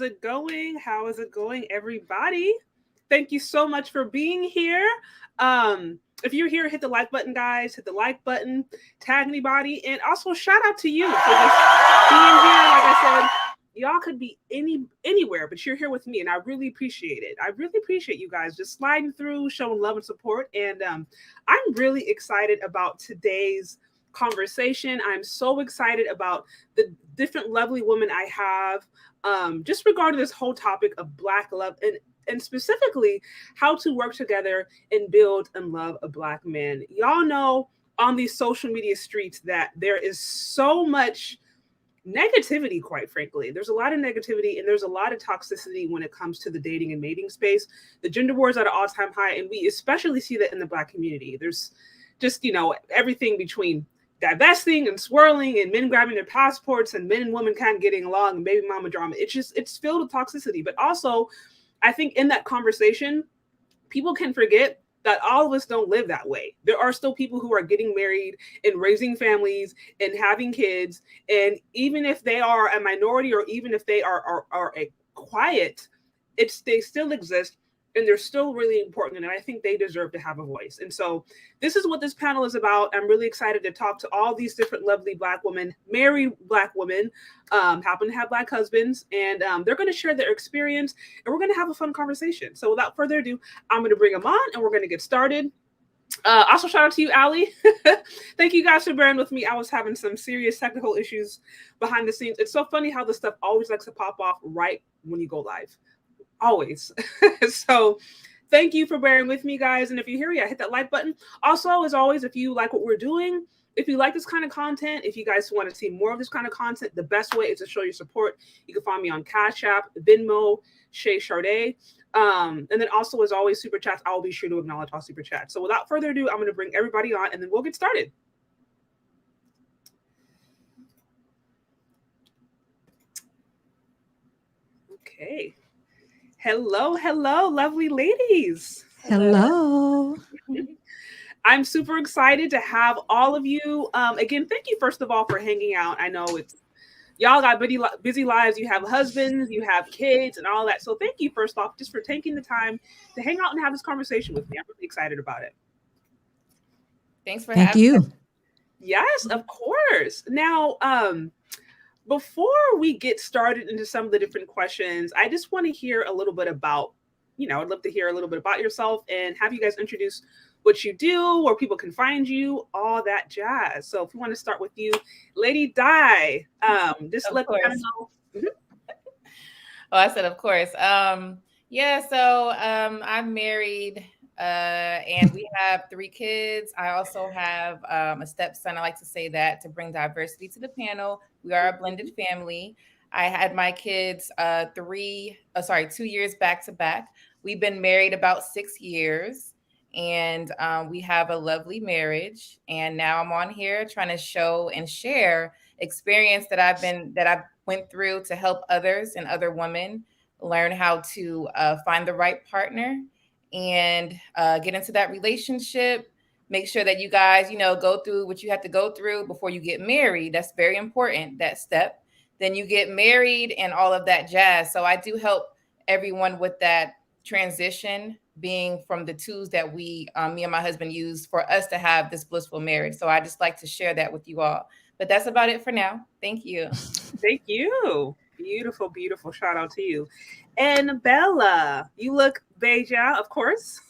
How's it going? How is it going, everybody? Thank you so much for being here. If you're here, hit the like button, guys. Hit the like button, tag anybody, and also shout out to you for just being here. Like I said, y'all could be anywhere, but you're here with me, and I really appreciate it. I really appreciate you guys just sliding through, showing love and support. And I'm really excited about today's conversation. I'm so excited about the different lovely women I have, just regarding this whole topic of Black love and specifically how to work together and build and love a Black man. Y'all know on these social media streets that there is so much negativity, quite frankly. There's a lot of negativity and there's a lot of toxicity when it comes to the dating and mating space. The gender wars are at an all-time high, and we especially see that in the Black community. There's just, everything between divesting and swirling and men grabbing their passports and men and women kind of getting along and baby mama drama. It's filled with toxicity. But also, I think in that conversation, people can forget that all of us don't live that way. There are still people who are getting married and raising families and having kids. And even if they are a minority or even if they are a quiet, they still exist. And they're still really important. And I think they deserve to have a voice. And so this is what this panel is about. I'm really excited to talk to all these different lovely Black women, married Black women, happen to have Black husbands. And they're going to share their experience. And we're going to have a fun conversation. So without further ado, I'm going to bring them on and we're going to get started. Also, shout out to you, Allie. Thank you guys for bearing with me. I was having some serious technical issues behind the scenes. It's so funny how this stuff always likes to pop off right when you go live. Always. So thank you for bearing with me, guys. And if you're here, hit that like button. Also, as always, if you like what we're doing, if you like this kind of content, if you guys want to see more of this kind of content, the best way is to show your support. You can find me on Cash App, Venmo, Shay Charday. And then also, as always, super chats. I will be sure to acknowledge all super chats. So without further ado, I'm going to bring everybody on and then we'll get started. Okay. Hello, lovely ladies. Hello. I'm super excited to have all of you. Again, thank you, first of all, for hanging out. I know y'all got busy lives. You have husbands, you have kids and all that. So thank you, first off, just for taking the time to hang out and have this conversation with me. I'm really excited about it. Thanks for having you. us. Yes, of course. Now, before we get started into some of the different questions, I just want to hear a little bit about, I'd love to hear a little bit about yourself and have you guys introduce what you do, where people can find you, all that jazz. So if you want to start with you, Lady Di, just Of let them course. know. Oh, I said, of course. So I'm married and we have 3 kids. I also have a stepson. I like to say that to bring diversity to the panel. We are a blended family. I had my kids 2 years back to back. We've been married about 6 years and we have a lovely marriage. And now I'm on here trying to show and share experience that I've went through to help others and other women learn how to find the right partner and get into that relationship. Make sure that you guys, go through what you have to go through before you get married. That's very important, that step. Then you get married and all of that jazz. So I do help everyone with that transition, being from the tools that me and my husband use for us to have this blissful marriage. So I just like to share that with you all. But that's about it for now. Thank you. Thank you. Beautiful, beautiful. Shout out to you. And Bella, you look beja, of course.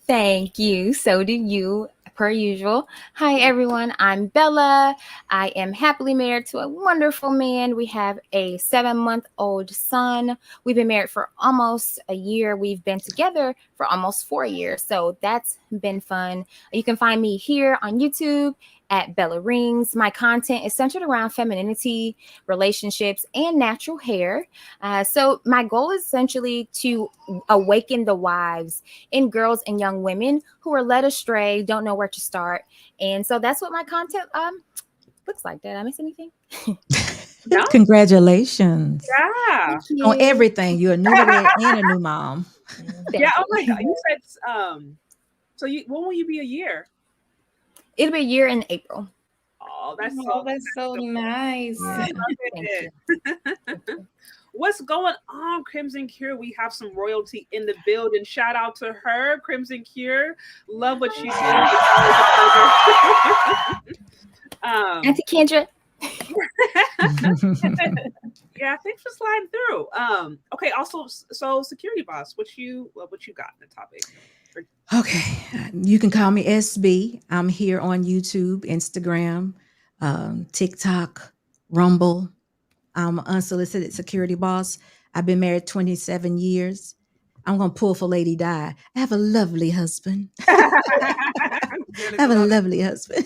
Thank you. So do you, per usual. Hi, everyone. I'm Bella. I am happily married to a wonderful man. We have a 7-month-old son. We've been married for almost a year. We've been together for almost 4 years. So that's been fun. You can find me here on YouTube at Bella Rings. My content is centered around femininity, relationships, and natural hair. So my goal is essentially to awaken the wives and girls and young women who are led astray, don't know where to start. And so that's what my content looks like. Did I miss anything? No? Congratulations. Yeah. On everything. You're a newlywed and a new mom. Yeah. Oh my God. You said, when will you be a year? It'll be a year in April. Oh, that's so nice. Yeah. it. What's going on, Crimson Cure? We have some royalty in the building. Shout out to her, Crimson Cure. Love what you do. Auntie Kendra. Yeah, thanks for sliding through. Okay, also, so security boss, what you got in the topic? Okay, you can call me SB. I'm here on YouTube, Instagram, TikTok, Rumble. I'm an unsolicited security boss. I've been married 27 years. I'm going to pull for Lady Di. I have a lovely husband. I have a lovely husband.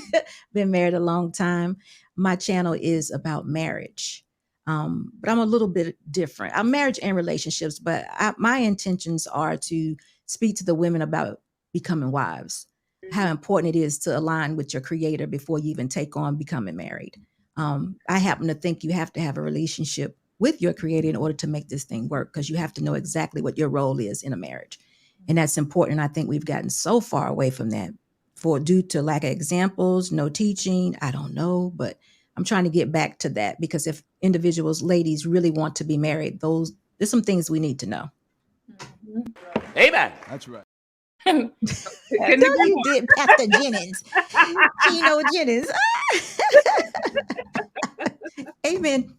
Been married a long time. My channel is about marriage. But I'm a little bit different. I'm marriage and relationships, but my intentions are to speak to the women about becoming wives, how important it is to align with your creator before you even take on becoming married. I happen to think you have to have a relationship with your creator in order to make this thing work, because you have to know exactly what your role is in a marriage. And that's important. I think we've gotten so far away from that due to lack of examples, no teaching. I don't know, but I'm trying to get back to that, because if individuals, ladies, really want to be married, there's some things we need to know. Amen. That's right. No, you did, Pastor Jennings. Gino Jennings. Amen.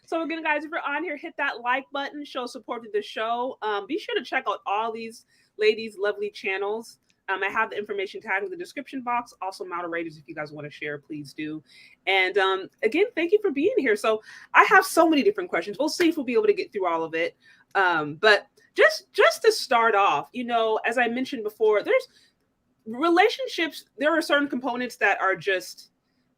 So again, guys, if you're on here, hit that like button, show support to the show. Be sure to check out all these ladies' lovely channels. I have the information tagged in the description box. Also, moderators, if you guys want to share, please do. And again, thank you for being here. So I have so many different questions. We'll see if we'll be able to get through all of it. But just to start off, as I mentioned before, there's relationships. There are certain components that are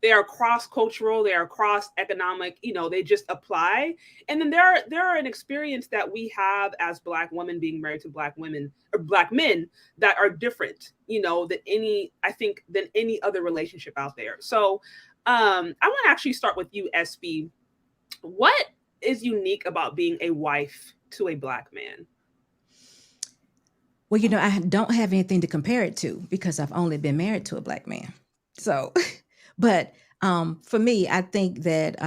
they are cross-cultural, they are cross-economic, they just apply. And then there are an experience that we have as Black women being married to Black women or Black men that are different, than any other relationship out there. So I want to actually start with you, SB. What is unique about being a wife to a Black man? Well, I don't have anything to compare it to, because I've only been married to a Black man. So... But for me, I think that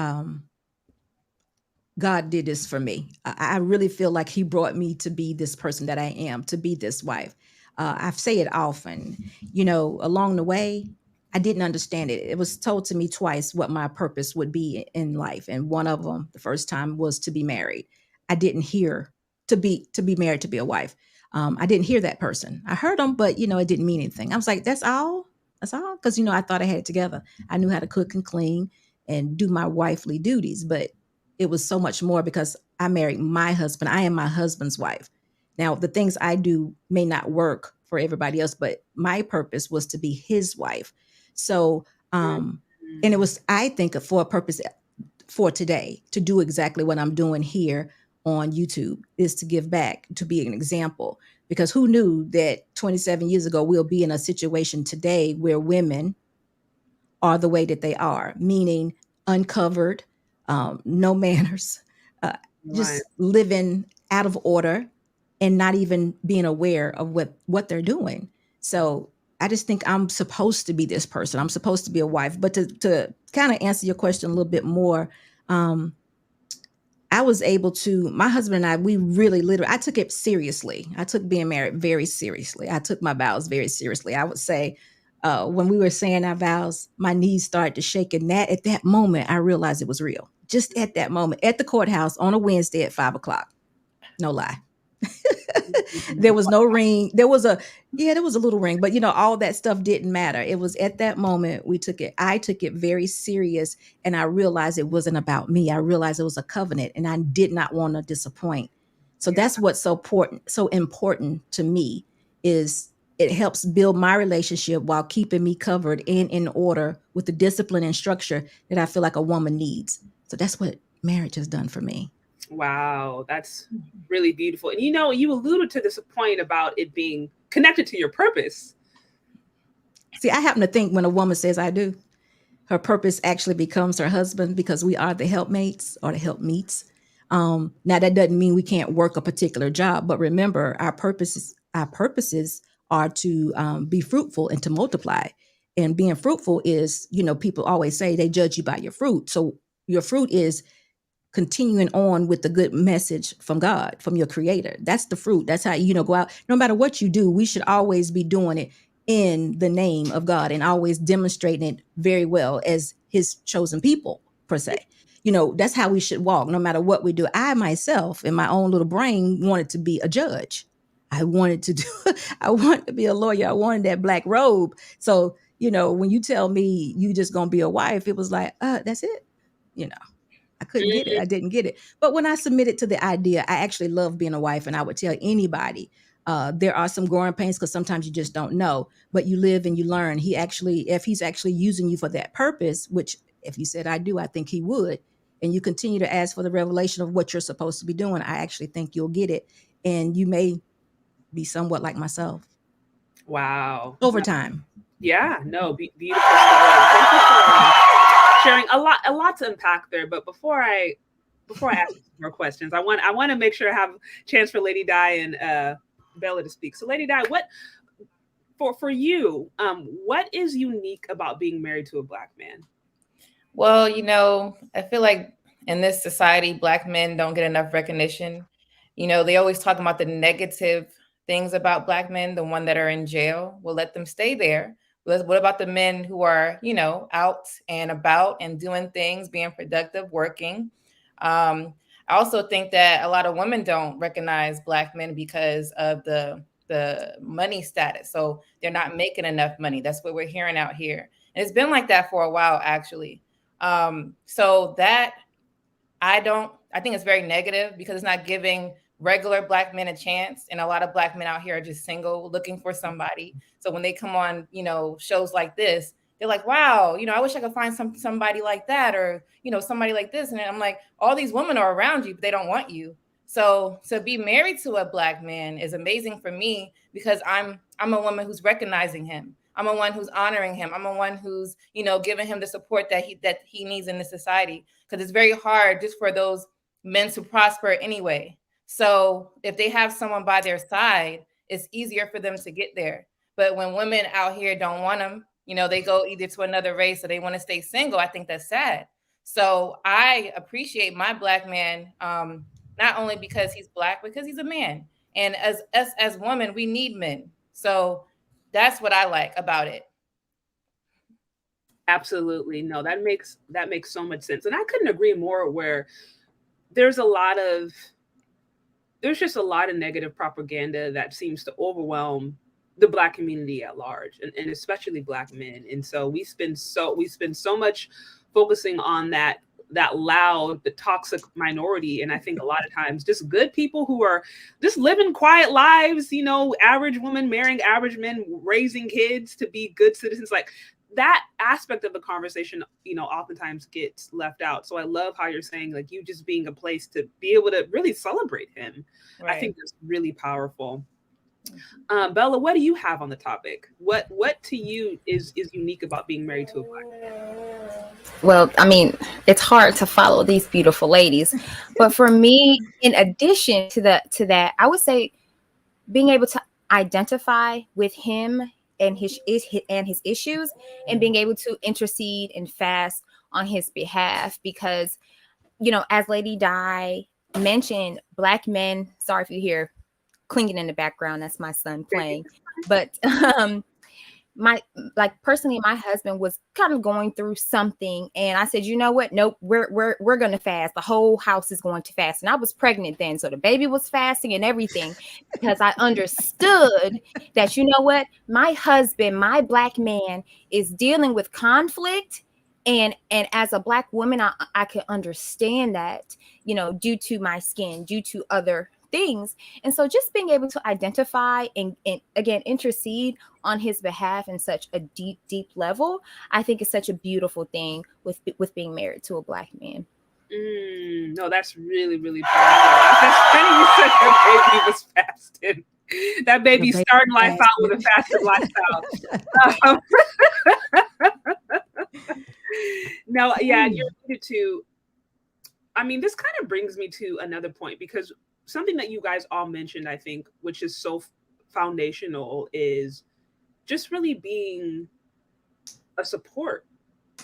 God did this for me. I really feel like he brought me to be this person that I am, to be this wife. I say it often, along the way, I didn't understand it. It was told to me twice what my purpose would be in life. And one of them, the first time, was to be married. I didn't hear to be married, to be a wife. I didn't hear that person. I heard them, but, it didn't mean anything. I was like, that's all? That's all? Because, I thought I had it together. I knew how to cook and clean and do my wifely duties, but it was so much more, because I married my husband. I am my husband's wife. Now, the things I do may not work for everybody else, but my purpose was to be his wife. So, and it was, I think, for a purpose for today, to do exactly what I'm doing here on YouTube, is to give back, to be an example. Because who knew that 27 years ago, we'll be in a situation today where women are the way that they are, meaning uncovered, no manners, just living out of order and not even being aware of what they're doing. So I just think I'm supposed to be this person. I'm supposed to be a wife. But to kind of answer your question a little bit more, I was able to, my husband and I, we really literally, I took it seriously. I took being married very seriously. I took my vows very seriously. I would say when we were saying our vows, my knees started to shake. And at that moment, I realized it was real. Just at that moment, at the courthouse on a Wednesday at 5:00. No lie. There was no ring. There was a little ring, but all that stuff didn't matter. It was at that moment I took it very serious, and I realized it wasn't about me. I realized it was a covenant, and I did not want to disappoint. So that's what's so important to me, is it helps build my relationship while keeping me covered and in order with the discipline and structure that I feel like a woman needs. So that's what marriage has done for me. Wow, that's really beautiful. And you alluded to this point about it being connected to your purpose. See, I happen to think when a woman says I do, her purpose actually becomes her husband, because we are the helpmates or the helpmeets. Now, that doesn't mean we can't work a particular job, but remember, our purposes are to be fruitful and to multiply. And being fruitful is, people always say they judge you by your fruit. So your fruit is continuing on with the good message from God, from your creator. That's the fruit. That's how, go out. No matter what you do, we should always be doing it in the name of God and always demonstrating it very well as his chosen people, per se. That's how we should walk, no matter what we do. I myself, in my own little brain, wanted to be a judge. I wanted to be a lawyer. I wanted that black robe. So, when you tell me you just gonna be a wife, it was like, that's it. I couldn't get it. I didn't get it. But when I submitted to the idea, I actually love being a wife. And I would tell anybody, there are some growing pains because sometimes you just don't know, but you live and you learn. If he's actually using you for that purpose, which if you said I do, I think he would, and you continue to ask for the revelation of what you're supposed to be doing, I actually think you'll get it. And you may be somewhat like myself. Wow. Over time. Yeah, no, beautiful story. Thank you for sharing a lot to unpack there. But before I ask more questions, I want to make sure I have a chance for Lady Di and Bella to speak. So Lady Di, what for you, what is unique about being married to a Black man? Well, I feel like in this society, Black men don't get enough recognition. They always talk about the negative things about Black men, the one that are in jail. We'll let them stay there. What about the men who are, out and about and doing things, being productive, working? I also think that a lot of women don't recognize Black men because of the money status. So they're not making enough money. That's what we're hearing out here. And it's been like that for a while, actually. So that I think it's very negative because it's not giving regular Black men a chance. And a lot of Black men out here are just single, looking for somebody. So when they come on, shows like this, they're like, wow, I wish I could find somebody like that or, somebody like this. And I'm like, all these women are around you, but they don't want you. So to be married to a Black man is amazing for me because I'm a woman who's recognizing him. I'm a one who's honoring him. I'm a one who's, giving him the support that he needs in this society. Because it's very hard just for those men to prosper anyway. So if they have someone by their side, it's easier for them to get there. But when women out here don't want them, they go either to another race or they want to stay single. I think that's sad. So I appreciate my Black man, not only because he's Black, because he's a man. And as women, we need men. So that's what I like about it. Absolutely. No, that makes so much sense. And I couldn't agree more where there's just a lot of negative propaganda that seems to overwhelm the Black community at large and especially Black men. And so we spend so much focusing on that loud, the toxic minority. And I think a lot of times just good people who are just living quiet lives, average women marrying average men, raising kids to be good citizens, like that aspect of the conversation, oftentimes gets left out. So I love how you're saying, like, you just being a place to be able to really celebrate him. Right. I think that's really powerful. Bella, what do you have on the topic? What to you is unique about being married to a Black man? Well, I mean, it's hard to follow these beautiful ladies, but for me, in addition to that, I would say being able to identify with him and his issues and being able to intercede and fast on his behalf, because, as Lady Di mentioned, Black men, sorry if you hear clinging in the background, that's my son playing, but personally, my husband was kind of going through something, and I said, you know what? Nope, we're going to fast. The whole house is going to fast. And I was pregnant then, so the baby was fasting and everything, because I understood that, you know what? My husband, my Black man, is dealing with conflict, and as a Black woman, I can understand that, due to my skin, due to other things. And so just being able to identify and again intercede on his behalf in such a deep level, I think is such a beautiful thing with being married to a Black man. No, that's really, really powerful. That's funny you said that baby was fasting. That baby started life out with a fasted lifestyle. No, yeah, you're alluded to. I mean, this kind of brings me to another point, because something that you guys all mentioned, I think, which is so foundational, is just really being a support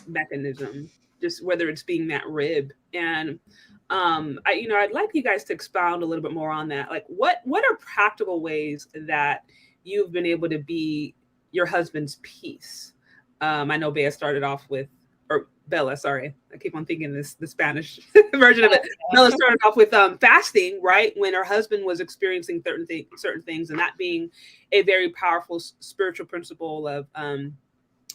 mechanism, just whether it's being that rib. And I'd like you guys to expound a little bit more on that. Like, what are practical ways that you've been able to be your husband's peace? I know Bea started off with, or Bella, sorry, I keep on thinking the Spanish version of it. Bella started off with fasting, right, when her husband was experiencing certain things, and that being a very powerful spiritual principle of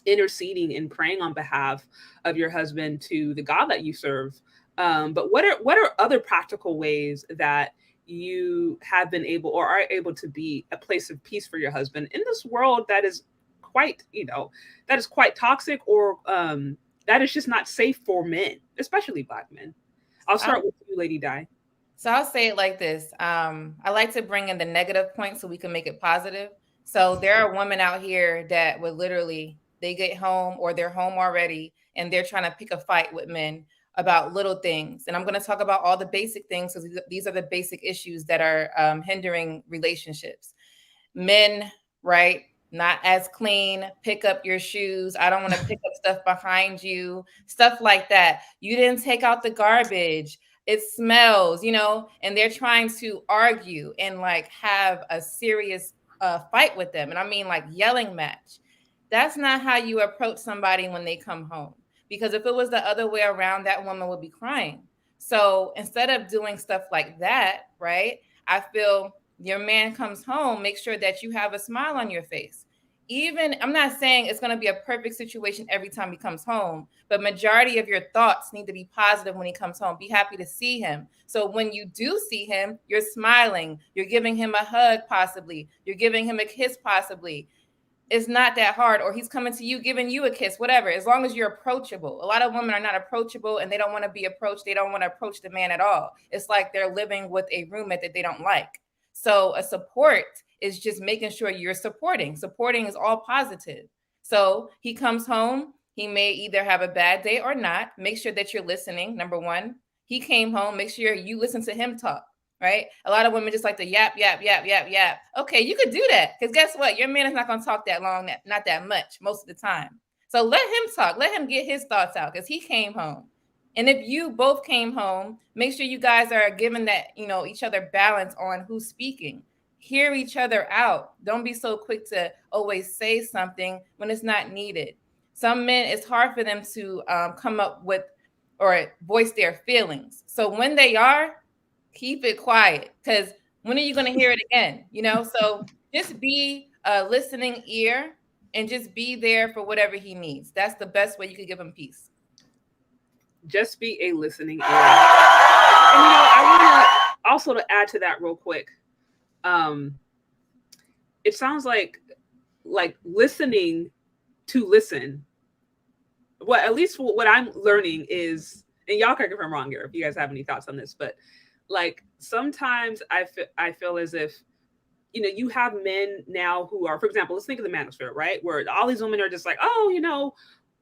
interceding and praying on behalf of your husband to the God that you serve. But what are other practical ways that you have been able or are able to be a place of peace for your husband in this world that is quite, quite toxic, or that is just not safe for men, especially Black men? I'll start with you, Lady Di. So I'll say it like this. I like to bring in the negative points so we can make it positive. So there are women out here that would literally, they get home or they're home already and they're trying to pick a fight with men about little things. And I'm going to talk about all the basic things because these are the basic issues that are hindering relationships. Men, right? Not as clean, pick up your shoes. I don't want to pick up stuff behind you, stuff like that. You didn't take out the garbage. It smells, and they're trying to argue and like have a serious fight with them. And I mean like yelling match. That's not how you approach somebody when they come home. Because if it was the other way around, that woman would be crying. So instead of doing stuff like that, right, I feel your man comes home, make sure that you have a smile on your face. Even, I'm not saying it's going to be a perfect situation every time he comes home, but majority of your thoughts need to be positive when he comes home. Be happy to see him. So when you do see him, you're smiling, you're giving him a hug possibly, you're giving him a kiss possibly. It's not that hard, or he's coming to you, giving you a kiss, whatever, as long as you're approachable. A lot of women are not approachable and they don't want to be approached. They don't want to approach the man at all. It's like they're living with a roommate that they don't like. So a support is just making sure you're supporting. Supporting is all positive. So he comes home, he may either have a bad day or not. Make sure that you're listening. Number one, he came home, make sure you listen to him talk. Right? A lot of women just like to yap, yap, yap, yap, yap. Okay, you could do that because guess what? Your man is not going to talk that long, not that much most of the time. So let him talk. Let him get his thoughts out because he came home. And if you both came home, make sure you guys are giving that, each other balance on who's speaking. Hear each other out. Don't be so quick to always say something when it's not needed. Some men, it's hard for them to come up with or voice their feelings. So when they are, keep it quiet because when are you going to hear it again? So just be a listening ear and just be there for whatever he needs. That's the best way you could give him peace. Just be a listening ear. And I want to also to add to that real quick. It sounds like listening to listen. Well, at least what I'm learning is, and y'all correct me if I'm wrong here, if you guys have any thoughts on this, but like sometimes I feel as if, you have men now who are, for example, let's think of the manosphere, right? Where all these women are just like, oh,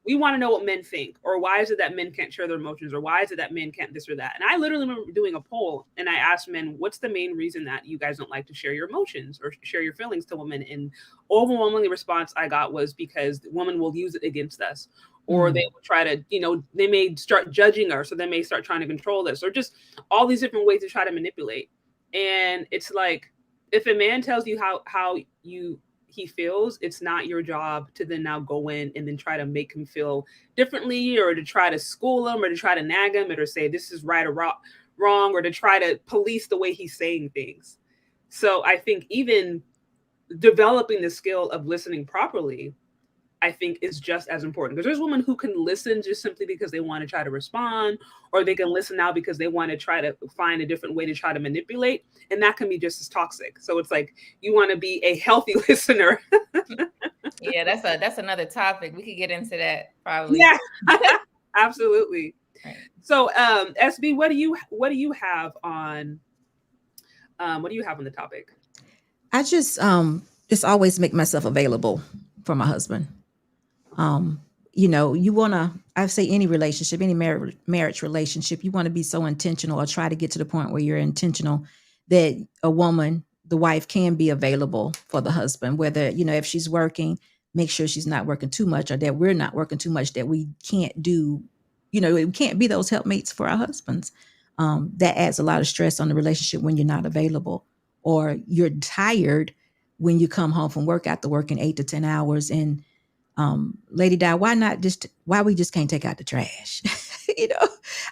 we want to know what men think, or why is it that men can't share their emotions, or why is it that men can't this or that? And I literally remember doing a poll and I asked men, what's the main reason that you guys don't like to share your emotions or share your feelings to women? And overwhelmingly response I got was because the woman will use it against us. Or they will try to, they may start judging us, or they may start trying to control us, or just all these different ways to try to manipulate. And it's like, if a man tells you how he feels, it's not your job to then now go in and then try to make him feel differently, or to try to school him, or to try to nag him, or to say this is right or wrong, or to try to police the way he's saying things. So I think even developing the skill of listening properly, I think is just as important, because there's women who can listen just simply because they want to try to respond, or they can listen now because they want to try to find a different way to try to manipulate. And that can be just as toxic. So it's like, you want to be a healthy listener. Yeah, that's another topic. We could get into that probably. Yeah, absolutely. Right. So SB, what do you have on the topic? I just always make myself available for my husband. You want to, I say any relationship, any marriage relationship, you want to be so intentional, or try to get to the point where you're intentional that a woman, the wife, can be available for the husband, whether, if she's working, make sure she's not working too much, or that we're not working too much, that we can't do, we can't be those helpmates for our husbands. That adds a lot of stress on the relationship when you're not available, or you're tired when you come home from work after working 8 to 10 hours. And Lady Di, why we just can't take out the trash?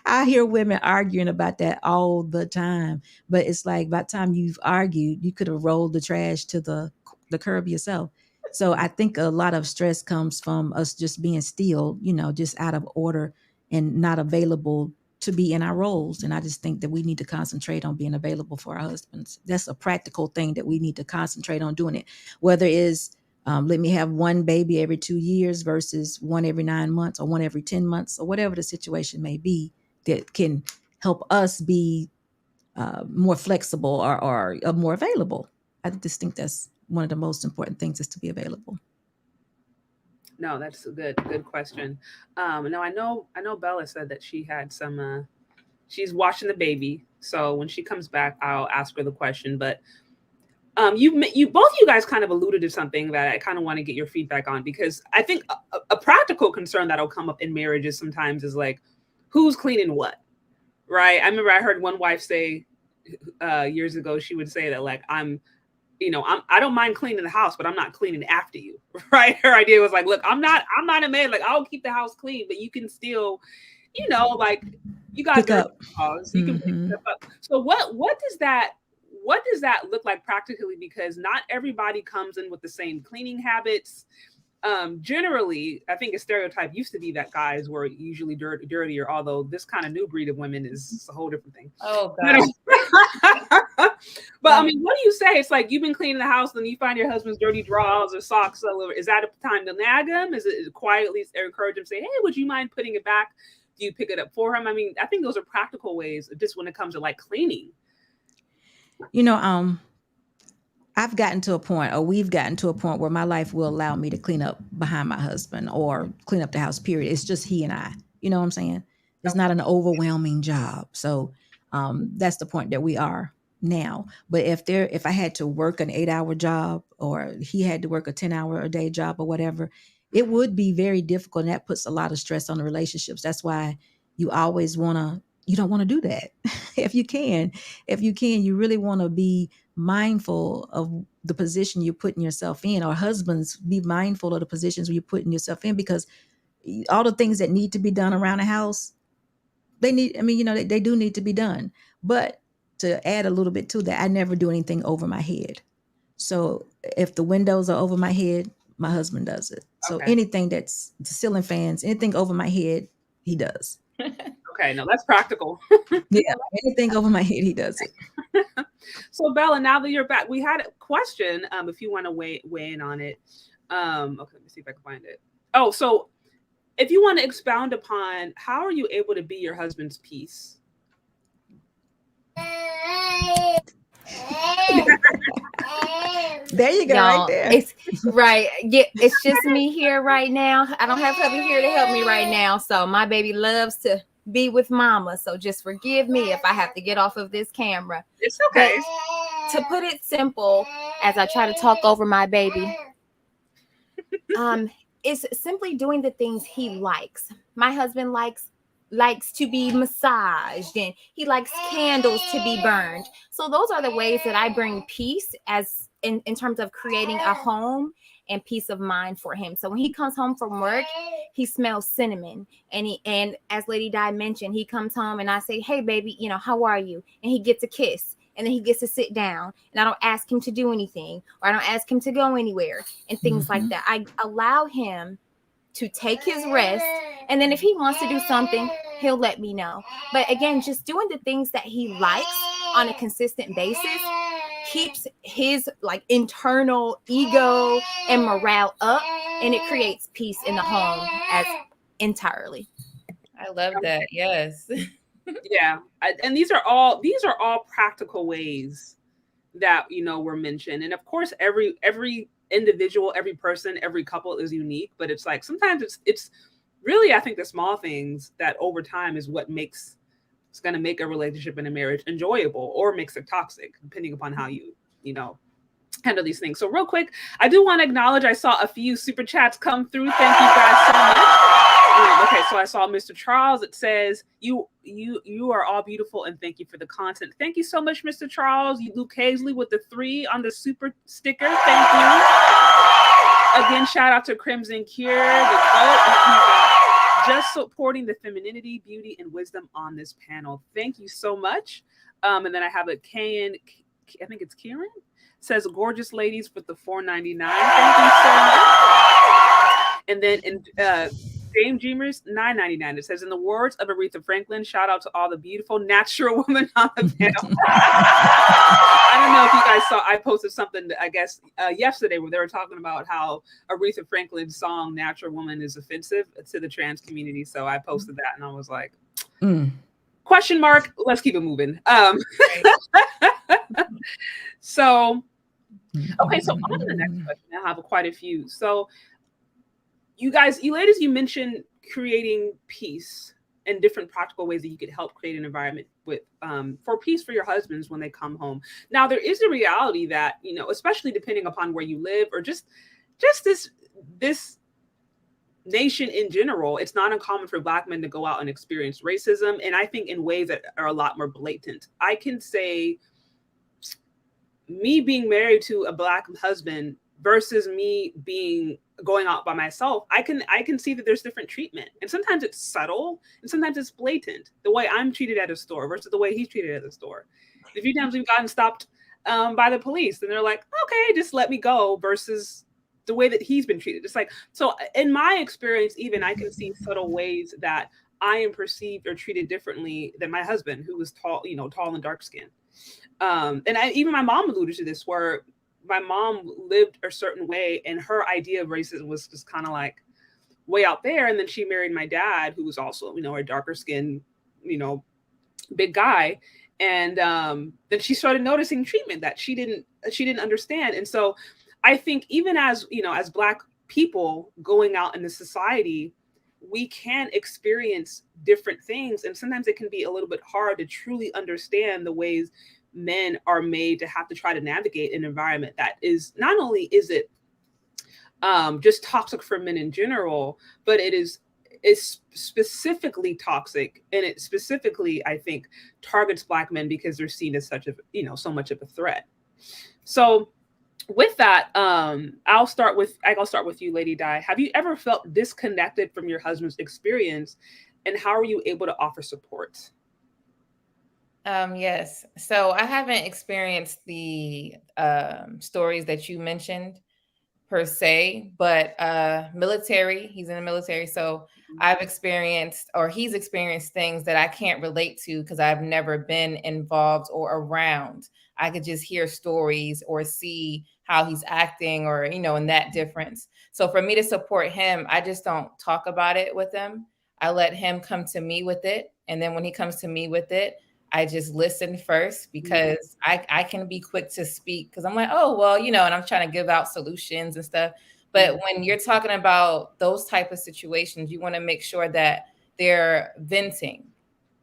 I hear women arguing about that all the time, but it's like, by the time you've argued, you could have rolled the trash to the curb yourself. So I think a lot of stress comes from us just being still, just out of order and not available to be in our roles. And I just think that we need to concentrate on being available for our husbands. That's a practical thing that we need to concentrate on doing it, whether it's let me have one baby every 2 years versus one every 9 months, or one every 10 months, or whatever the situation may be, that can help us be more flexible or more available. I just think that's one of the most important things, is to be available. No, that's a good question. No, I know Bella said that she had some, she's watching the baby. So when she comes back, I'll ask her the question. But you both of you guys kind of alluded to something that I kind of want to get your feedback on, because I think a practical concern that'll come up in marriages sometimes is like, who's cleaning what, right? I remember I heard one wife say years ago, she would say that like, I don't mind cleaning the house, but I'm not cleaning after you, right? Her idea was like, look, I'm not a maid. Like, I'll keep the house clean, but you can still, like, you got Pick up. You can pick stuff up. So what does that look like practically? Because not everybody comes in with the same cleaning habits. Generally, I think a stereotype used to be that guys were usually dirtier, although this kind of new breed of women is a whole different thing. Oh, God. But I mean, what do you say? It's like, you've been cleaning the house, and you find your husband's dirty drawers or socks all over. Is that a time to nag him? Is it quietly encourage him, say, hey, would you mind putting it back? Do you pick it up for him? I mean, I think those are practical ways, just when it comes to like cleaning. I've gotten to a point, or we've gotten to a point, where my life will allow me to clean up behind my husband, or clean up the house, period. It's just he and I, you know what I'm saying? It's not an overwhelming job. So that's the point that we are now. But if I had to work an 8-hour job, or he had to work a 10-hour a day job or whatever, it would be very difficult. And that puts a lot of stress on the relationships. That's why you don't want to do that. If you can, you really want to be mindful of the position you're putting yourself in, or husbands, be mindful of the positions you're putting yourself in, because all the things that need to be done around the house, they do need to be done. But to add a little bit to that, I never do anything over my head. So if the windows are over my head, my husband does it. So anything that's the ceiling fans, anything over my head, he does. Okay, no, that's practical. Yeah, anything over my head, he does it. So Bella, now that you're back, we had a question. If you want to weigh in on it. Okay, let me see if I can find it. Oh, so if you want to expound upon, how are you able to be your husband's peace? There you go. Y'all, right there. It's right. Yeah, it's just me here right now. I don't have hubby here to help me right now. So my baby loves to be with mama. So just forgive me if I have to get off of this camera. It's okay. But to put it simple, as I try to talk over my baby, it's simply doing the things he likes. My husband likes to be massaged, and he likes candles to be burned. So those are the ways that I bring peace, as in terms of creating a home and peace of mind for him. So when he comes home from work, he smells cinnamon, and as Lady Di mentioned, he comes home and I say, hey baby, how are you? And he gets a kiss, and then he gets to sit down, and I don't ask him to do anything, or I don't ask him to go anywhere, and things like that. I allow him to take his rest, and then if he wants to do something, he'll let me know. But again, just doing the things that he likes on a consistent basis keeps his internal ego and morale up, and it creates peace in the home as entirely. I love that. Yes. Yeah. And these are all practical ways that, were mentioned. And of course, every individual, every person, every couple is unique, but it's like, sometimes it's really, I think, the small things that over time is what it's going to make a relationship and a marriage enjoyable, or makes it toxic, depending upon how you handle these things. So real quick, I do want to acknowledge, I saw a few super chats come through. Thank you guys so much. Okay, so I saw Mr. Charles. It says, you are all beautiful and thank you for the content. Thank you so much, Mr. Charles. You, Luke Hazley with the 3 on the super sticker. Thank you. Again, shout out to Crimson Cure, the GOAT, just supporting the femininity, beauty, and wisdom on this panel. Thank you so much. And then I have a Kayan, I think it's Kieran, says gorgeous ladies with the $4.99. Thank you so much. And then in Dame Dreamers, $9.99. It says, in the words of Aretha Franklin, shout out to all the beautiful natural women on the panel. I don't know if you guys saw, I posted something, I guess, yesterday where they were talking about how Aretha Franklin's song Natural Woman is offensive to the trans community. So I posted that and I was like, question mark, let's keep it moving. So, okay, so on to the next question. I have quite a few. So you ladies, you mentioned creating peace and different practical ways that you could help create an environment with for peace for your husbands when they come home. Now, there is a reality that, you know, especially depending upon where you live or just this nation in general, it's not uncommon for Black men to go out and experience racism. And I think in ways that are a lot more blatant. I can say me being married to a Black husband versus me going out by myself, I can see that there's different treatment. And sometimes it's subtle and sometimes it's blatant. The way I'm treated at a store versus the way he's treated at the store. A few times we've gotten stopped by the police and they're like, okay, just let me go, versus the way that he's been treated. It's like, so in my experience, even I can see subtle ways that I am perceived or treated differently than my husband, who was tall and dark skinned. And even my mom alluded to this, where my mom lived a certain way and her idea of racism was just kind of like way out there. And then she married my dad, who was also, you know, a darker skinned, you know, big guy. And then she started noticing treatment that she didn't understand. And so I think even as, you know, as Black people going out in the society, we can experience different things. And sometimes it can be a little bit hard to truly understand the ways men are made to have to try to navigate an environment that is not only is it just toxic for men in general, but is specifically toxic, and it specifically, I think, targets Black men because they're seen as such a, you know, so much of a threat. So with that, I'll start with you, Lady Di. Have you ever felt disconnected from your husband's experience, and how are you able to offer support? Yes. So I haven't experienced the stories that you mentioned per se, but military, he's in the military. So I've experienced, or he's experienced, things that I can't relate to because I've never been involved or around. I could just hear stories or see how he's acting, or, you know, in that difference. So for me to support him, I just don't talk about it with him. I let him come to me with it. And then when he comes to me with it, I just listen first, because I can be quick to speak because I'm like, oh, well, you know, and I'm trying to give out solutions and stuff. But when you're talking about those type of situations, you want to make sure that they're venting,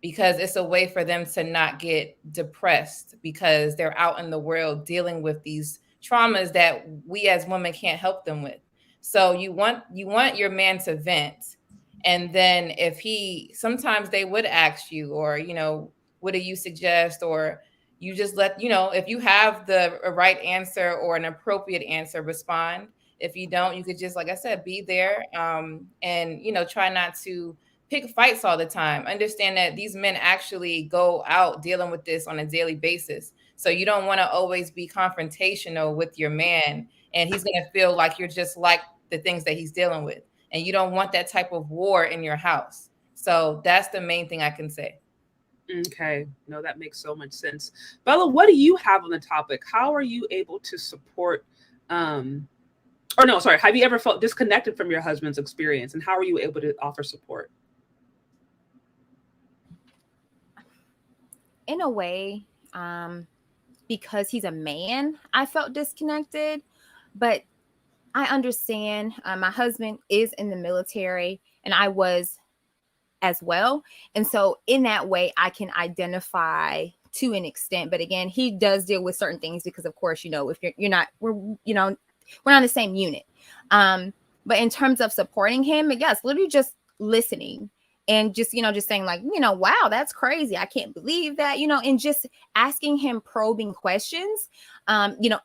because it's a way for them to not get depressed because they're out in the world dealing with these traumas that we as women can't help them with. So you want your man to vent. And then sometimes they would ask you, or, you know, what do you suggest? Or you just let, you know, if you have the right answer or an appropriate answer, respond. If you don't, you could just, like I said, be there, and, you know, try not to pick fights all the time. Understand that these men actually go out dealing with this on a daily basis. So you don't want to always be confrontational with your man, and he's going to feel like you're just like the things that he's dealing with. And you don't want that type of war in your house. So that's the main thing I can say. Okay. No, that makes so much sense. Bella, what do you have on the topic? How are you able to support, have you ever felt disconnected from your husband's experience, and how are you able to offer support? In a way, because he's a man, I felt disconnected, but I understand my husband is in the military and I was as well. And so in that way, I can identify to an extent. But again, he does deal with certain things because, of course, you know, if you're not, we're not in the same unit. But in terms of supporting him, yes, literally just listening and just, just saying like, wow, that's crazy. I can't believe that, and just asking him probing questions,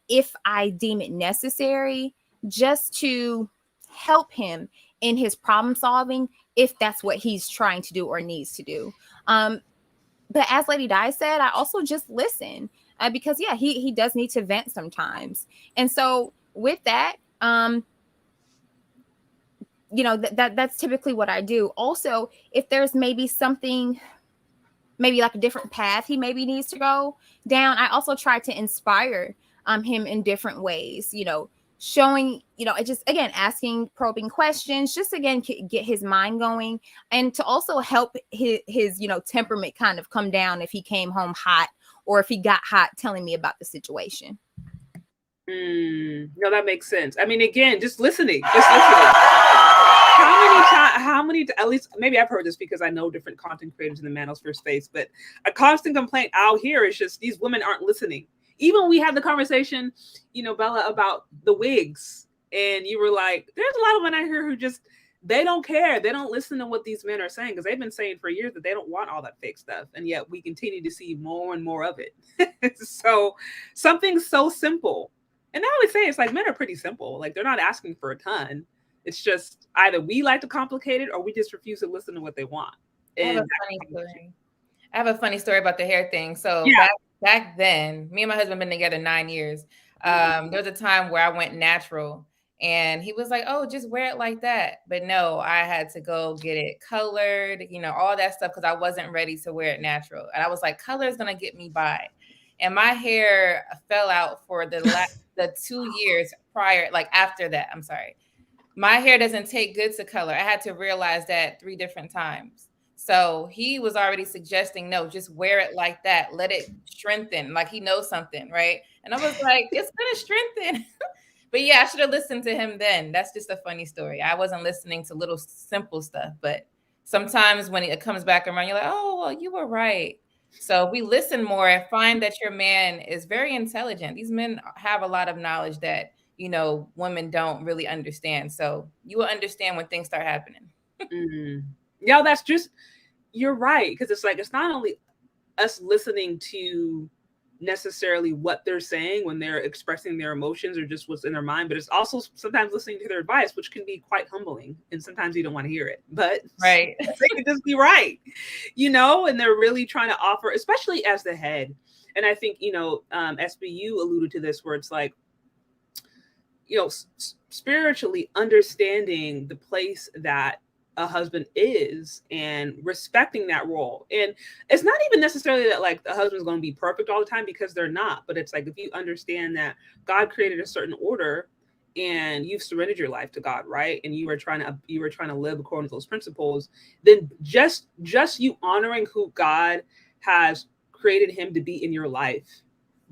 if I deem it necessary, just to help him in his problem solving, if that's what he's trying to do or needs to do. But as Lady Di said, I also just listen because, yeah, he does need to vent sometimes. And so with that, that's typically what I do. Also, if there's maybe something, maybe like a different path he maybe needs to go down, I also try to inspire him in different ways, showing, just again, asking probing questions, just again, get his mind going, and to also help his temperament kind of come down if he came home hot or if he got hot telling me about the situation. No, that makes sense. I mean, again, just listening. How many, at least maybe I've heard this because I know different content creators in the manosphere space, but a constant complaint I'll hear is just these women aren't listening. Even we had the conversation, Bella, about the wigs, and you were like, there's a lot of women out here who just, they don't care. They don't listen to what these men are saying because they've been saying for years that they don't want all that fake stuff. And yet we continue to see more and more of it. So something so simple. And I always say it's like men are pretty simple. Like they're not asking for a ton. It's just either we like to complicate it or we just refuse to listen to what they want. And I have a funny story about the hair thing. So back then, me and my husband been together 9 years. There was a time where I went natural and he was like, oh, just wear it like that. But no, I had to go get it colored, all that stuff because I wasn't ready to wear it natural. And I was like, color is going to get me by. And my hair fell out for the 2 years prior, like after that, I'm sorry. My hair doesn't take good to color. I had to realize that 3 different times. So he was already suggesting, no, just wear it like that. Let it strengthen, like he knows something, right? And I was like, it's going to strengthen. But yeah, I should have listened to him then. That's just a funny story. I wasn't listening to little simple stuff. But sometimes when it comes back around, you're like, oh, well, you were right. So we listen more and find that your man is very intelligent. These men have a lot of knowledge that, women don't really understand. So you will understand when things start happening. Yeah, that's just, you're right. Because it's like, it's not only us listening to necessarily what they're saying when they're expressing their emotions or just what's in their mind, but it's also sometimes listening to their advice, which can be quite humbling. And sometimes you don't want to hear it, but right. They can just be right, and they're really trying to offer, especially as the head. And I think, SBU alluded to this, where it's like, spiritually understanding the place that a husband is and respecting that role. And it's not even necessarily that like the husband's going to be perfect all the time, because they're not. But it's like, if you understand that God created a certain order and you've surrendered your life to God, right? And you were trying to live according to those principles, then just you honoring who God has created him to be in your life,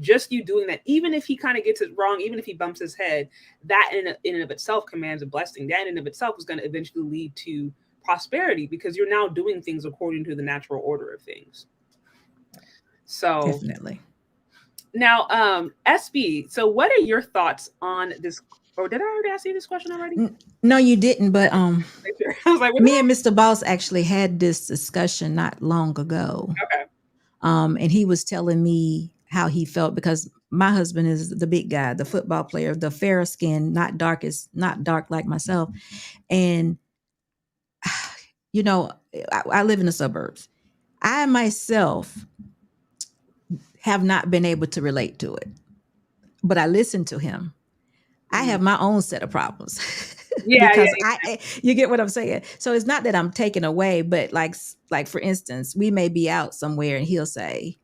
just you doing that, even if he kind of gets it wrong, even if he bumps his head, that in and of itself commands a blessing. That in and of itself is going to eventually lead to prosperity, because you're now doing things according to the natural order of things. So definitely. Now, SB, so what are your thoughts on this? Or did I already ask you this question already? No, you didn't. But I was like, me and Mr. Boss actually had this discussion not long ago. Okay. And he was telling me how he felt, because my husband is the big guy, the football player, the fair skin, not dark like myself. And, I live in the suburbs. I myself have not been able to relate to it, but I listen to him. I have my own set of problems. Because you get what I'm saying? So it's not that I'm taken away, but like for instance, we may be out somewhere and he'll say,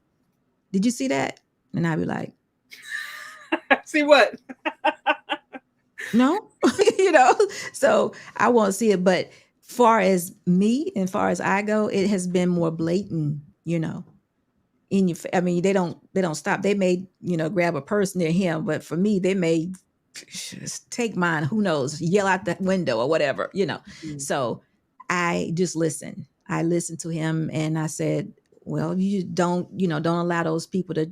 did you see that? And I'd be like, see what? No, so I won't see it. But far as me and far as I go, it has been more blatant, in your, I mean, they don't stop. They may, grab a purse near him, but for me, they may just take mine, who knows, yell out that window or whatever, So I just listen. I listened to him and I said, well, you don't allow those people to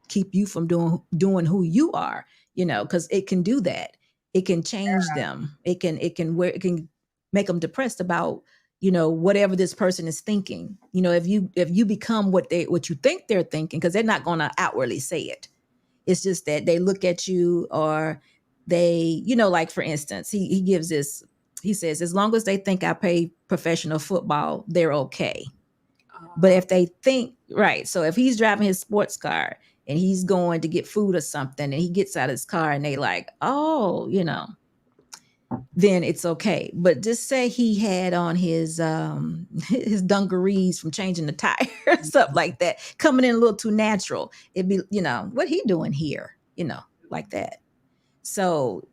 keep you from doing who you are, because it can do that. It can change them. It can make them depressed about, whatever this person is thinking. If you become what you think they're thinking, because they're not going to outwardly say it. It's just that they look at you, or they, like for instance, he gives this, he says, as long as they think I play professional football, they're okay. But if they think, right, so if he's driving his sports car and he's going to get food or something, and he gets out of his car and they like, oh, then it's okay. But just say he had on his his dungarees from changing the tire, stuff like that, coming in a little too natural. It'd be, what he doing here, like that. So,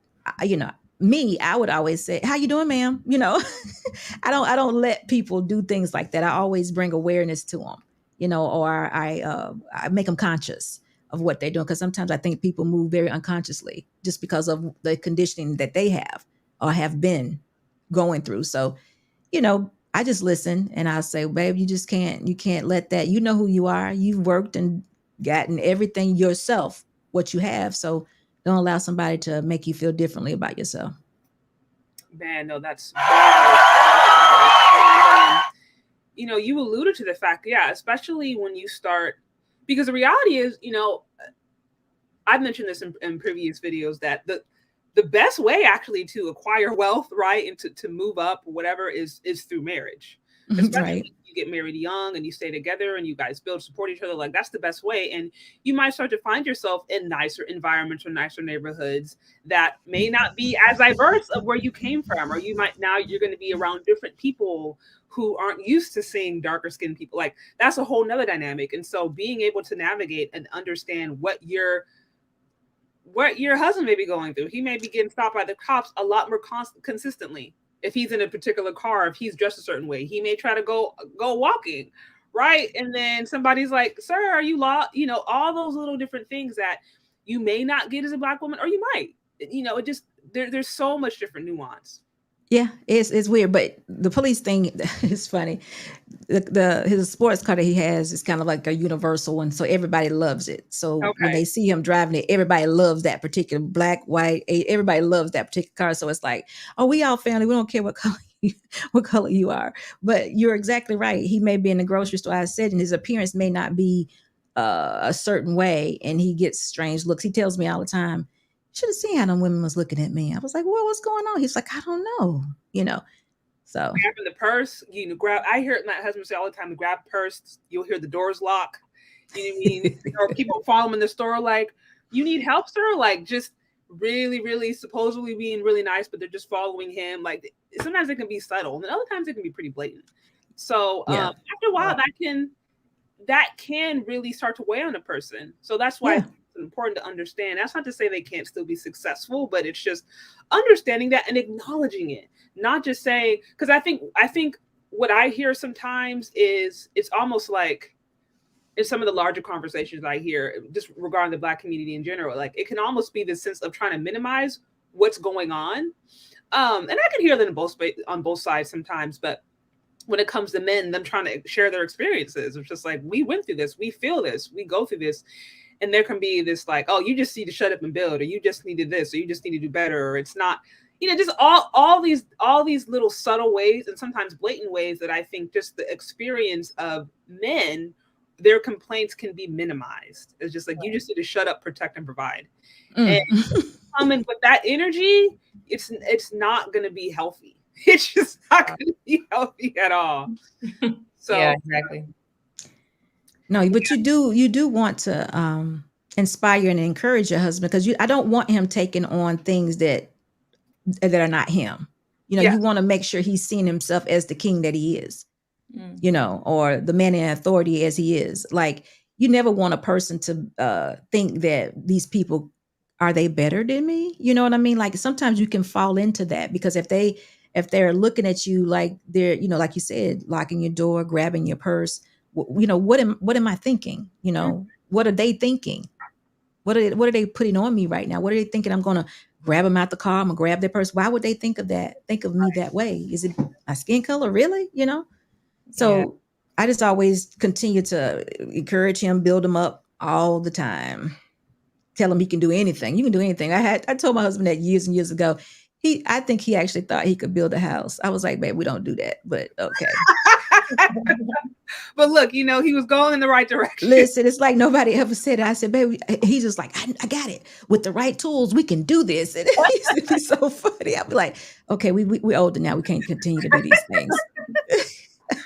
me, I would always say, how you doing, ma'am? I don't let people do things like that. I always bring awareness to them, or I make them conscious of what they're doing. Because sometimes I think people move very unconsciously just because of the conditioning that they have or have been going through. So, I just listen and I say, babe, you can't let that, you know who you are. You've worked and gotten everything yourself, what you have. So don't allow somebody to make you feel differently about yourself. Man, no, that's and, you alluded to the fact, especially when you start, because the reality is, I've mentioned this in previous videos, that the best way actually to acquire wealth, right, and to move up or whatever is through marriage. Especially right. if you get married young and you stay together and you guys support each other, like that's the best way. And you might start to find yourself in nicer environments or nicer neighborhoods that may not be as diverse of where you came from, or you're going to be around different people who aren't used to seeing darker skinned people. Like that's a whole nother dynamic. And so being able to navigate and understand what your husband may be going through. He may be getting stopped by the cops a lot more consistently. If he's in a particular car, if he's dressed a certain way, he may try to go walking, right? And then somebody's like, sir, are you lost? All those little different things that you may not get as a Black woman, or you might, it just, there's so much different nuance. Yeah, it's weird, but the police thing is funny. His sports car that he has is kind of like a universal one, so everybody loves it. So when they see him driving it, everybody loves that particular black, white. Everybody loves that particular car. So it's like, oh, we all family. We don't care what color you are. But you're exactly right. He may be in the grocery store, I said, and his appearance may not be a certain way, and he gets strange looks. He tells me all the time, should have seen how them women was looking at me. I was like, well, what's going on? He's like, I don't know, so grabbing the purse, grab. I hear my husband say all the time, to grab purse, you'll hear the doors lock. You know what I mean? Or people follow him in the store, like, you need help, sir? Like, just really, really supposedly being really nice, but they're just following him. Like, sometimes it can be subtle, and other times it can be pretty blatant. So after a while, that can really start to weigh on a person. So that's why it's important to understand. That's not to say they can't still be successful, but it's just understanding that and acknowledging it, not just saying, because I think what I hear sometimes is it's almost like in some of the larger conversations I hear just regarding the Black community in general, like it can almost be this sense of trying to minimize what's going on. And I can hear that on both sides sometimes, but when it comes to men, them trying to share their experiences, it's just like, we went through this, we feel this, we go through this. And there can be this like, oh, you just need to shut up and build, or you just needed this, or you just need to do better, or it's not, just all these little subtle ways and sometimes blatant ways that I think just the experience of men, their complaints can be minimized. It's just like, you just need to shut up, protect, and provide. And coming with that energy, it's not going to be healthy. It's just not going to be healthy at all. So yeah, exactly. No, but you do want to inspire and encourage your husband, because I don't want him taking on things that are not him. You want to make sure he's seeing himself as the king that he is, or the man in authority as he is. Like, you never want a person to think that these people, are they better than me? You know what I mean? Like, sometimes you can fall into that, because if they're looking at you like they're, like you said, locking your door, grabbing your purse, what am I thinking? What are they thinking? What are they putting on me right now? What are they thinking? I'm going to grab them out the car. I'm going to grab their purse. Why would they think of that? Think of me that way? Is it my skin color? Really? So I just always continue to encourage him, build him up all the time. Tell him he can do anything. You can do anything. I told my husband that years and years ago. I think he actually thought he could build a house. I was like, babe, we don't do that, but okay. But look, he was going in the right direction. Listen, it's like nobody ever said it. I said, baby, he's just like, I got it. With the right tools, we can do this. And he's so funny. I'll be like, okay, we're older now. We can't continue to do these things.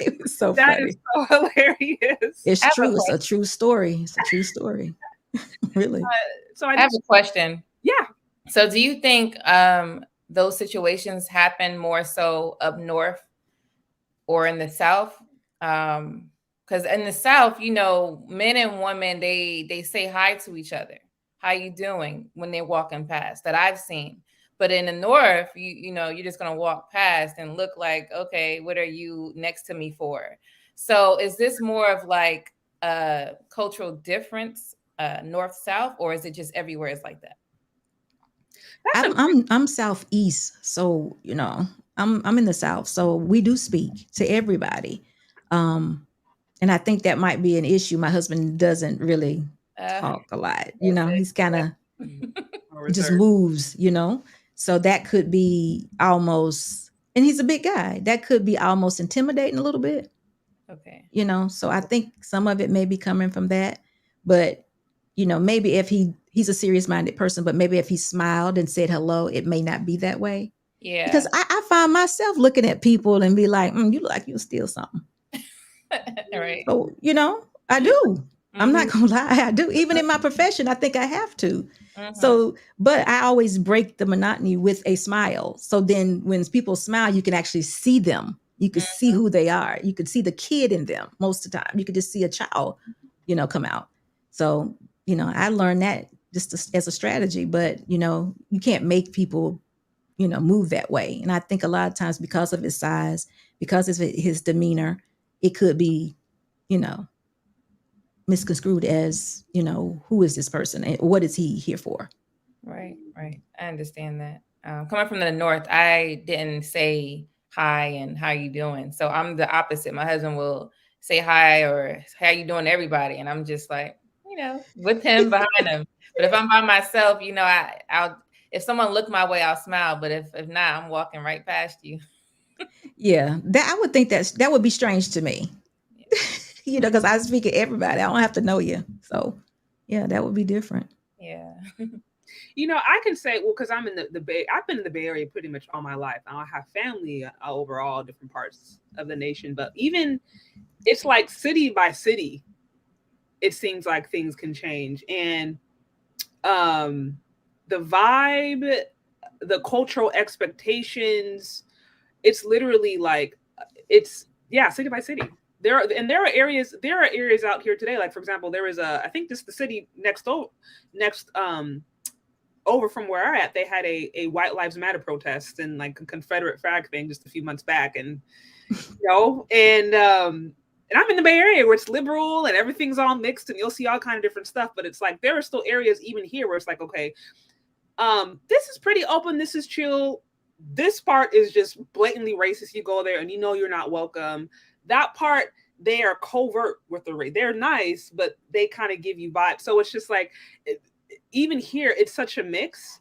It was so funny. That is so hilarious. It's true. It's a true story. It's a true story. Really. So I have a question. Yeah. So do you think those situations happen more so up north or in the South? Because in the South, men and women, they say hi to each other. How you doing when they're walking past, that I've seen. But in the North, you're just going to walk past and look like, okay, what are you next to me for? So is this more of like a cultural difference, North, South, or is it just everywhere it's like that? I'm Southeast, so I'm in the South, so we do speak to everybody, and I think that might be an issue. My husband doesn't really talk a lot, he's kind of just moves, so that could be almost, and he's a big guy, that could be almost intimidating a little bit. Okay. So I think some of it may be coming from that, but maybe if he's a serious-minded person, but maybe if he smiled and said hello, it may not be that way. Yeah. Because I find myself looking at people and be like, you look like you'll steal something. Right. So, I do. Mm-hmm. I'm not gonna lie, I do. Even in my profession, I think I have to. Mm-hmm. So, but I always break the monotony with a smile. So then when people smile, you can actually see them. You can see who they are. You can see the kid in them most of the time. You can just see a child, come out. So, I learned that just as a strategy, but, you can't make people, move that way. And I think a lot of times because of his size, because of his demeanor, it could be, misconstrued as, who is this person and what is he here for? Right. I understand that. Coming from the North, I didn't say hi and how you doing. So I'm the opposite. My husband will say hi or how you doing to everybody. And I'm just like, with him, behind him. But if I'm by myself, I'll if someone look my way, I'll smile. But if not, I'm walking right past you. Yeah, I would think that would be strange to me. Yeah. Because I speak to everybody. I don't have to know you. So yeah, that would be different. Yeah. I can say, well, because I'm in the Bay, I've been in the Bay Area pretty much all my life. Now I have family over all different parts of the nation, but even it's like city by city, it seems like things can change. And the vibe, the cultural expectations, it's literally like, city by city. There are areas out here today. Like, for example, there is I think this the city next over from where I'm at, they had a White Lives Matter protest and like a Confederate flag thing just a few months back. And, and I'm in the Bay Area where it's liberal and everything's all mixed and you'll see all kind of different stuff. But it's like, there are still areas even here where it's like, okay, this is pretty open. This is chill. This part is just blatantly racist. You go there and you're not welcome. That part, they are covert with the race. They're nice, but they kind of give you vibes. So it's just like, even here, it's such a mix.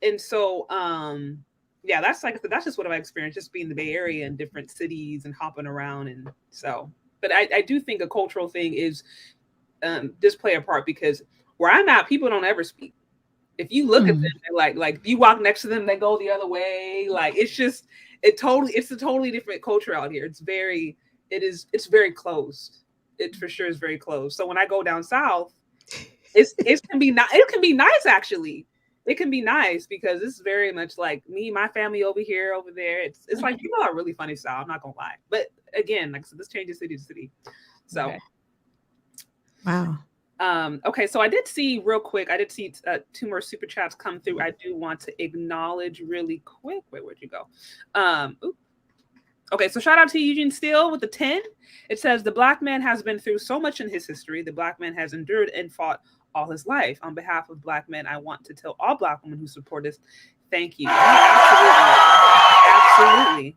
And so, that's just what I've experienced, just being in the Bay Area and different cities and hopping around. And so, but I do think a cultural thing is does play a part, because where I'm at, people don't ever speak. If you look at them, they're like you walk next to them, they go the other way. Like it's a totally different culture out here. It's very closed. It for sure is very closed. So when I go down south, it can be nice actually. It can be nice because it's very much like me, my family over here, over there. It's like people are really funny style. I'm not gonna lie, but again, like I said, this changes city to city. So, okay. Wow. Okay, so I did see real quick. I did see 2 more super chats come through. I do want to acknowledge really quick. Wait, where'd you go? Okay, so shout out to Eugene Steele with the 10. It says, the Black man has been through so much in his history. The Black man has endured and fought all his life. On behalf of Black men, I want to tell all Black women who support us, thank you. Absolutely.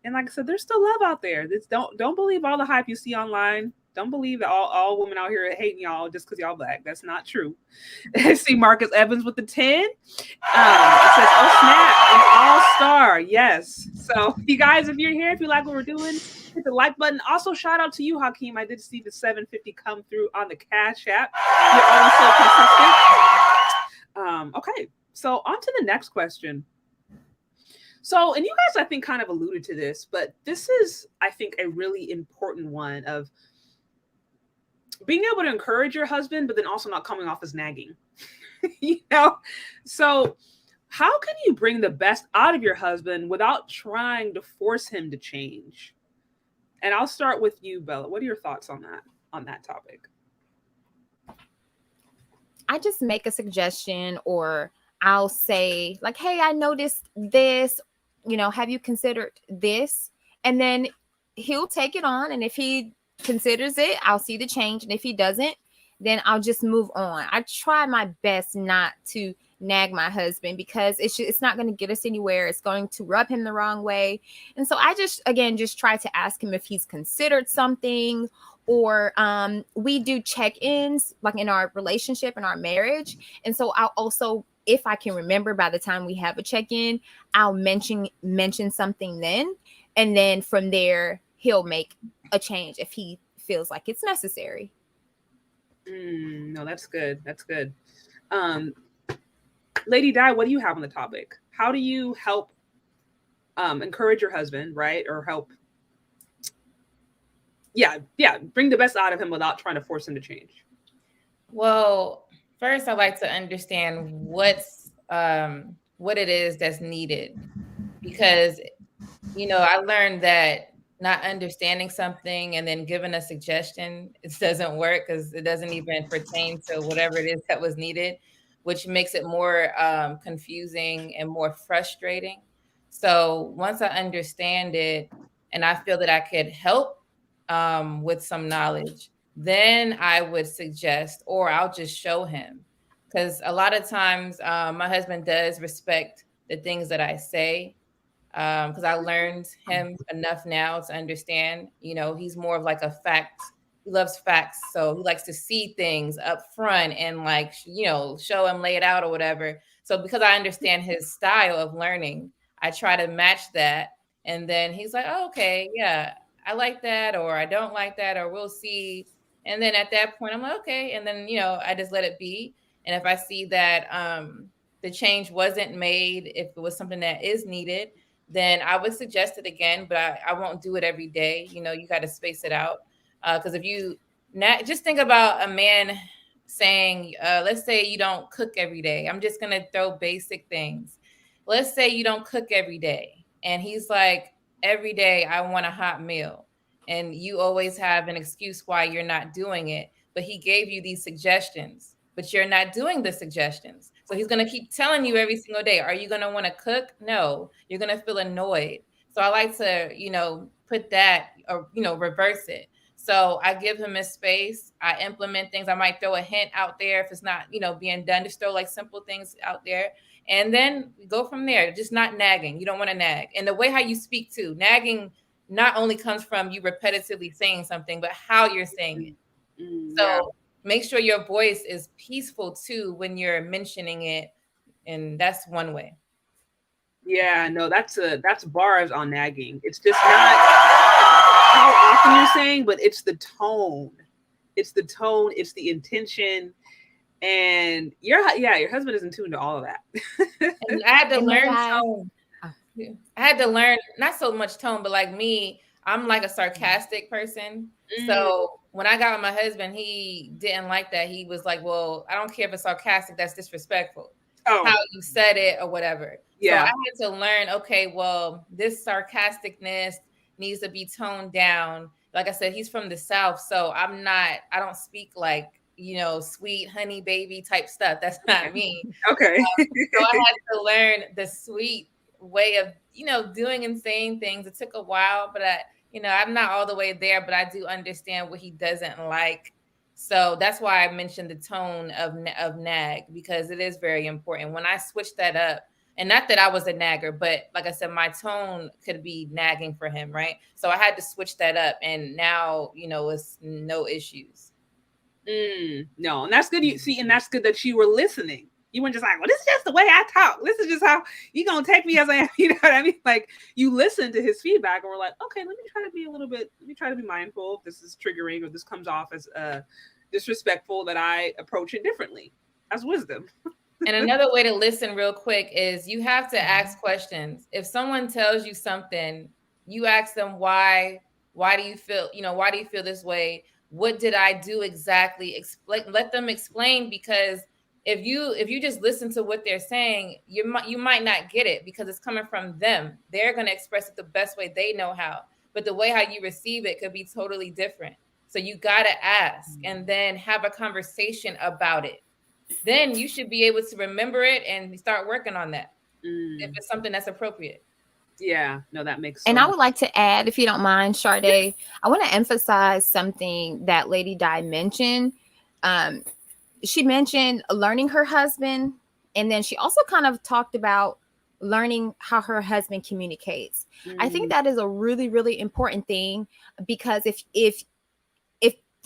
And like I said, there's still love out there. Don't believe all the hype you see online. Don't believe that all women out here are hating y'all just because y'all black. That's not true. I see Marcus Evans with the 10. It says, oh snap, an all-star. Yes. So you guys, if you're here, if you like what we're doing, hit the like button. Also, shout out to you, Hakeem. I did see the 750 come through on the Cash App. You're always so consistent. Okay, so on to the next question. So, and you guys, I think, kind of alluded to this, but this is, I think, a really important one of being able to encourage your husband, but then also not coming off as nagging. So how can you bring the best out of your husband without trying to force him to change? And I'll start with you, Bella. What are your thoughts on that topic? I just make a suggestion, or I'll say like, hey, I noticed this, have you considered this? And then he'll take it on. And if he considers it, I'll see the change. And if he doesn't, then I'll just move on. I try my best not to nag my husband, because it's not going to get us anywhere. It's going to rub him the wrong way. And so I just try to ask him if he's considered something, or we do check-ins like in our relationship, in our marriage. And so I'll also, if I can remember, by the time we have a check-in, I'll mention something then. And then from there, he'll make a change if he feels like it's necessary. No, that's good. That's good. Lady Di, what do you have on the topic? How do you help encourage your husband, right? Or help, bring the best out of him without trying to force him to change? Well, first, I'd like to understand what it is that's needed, because, I learned that not understanding something and then giving a suggestion, it doesn't work, because it doesn't even pertain to whatever it is that was needed, which makes it more confusing and more frustrating. So once I understand it and I feel that I could help with some knowledge, then I would suggest, or I'll just show him. Because a lot of times my husband does respect the things that I say, because I learned him enough now to understand, he's more of like a fact. He loves facts. So he likes to see things up front and like, show him, lay it out or whatever. So because I understand his style of learning, I try to match that. And then he's like, oh, okay, yeah, I like that, or I don't like that, or we'll see. And then at that point, I'm like, okay. And then, I just let it be. And if I see that the change wasn't made, if it was something that is needed, then I would suggest it again, but I won't do it every day. You got to space it out. Because if you just think about a man saying, let's say you don't cook every day. I'm just going to throw basic things. Let's say you don't cook every day. And he's like, every day I want a hot meal. And you always have an excuse why you're not doing it. But he gave you these suggestions, but you're not doing the suggestions. So he's going to keep telling you every single day, are you going to want to cook? No, you're going to feel annoyed. So I like to, put that or, reverse it. So I give him his space. I implement things. I might throw a hint out there if it's not, being done. Just throw like simple things out there. And then we go from there. Just not nagging. You don't want to nag. And the way how you speak too. Nagging not only comes from you repetitively saying something, but how you're saying it. So make sure your voice is peaceful too when you're mentioning it. And that's one way. Yeah, no, that's bars on nagging. It's just not how often you're saying, but it's the tone. It's the tone, it's the intention. And your husband is in tune to all of that. And I had to learn tone. I had to learn not so much tone, but like me, I'm like a sarcastic person. So when I got with my husband, he didn't like that. He was like, well, I don't care if it's sarcastic, that's disrespectful. How you said it or whatever. Yeah. So I had to learn, okay, well, this sarcasticness needs to be toned down. Like I said, he's from the South. So I don't speak like, sweet honey baby type stuff. That's not me. Okay. So I had to learn the sweet way of, doing and saying things. It took a while, but I'm not all the way there, but I do understand what he doesn't like. So that's why I mentioned the tone of nag, because it is very important. When I switch that up, And not that I was a nagger, but like I said, my tone could be nagging for him, right? So I had to switch that up, and now, it's no issues. No, and that's good. You see, and that's good that you were listening. You weren't just like, well, this is just the way I talk. This is just how you gonna take me as I am. You know what I mean? Like, you listened to his feedback and were like, okay, let me try to be mindful if this is triggering or this comes off as disrespectful, that I approach it differently. That's wisdom. And another way to listen real quick is you have to ask questions. If someone tells you something, you ask them why do you feel, why do you feel this way? What did I do exactly? Let them explain, because if you just listen to what they're saying, you might not get it because it's coming from them. They're going to express it the best way they know how, but the way how you receive it could be totally different. So you got to ask and then have a conversation about it. Then you should be able to remember it and start working on that if it's something that's appropriate. Yeah, no, that makes sense. And I would like to add, if you don't mind, Sade, I want to emphasize something that Lady Di mentioned. She mentioned learning her husband, and then she also kind of talked about learning how her husband communicates. I think that is a really, really important thing, because if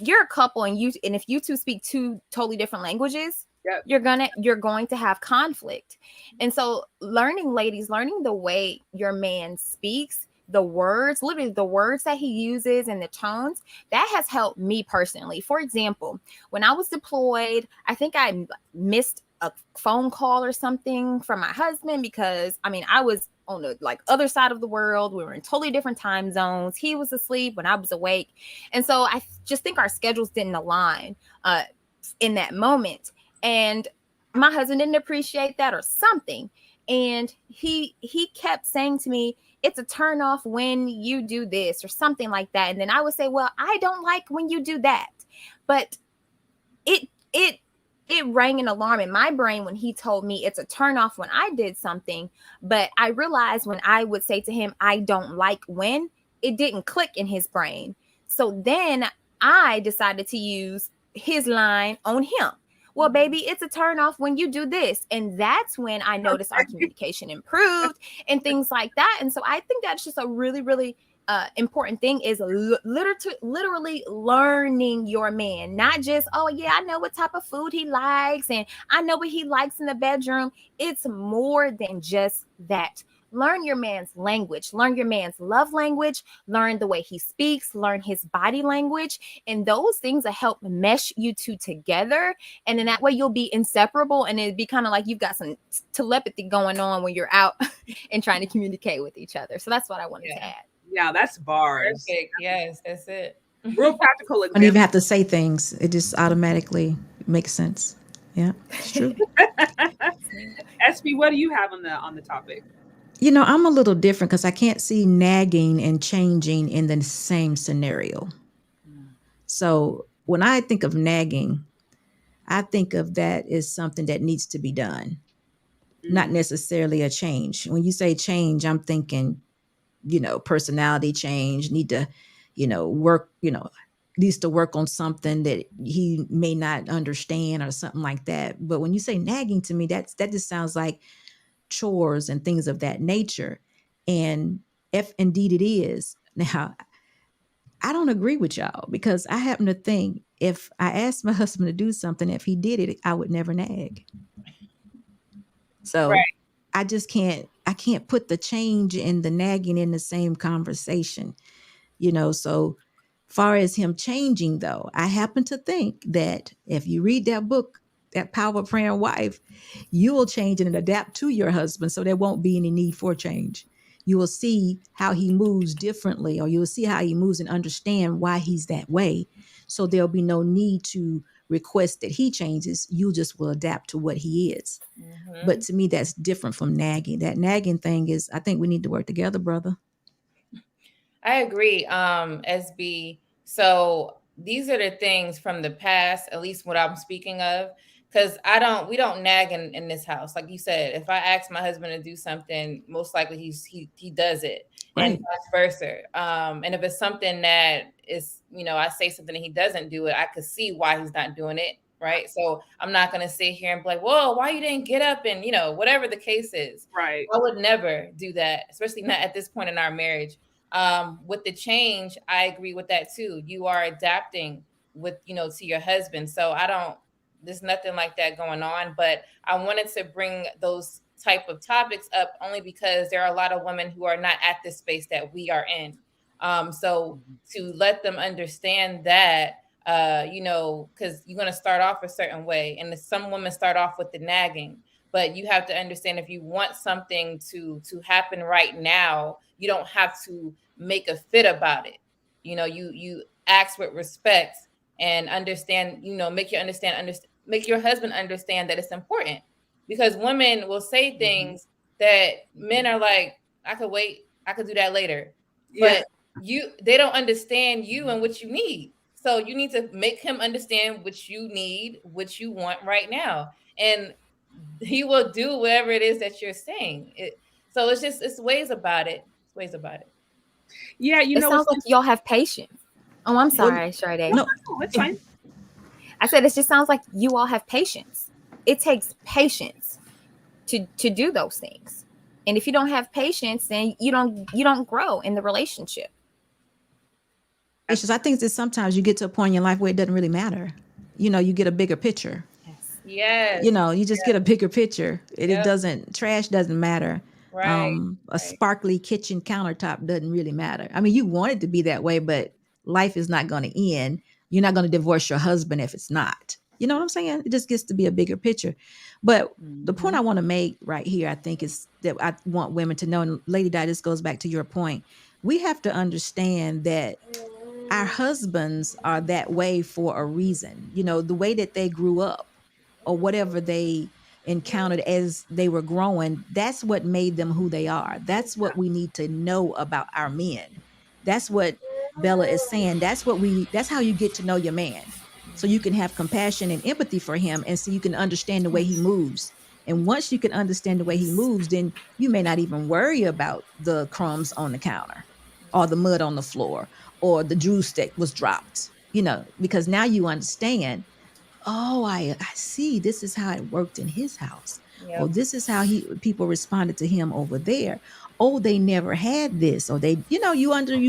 you're a couple and if you two speak two totally different languages, yep, you're going to have conflict. And so learning the way your man speaks, the words, literally the words that he uses and the tones, that has helped me personally. For example, when I was deployed, I think I missed a phone call or something from my husband because, I was on the other side of the world. We were in totally different time zones. He was asleep when I was awake. And so I just think our schedules didn't align in that moment. And my husband didn't appreciate that or something. And he kept saying to me, it's a turn off when you do this or something like that. And then I would say, well, I don't like when you do that. But it rang an alarm in my brain when he told me it's a turn off when I did something. But I realized when I would say to him, I don't like when, it didn't click in his brain. So then I decided to use his line on him. Well, baby, it's a turn off when you do this. And that's when I noticed our communication improved and things like that. And so I think that's just a really, really important thing, is literally learning your man, not just, oh yeah, I know what type of food he likes and I know what he likes in the bedroom. It's more than just that. Learn your man's language, learn your man's love language, learn the way he speaks, learn his body language. And those things will help mesh you two together. And then that way you'll be inseparable. And it'd be kind of like you've got some telepathy going on when you're out and trying to communicate with each other. So that's what I wanted to add. Yeah, that's bars. Perfect. Yes, that's it. Real practical example. I don't even have to say things. It just automatically makes sense. Yeah, it's true. SB, what do you have on the topic? I'm a little different because I can't see nagging and changing in the same scenario. So when I think of nagging, I think of that as something that needs to be done, not necessarily a change. When you say change, I'm thinking, personality change, need to, work, needs to work on something that he may not understand or something like that. But when you say nagging, to me, that just sounds like chores and things of that nature. And if indeed it is, now I don't agree with y'all, because I happen to think if I asked my husband to do something, if he did it, I would never nag. So I can't put the change and the nagging in the same conversation, so far as him changing though, I happen to think that if you read that book, that Power of Praying Wife, you will change and adapt to your husband. So there won't be any need for change. You will see how he moves differently, or you will see how he moves and understand why he's that way. So there'll be no need to request that he changes. You just will adapt to what he is. Mm-hmm. But to me, that's different from nagging. That nagging thing is, I think we need to work together, brother. I agree, SB. So these are the things from the past, at least what I'm speaking of. Because we don't nag in this house. Like you said, if I ask my husband to do something, most likely he does it, right. And vice versa. And if it's something that is, I say something and he doesn't do it, I could see why he's not doing it. right? So I'm not going to sit here and be like, whoa, why you didn't get up and, whatever the case is. Right. I would never do that, especially not at this point in our marriage. With the change, I agree with that too. You are adapting with, to your husband. So there's nothing like that going on, but I wanted to bring those type of topics up only because there are a lot of women who are not at the space that we are in. So to let them understand that, because you're going to start off a certain way, and some women start off with the nagging, but you have to understand, if you want something to happen right now, you don't have to make a fit about it. You ask with respect and understand, make your husband understand that it's important, because women will say things that men are like, I could wait, I could do that later. Yeah. But they don't understand you and what you need. So you need to make him understand what you need, what you want right now. And he will do whatever it is that you're saying. So it's ways about it. It's ways about it. Yeah, It sounds like y'all have patience. Oh, I'm sorry, Sade. No, it's fine. I said it just sounds like you all have patience. It takes patience to do those things. And if you don't have patience, then you don't grow in the relationship. It's just, I think that sometimes you get to a point in your life where it doesn't really matter. You get a bigger picture. Yes. You just get a bigger picture. It doesn't, trash doesn't matter. Right. A sparkly kitchen countertop doesn't really matter. I mean, you want it to be that way, but life is not going to end. You're not going to divorce your husband if it's not. You know what I'm saying? It just gets to be a bigger picture. But the point I want to make right here, I think, is that I want women to know, and Lady Di, this goes back to your point. We have to understand that our husbands are that way for a reason. The way that they grew up or whatever they encountered as they were growing, that's what made them who they are. That's what we need to know about our men. That's what Bella is saying. That's how you get to know your man. So you can have compassion and empathy for him, and so you can understand the way he moves. And once you can understand the way he moves, then you may not even worry about the crumbs on the counter or the mud on the floor or the juice that was dropped, because now you understand, oh, I see, this is how it worked in his house. Yep. Or this is how people responded to him over there. Oh, they never had this, or they, you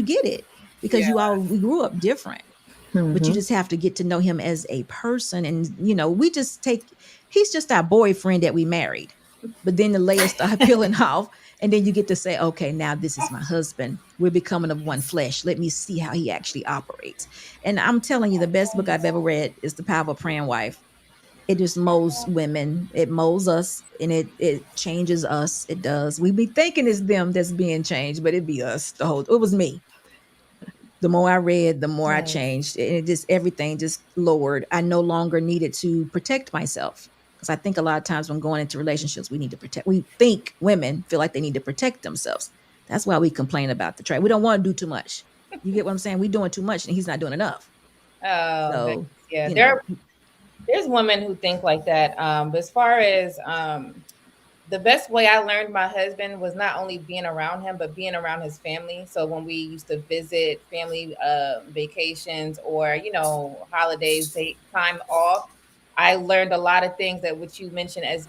get it, because we grew up different. But you just have to get to know him as a person. And, he's just our boyfriend that we married. But then the layers start peeling off. And then you get to say, okay, now this is my husband. We're becoming of one flesh. Let me see how he actually operates. And I'm telling you, the best book I've ever read is The Power of a Praying Wife. It just molds women. It molds us, and it changes us. It does. We be thinking it's them that's being changed, but it be us. It was me. The more I read, the more I changed. And everything just lowered. I no longer needed to protect myself. Because I think a lot of times when going into relationships, we think women feel like they need to protect themselves. That's why we complain about the trash. We don't want to do too much. You get what I'm saying? We're doing too much and he's not doing enough. Oh, so, yeah. There's women who think like that. But as far as the best way I learned my husband was not only being around him, but being around his family. So when we used to visit family vacations or, holidays, time off, I learned a lot of things that what you mentioned as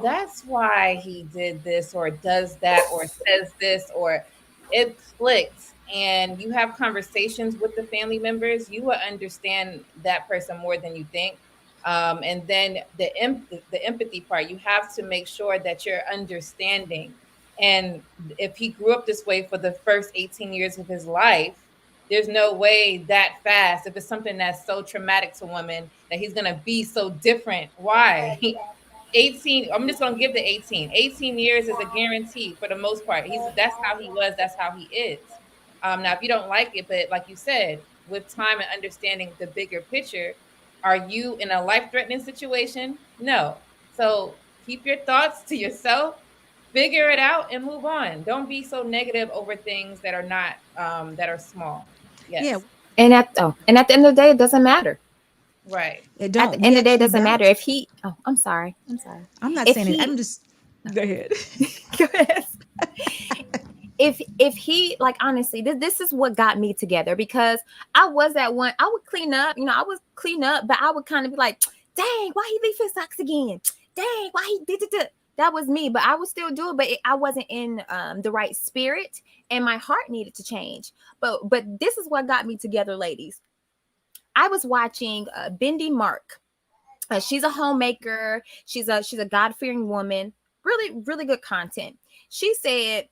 that's why he did this or does that or says this, or it clicks. And you have conversations with the family members, you will understand that person more than you think. And then the empathy part, you have to make sure that you're understanding. And if he grew up this way for the first 18 years of his life, there's no way that fast, if it's something that's so traumatic to women, that he's going to be so different. Why? 18, I'm just going to give the 18 years is a guarantee for the most part. That's how he was. That's how he is. Now, if you don't like it, but like you said, with time and understanding the bigger picture, are you in a life-threatening situation? No. So keep your thoughts to yourself, figure it out, and move on. Don't be so negative over things that are not that are small. Yes. Yeah. And at the end of the day, it doesn't matter. Right. At the end of the day, it doesn't matter if he. Oh, I'm sorry. I'm not saying it. I'm just. Go ahead. Go ahead. if he, like, honestly, this is what got me together, because I was that one. I would clean up, I would clean up, but I would kind of be like, dang, why he leave his socks again? Dang, why he did it? That was me, but I would still do it. But I wasn't in the right spirit, and my heart needed to change. But this is what got me together, ladies. I was watching Bindi Mark. She's a homemaker. She's a God-fearing woman. Really, really good content. She said,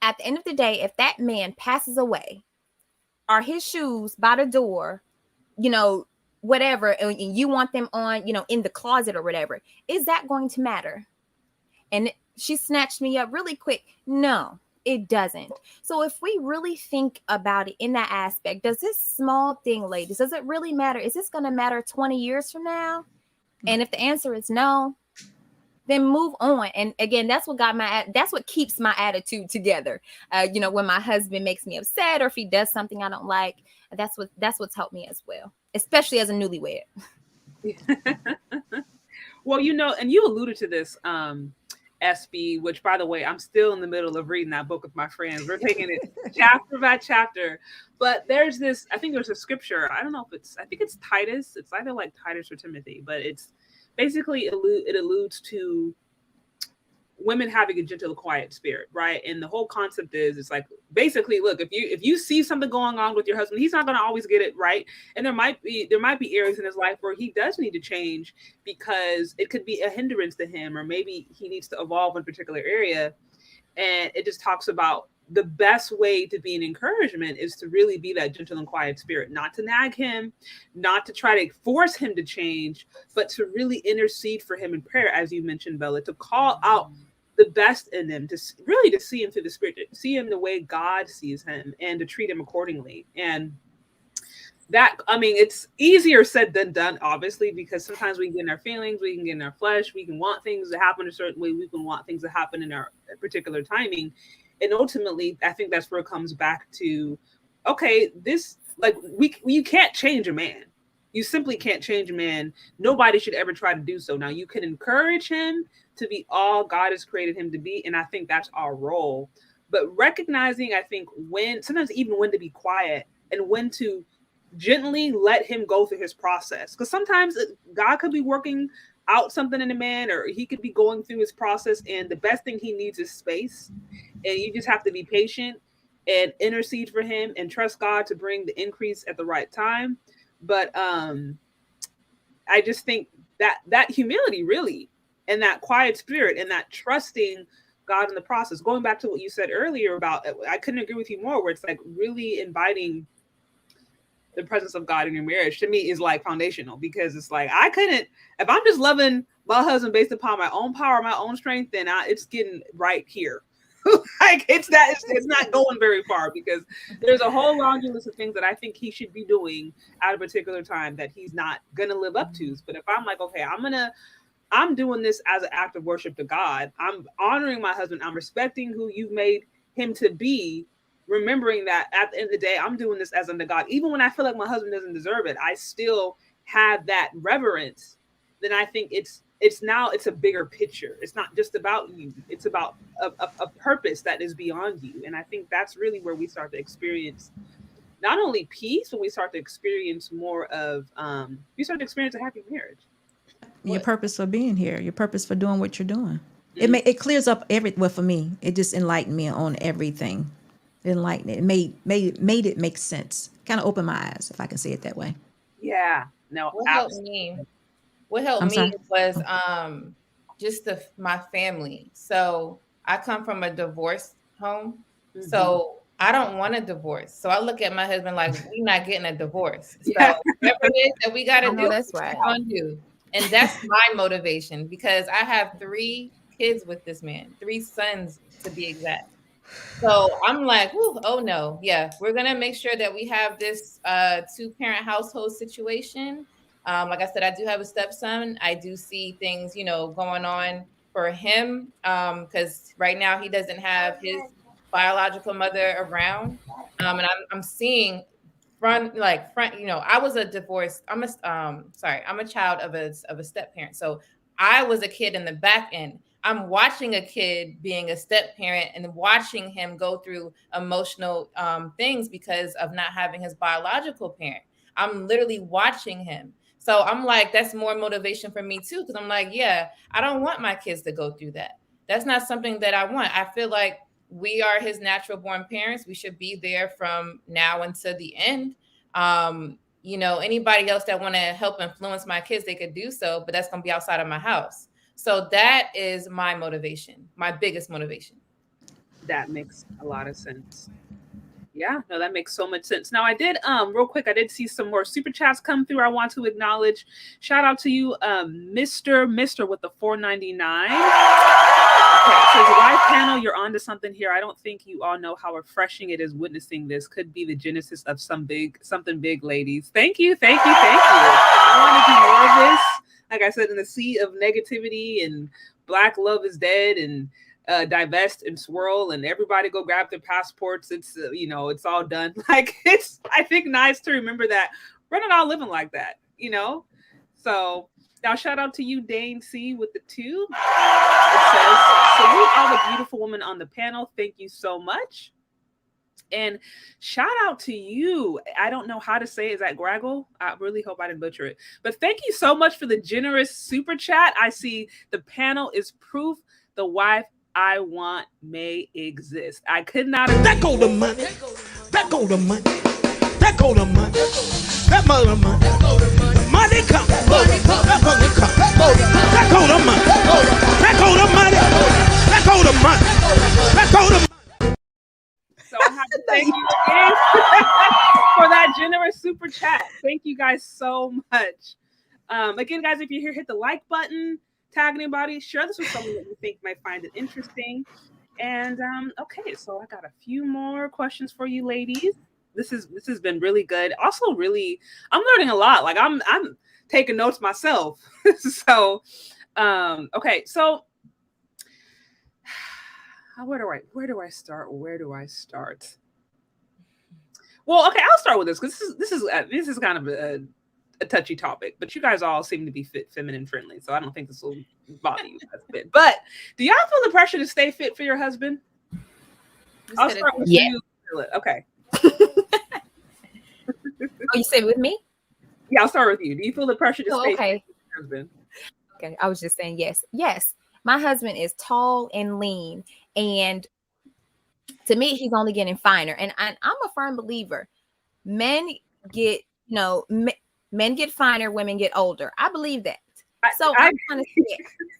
at the end of the day, if that man passes away, are his shoes by the door, whatever, and you want them on, in the closet or whatever, is that going to matter? And she snatched me up really quick. No, it doesn't. So if we really think about it in that aspect, does this small thing, ladies, does it really matter? Is this going to matter 20 years from now? And if the answer is no, then move on. And again, that's what keeps my attitude together. When my husband makes me upset, or if he does something I don't like, that's what's helped me as well, especially as a newlywed. Well, and you alluded to this, SB, which, by the way, I'm still in the middle of reading that book with my friends. We're taking it chapter by chapter. But I think there's a scripture. I don't know I think it's Titus. It's either like Titus or Timothy, but it's basically, it alludes to women having a gentle, quiet spirit, right? And the whole concept is, it's like, basically, look, if you see something going on with your husband, he's not going to always get it right, and there might be areas in his life where he does need to change, because it could be a hindrance to him, or maybe he needs to evolve in a particular area. And it just talks about the best way to be an encouragement is to really be that gentle and quiet spirit, not to nag him, not to try to force him to change, but to really intercede for him in prayer, as you mentioned, Bella, to call out the best in them, to see him through the spirit, to see him the way God sees him, and to treat him accordingly. And that, it's easier said than done, obviously, because sometimes we can get in our feelings, we can get in our flesh, we can want things to happen a certain way, we can want things to happen in our particular timing. And ultimately, I think that's where it comes back to, okay, you can't change a man. You simply can't change a man. Nobody should ever try to do so. Now, you can encourage him to be all God has created him to be, and I think that's our role. But recognizing, I think, sometimes even when to be quiet, and when to gently let him go through his process. Because sometimes God could be working out something in a man, or he could be going through his process, and the best thing he needs is space. And you just have to be patient and intercede for him and trust God to bring the increase at the right time. But I just think that humility, really, and that quiet spirit, and that trusting God in the process, going back to what you said earlier about, I couldn't agree with you more, where it's like really inviting the presence of God in your marriage, to me, is like foundational, because it's like, if I'm just loving my husband based upon my own power, my own strength, then it's getting right here. Like it's not going very far, because there's a whole laundry list of things that I think he should be doing at a particular time that he's not going to live up to. But if I'm like, okay, I'm doing this as an act of worship to God, I'm honoring my husband, I'm respecting who you've made him to be, remembering that at the end of the day, I'm doing this as unto God. Even when I feel like my husband doesn't deserve it, I still have that reverence. Then I think it's a bigger picture. It's not just about you. It's about a purpose that is beyond you. And I think that's really where we start to experience not only peace, but we start to experience more of, we start to experience a happy marriage. Your purpose for being here, your purpose for doing what you're doing. Mm-hmm. It clears up well, for me, it just enlightened me on everything. It enlightened it. It made it make sense. Kind of opened my eyes, if I can say it that way. Yeah. No, what helped me was just my family. So I come from a divorced home. Mm-hmm. So I don't want a divorce. So I look at my husband like, we're not getting a divorce. So whatever it is that we got to do, that's right. We're gonna do. And that's my motivation, because I have 3 kids with this man, 3 sons to be exact. So I'm like, oh no, yeah, we're gonna make sure that we have this 2-parent household situation. Like I said, I do have a stepson. I do see things, going on for him, because right now he doesn't have his biological mother around, and I'm seeing front. I was a divorced. I'm a child of a step parent. So I was a kid in the back end. I'm watching a kid being a step parent and watching him go through emotional things because of not having his biological parent. I'm literally watching him. So I'm like, that's more motivation for me too. Cause I'm like, yeah, I don't want my kids to go through that. That's not something that I want. I feel like we are his natural born parents. We should be there from now until the end. Anybody else that want to help influence my kids, they could do so, but that's going to be outside of my house. So that is my motivation, my biggest motivation. That makes a lot of sense. Yeah, no, that makes so much sense. Now I did, real quick, I did see some more super chats come through. I want to acknowledge, shout out to you, Mr. with the $4.99. Okay, so the live panel, you're onto something here. I don't think you all know how refreshing it is witnessing this. Could be the genesis of something big, ladies. Thank you. I want to do more of this. Like I said, in the sea of negativity and Black love is dead and divest and swirl and everybody go grab their passports. It's it's all done. Like, it's, I think, nice to remember that we're not all living like that, So now shout out to you, Dane C with the 2. It says, salute all the beautiful women on the panel. Thank you so much. And shout out to you. I don't know how to say it. Is that Graggle? I really hope I didn't butcher it. But thank you so much for the generous super chat. I see the panel is proof the wife I want may exist. I could not agree. That go the money. That go the money. That go the money. That mother money. Money come. That money come. That go the money. That go the money. That go the money. That go the money. So I have to thank you again for that generous super chat. Thank you guys so much. Again, guys, if you're here, hit the like button, tag anybody, share this with someone that you think might find it interesting. And okay, so I got a few more questions for you, ladies. This has been really good. Also, really, I'm learning a lot. Like I'm taking notes myself. So, okay, so. Where do I start? Well, okay, I'll start with this because this is kind of a touchy topic, but you guys all seem to be fit, feminine friendly, so I don't think this will bother you guys a bit. But do y'all feel the pressure to stay fit for your husband? I'll start with you. Okay. Oh, you said with me? Yeah, I'll start with you. Do you feel the pressure to stay fit for your husband? Okay, I was just saying yes. Yes, my husband is tall and lean. And to me, he's only getting finer. And I'm a firm believer. Men get, men get finer, women get older. I believe that. So I'm trying to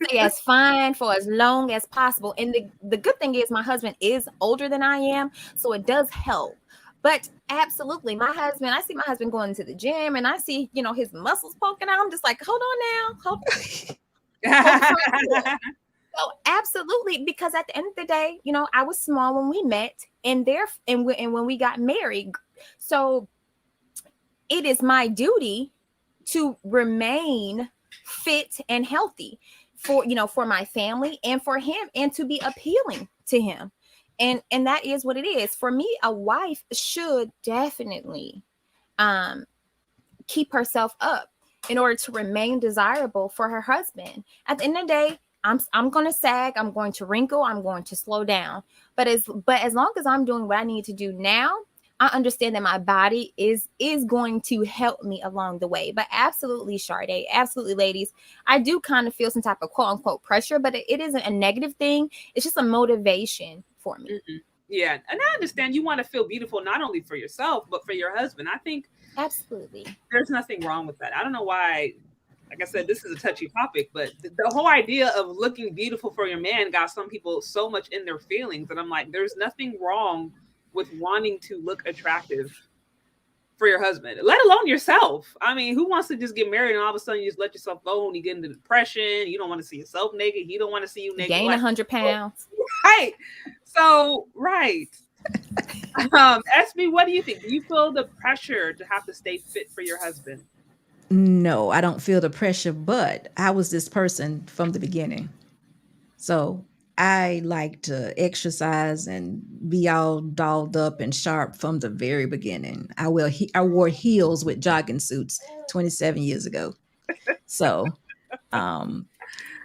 stay as fine for as long as possible. And the good thing is my husband is older than I am. So it does help. But absolutely, I see my husband going to the gym and I see, his muscles poking out. I'm just like, hold on now. So absolutely, because at the end of the day, I was small when we met and when we got married. So it is my duty to remain fit and healthy for my family and for him and to be appealing to him. And that is what it is. For me, a wife should definitely keep herself up in order to remain desirable for her husband. At the end of the day, I'm going to sag, I'm going to wrinkle, I'm going to slow down. But as long as I'm doing what I need to do now, I understand that my body is going to help me along the way. But absolutely, Sade, absolutely, ladies, I do kind of feel some type of quote unquote pressure, but it isn't a negative thing. It's just a motivation for me. Mm-hmm. Yeah. And I understand you want to feel beautiful, not only for yourself, but for your husband. I think absolutely there's nothing wrong with that. I don't know why. Like I said, this is a touchy topic, but the whole idea of looking beautiful for your man got some people so much in their feelings. And I'm like, there's nothing wrong with wanting to look attractive for your husband, let alone yourself. I mean, who wants to just get married and all of a sudden you just let yourself go and you get into depression? You don't want to see yourself naked. He don't want to see you naked. Gain 100 pounds. Right. So, right. SB, what do you think? Do you feel the pressure to have to stay fit for your husband? No, I don't feel the pressure, but I was this person from the beginning. So I like to exercise and be all dolled up and sharp from the very beginning. I wore heels with jogging suits 27 years ago. So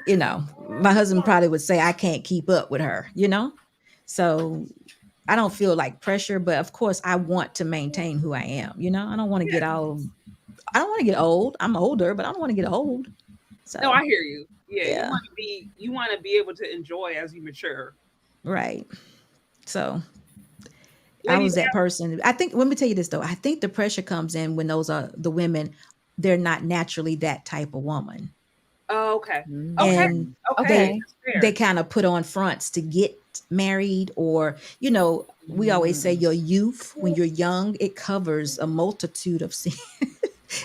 You know, my husband probably would say I can't keep up with her, you know? So I don't feel like pressure, but of course I want to maintain who I am, you know? I don't want to get I don't want to get old. I'm older, but I don't want to get old. So No, I hear you. Yeah, yeah, you want to be able to enjoy as you mature. right. So I Ladies, was that person. I think, let me tell you this though. I think the pressure comes in when those are the women, they're not naturally that type of woman. oh, okay. Okay. And Okay. Okay. That's they fair. kind of put on fronts to get married, or you know, we always say your youth, when you're young, it covers a multitude of sin.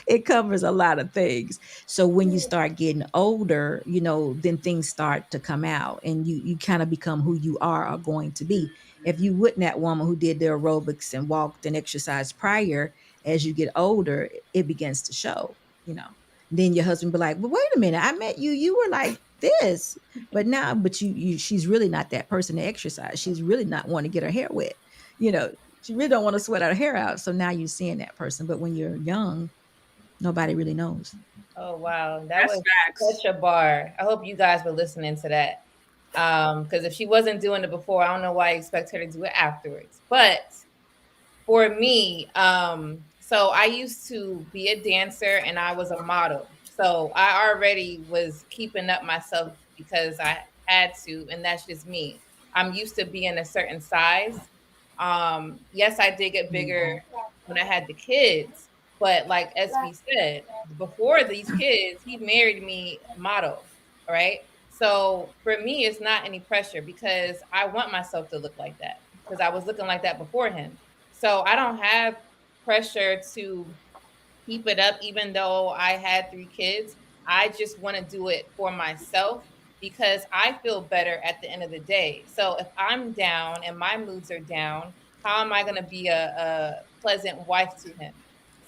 It covers a lot of things. So when you start getting older, you know, then things start to come out, and you kind of become who you are going to be. If you wouldn't, that woman who did the aerobics and walked and exercised prior, as you get older, it begins to show, you know. Then your husband be like, well, wait a minute, I met you, you were like this. But now, but she's really not that person to exercise. She's really not wanting to get her hair wet. You know, she really don't want to sweat her hair out. So now you're seeing that person. But when you're young, nobody really knows. Oh wow, that That's was facts. such a bar. I hope you guys were listening to that. Because if she wasn't doing it before, I don't know why I expect her to do it afterwards. But for me, so I used to be a dancer and I was a model. So I already was keeping up myself because I had to, and that's just me. I'm used to being a certain size. Yes, I did get bigger when I had the kids, but like SB said, before these kids, he married me model, right? So for me, it's not any pressure because I want myself to look like that because I was looking like that before him. So I don't have pressure to keep it up, even though I had 3 kids. I just want to do it for myself because I feel better at the end of the day. So if I'm down and my moods are down, how am I going to be a pleasant wife to him?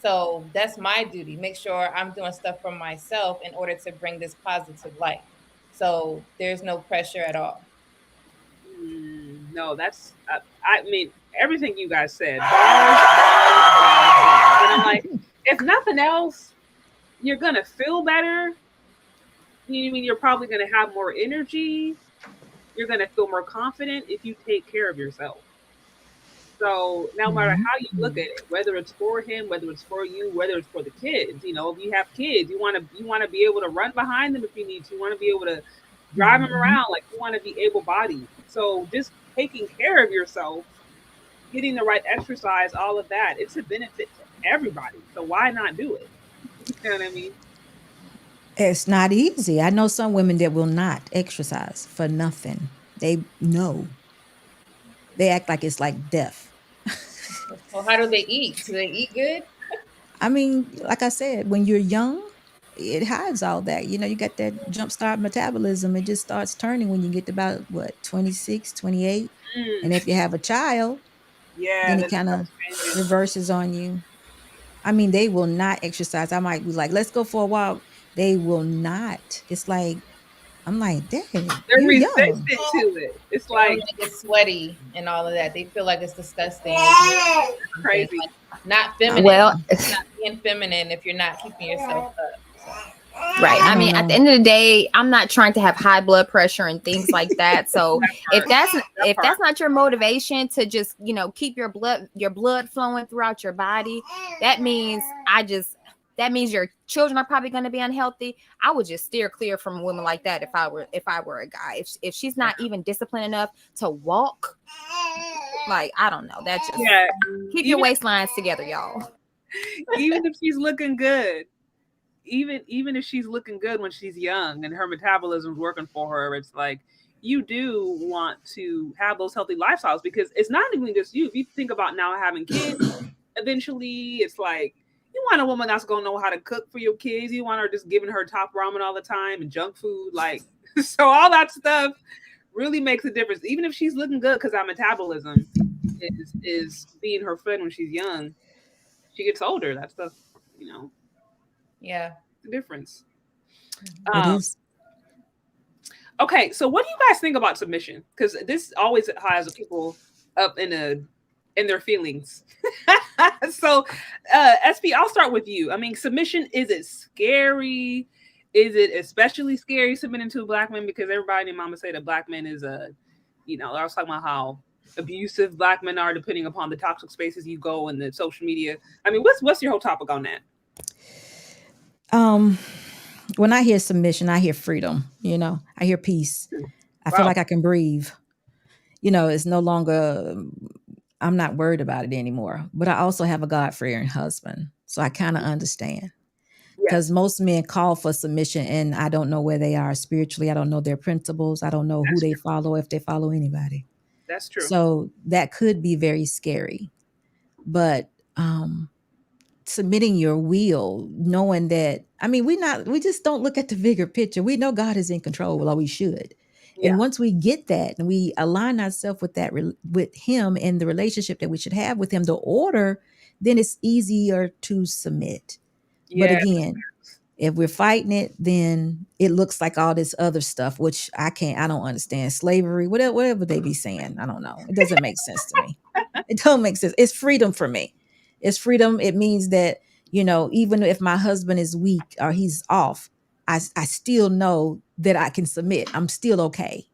So that's my duty. Make sure I'm doing stuff for myself in order to bring this positive light. So there's no pressure at all. No, that's I mean everything you guys said. Bars, bars, bars, bars. And I'm like, if nothing else, you're gonna feel better. You know what I mean? You're probably gonna have more energy. You're gonna feel more confident if you take care of yourself. So no matter Mhm. how you look at it, whether it's for him, whether it's for you, whether it's for the kids, you know, if you have kids, you want to be able to run behind them if you need to. You want to be able to drive them Mhm. around, like you want to be able bodied. So just taking care of yourself, getting the right exercise, all of that, it's a benefit to everybody. So why not do it? You know what I mean? It's not easy. I know some women that will not exercise for nothing. They know. They act like it's like death. Well, how do they eat? Do they eat good? I mean, like I said, when you're young, it hides all that. You know, you got that jumpstart metabolism. It just starts turning when you get to about what, 26, 28. And Mm, if you have a child, yeah, then it that kind of starts changing. reverses on you. I mean, they will not exercise. I might be like, let's go for a walk. They will not. It's like, I'm like, Dad, They're you're young. resistant to it. It's Or when like they get sweaty and all of that, they feel like it's disgusting. It's something crazy. like not I, feminine, Well, not being feminine if you're not keeping yourself up. So right. I I don't mean, at the know. end of the day, I'm not trying to have high blood pressure and things like that. So That if part. that's That if part. that's not your motivation to just, keep your blood flowing throughout your body, that means that means your children are probably going to be unhealthy. I would just steer clear from women like that if I were a guy. If she's not even disciplined enough to walk, like, I don't know. That just Yeah. keep your Even waistlines together, y'all. even if she's looking good, even if she's looking good when she's young and her metabolism's working for her, it's like you do want to have those healthy lifestyles because it's not even just you. If you think about now having kids, eventually it's like you want a woman that's gonna know how to cook for your kids. You want her just giving her top ramen all the time and junk food, like so all that stuff really makes a difference. Even if she's looking good, because our metabolism is being her friend when she's young. She gets older. That's the you know yeah. the difference. It Um, is. okay, so what do you guys think about submission? Because this always has people up in their feelings. So, SP, I'll start with you. I mean, submission, is it scary? Is it especially scary submitting to a black man because everybody and their mama say that black men is I was talking about how abusive black men are depending upon the toxic spaces you go in the social media. I mean, what's your whole topic on that? Um, when I hear submission, I hear freedom. I hear peace. I feel Wow. like I can breathe. It's no longer. I'm not worried about it anymore. But I also have a God-fearing husband, so I kind of understand. Because Yes, most men call for submission, and I don't know where they are spiritually. I don't know their principles. I don't know who that's they true. follow, if they follow anybody. That's true. So that could be very scary. But submitting your will, knowing that, we just don't look at the bigger picture. We know God is in control, or we should. Yeah. And once we get that and we align ourselves with that, with Him and the relationship that we should have with Him, the order, then it's easier to submit. But Yeah. again, if we're fighting it, then it looks like all this other stuff, which I don't understand. Slavery, whatever they be saying. I don't know. It doesn't make sense to me. It don't make sense. It's freedom for me. It's freedom. It means that, even if my husband is weak or he's off, I still know that I can submit. I'm still okay.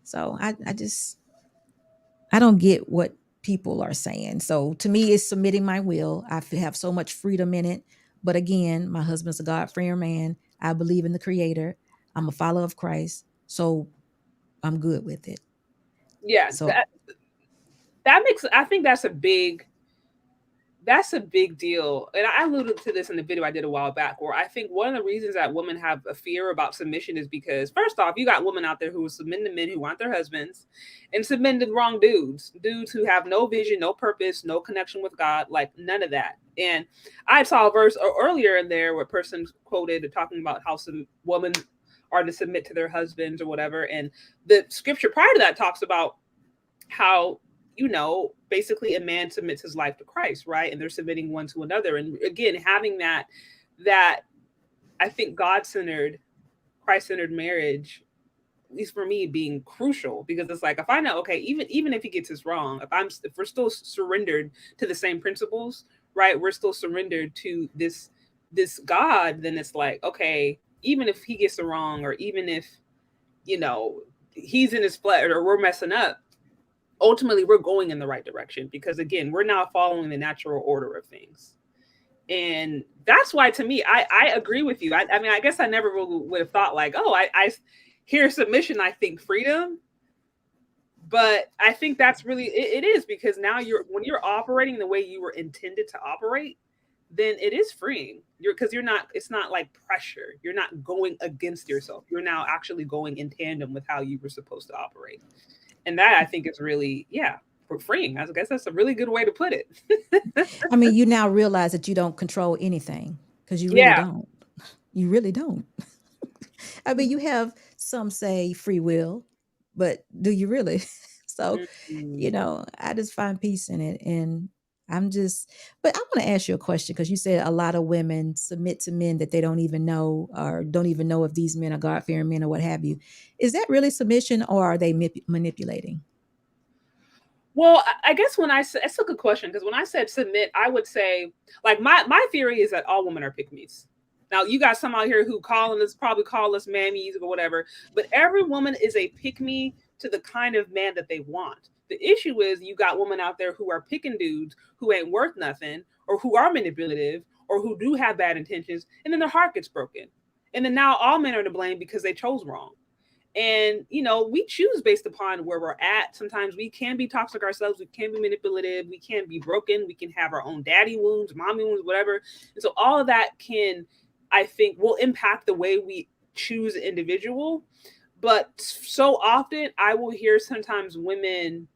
So I don't get what people are saying. So to me, it's submitting my will. Have so much freedom in it. But again, my husband's a God-fearing man. I believe in the Creator. I'm a follower of Christ. So I'm good with it. Yeah. So That makes. I think that's a big deal. And I alluded to this in the video I did a while back, where I think one of the reasons that women have a fear about submission is because, first off, you got women out there who submit to men who want their husbands, and submit to the wrong dudes who have no vision, no purpose, no connection with God, like none of that. And I saw a verse earlier in there where a person quoted talking about how some women are to submit to their husbands or whatever. And the scripture prior to that talks about how basically a man submits his life to Christ, right? And they're submitting one to another. And again, having that I think God-centered, Christ-centered marriage, at least for me, being crucial, because it's like, if I know, okay, even if he gets this wrong, if we're still surrendered to the same principles, right? We're still surrendered to this God, then it's like, okay, even if he gets it wrong, or even if he's in his flesh or we're messing up, ultimately we're going in the right direction, because again, we're now following the natural order of things. And that's why, to me, I agree with you. I mean, I guess I never really would have thought like, oh, I hear submission, I think freedom. But I think that's really it is, because now when you're operating the way you were intended to operate, then it is freeing. It's not like pressure. You're not going against yourself. You're now actually going in tandem with how you were supposed to operate. And that, I think, is really, freeing. I guess that's a really good way to put it. you now realize that you don't control anything, because you really Yeah. don't. You really don't. You have, some say, free will, but do you really? So, Mhm. I just find peace in it. And but I want to ask you a question, because you said a lot of women submit to men that they don't even know, or don't even know if these men are God-fearing men or what have you. Is that really submission, or are they manipulating? Well, I guess when I said, it's a good question, because when I said submit, I would say, like, my theory is that all women are pick-me's. Now, you got some out here who probably call us mammies or whatever, but every woman is a pick-me to the kind of man that they want. The issue is, you got women out there who are picking dudes who ain't worth nothing, or who are manipulative, or who do have bad intentions, and then their heart gets broken. And then now all men are to blame because they chose wrong. And we choose based upon where we're at. Sometimes we can be toxic ourselves, we can be manipulative, we can be broken, we can have our own daddy wounds, mommy wounds, whatever. And so all of that I think, will impact the way we choose an individual. But so often I will hear sometimes women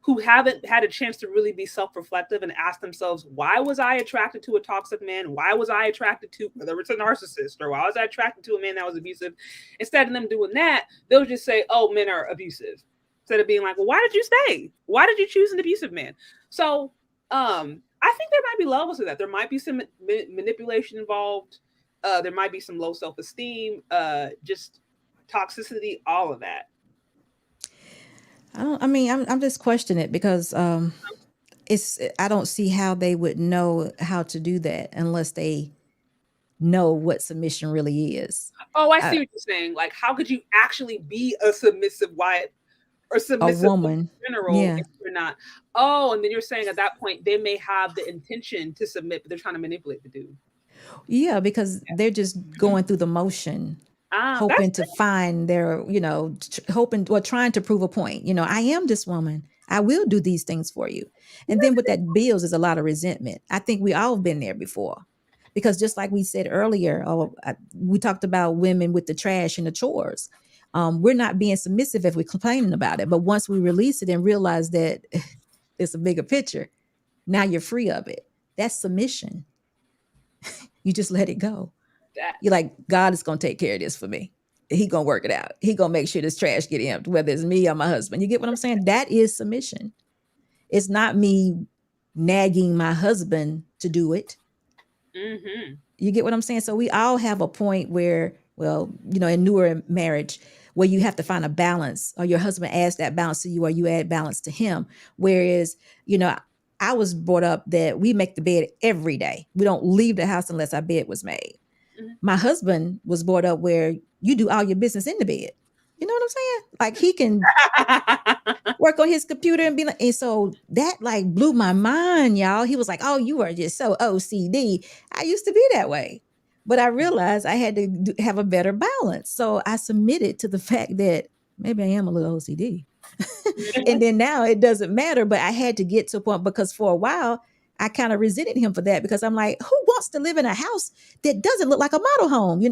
who haven't had a chance to really be self-reflective and ask themselves, why was I attracted to a toxic man? Why was I attracted to, whether it's a narcissist, or why was I attracted to a man that was abusive? Instead of them doing that, they'll just say, oh, men are abusive. Instead of being like, well, why did you stay? Why did you choose an abusive man? So I think there might be levels to that. There might be some manipulation involved. There might be some low self-esteem, just toxicity, all of that. I'm just questioning it, because I don't see how they would know how to do that unless they know what submission really is. Oh, I see what you're saying. Like, how could you actually be a submissive wife or A submissive woman, in general yeah. if you're not? Oh, and then you're saying at that point they may have the intention to submit, but they're trying to manipulate the dude. Yeah, because they're just going through the motion, That's hoping to find their, hoping or trying to prove a point. I am this woman. I will do these things for you. And then what that builds is a lot of resentment. I think we all been there before. Because just like we said earlier, we talked about women with the trash and the chores. We're not being submissive if we're complaining about it. But once we release it and realize that it's a bigger picture, now you're free of it. That's submission. You just let it go. that. You're like, God is going to take care of this for me. He going to work it out. He going to make sure this trash get empty, whether it's me or my husband. You get what I'm saying? That is submission. It's not me nagging my husband to do it. Mm-hmm. You get what I'm saying? So we all have a point where, well, in newer marriage, where you have to find a balance, or your husband adds that balance to you, or you add balance to him. Whereas, I was brought up that we make the bed every day. We don't leave the house unless our bed was made. Mhm. My husband was brought up where you do all your business in the bed. You know what I'm saying? Like, he can work on his computer and be like, and so that like blew my mind, y'all. He was like, oh, you are just so OCD. I used to be that way, but I realized I had to have a better balance. So I submitted to the fact that maybe I am a little OCD. And then now it doesn't matter, but I had to get to a point, because for a while I kind of resented him for that, because I'm like, who wants to live in a house that doesn't look like a model home?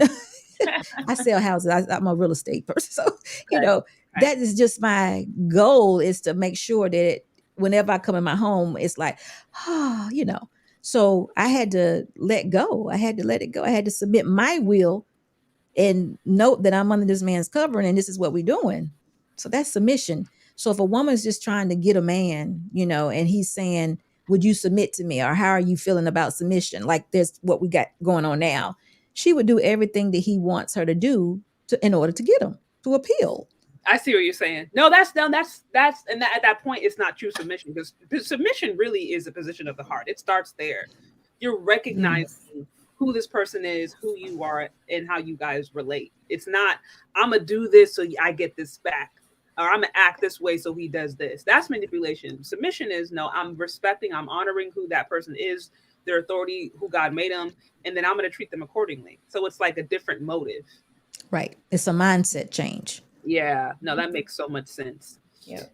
I sell houses. I'm a real estate person. So, that is just my goal, is to make sure that whenever I come in my home, it's like, so I had to let go. I had to let it go. I had to submit my will and note that I'm under this man's covering and this is what we're doing. So that's submission. So if a woman's just trying to get a man, and he's saying, would you submit to me? Or how are you feeling about submission? Like, there's what we got going on now. She would do everything that he wants her to do in order to get him to appeal. I see what you're saying. No, that's and that at that point it's not true submission, because submission really is a position of the heart. It starts there. You're recognizing who this person is, who you are, and how you guys relate. It's not, I'm gonna do this so I get this back, or I'm gonna act this way so he does this. That's manipulation. Submission is, no, I'm respecting, I'm honoring who that person is, their authority, who God made them, and then I'm gonna treat them accordingly. So it's like a different motive. Right. It's a mindset change. Yeah, no, that makes so much sense. Yeah.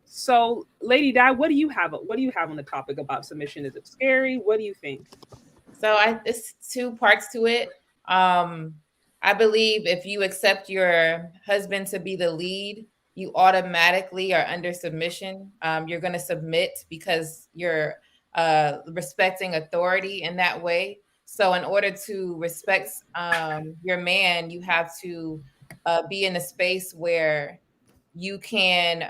So Lady Di, what do you have on the topic about submission? Is it scary? What do you think? So it's two parts to it. I believe if you accept your husband to be the lead, you automatically are under submission. You're going to submit because you're respecting authority in that way. So in order to respect your man, you have to be in a space where you can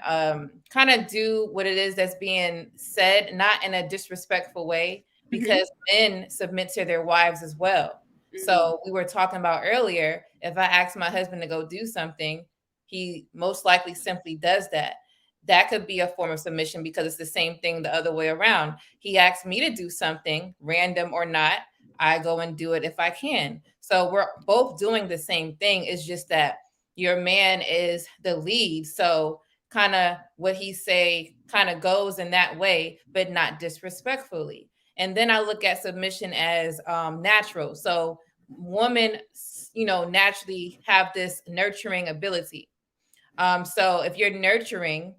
kind of do what it is that's being said, not in a disrespectful way, because men submit to their wives as well. So we were talking about earlier, if I ask my husband to go do something, he most likely simply does that. That could be a form of submission, because it's the same thing the other way around. He asks me to do something, random or not, I go and do it if I can. So we're both doing the same thing. It's just that your man is the lead. So kind of what he say kind of goes in that way, but not disrespectfully. And then I look at submission as natural. So women, naturally have this nurturing ability. So if you're nurturing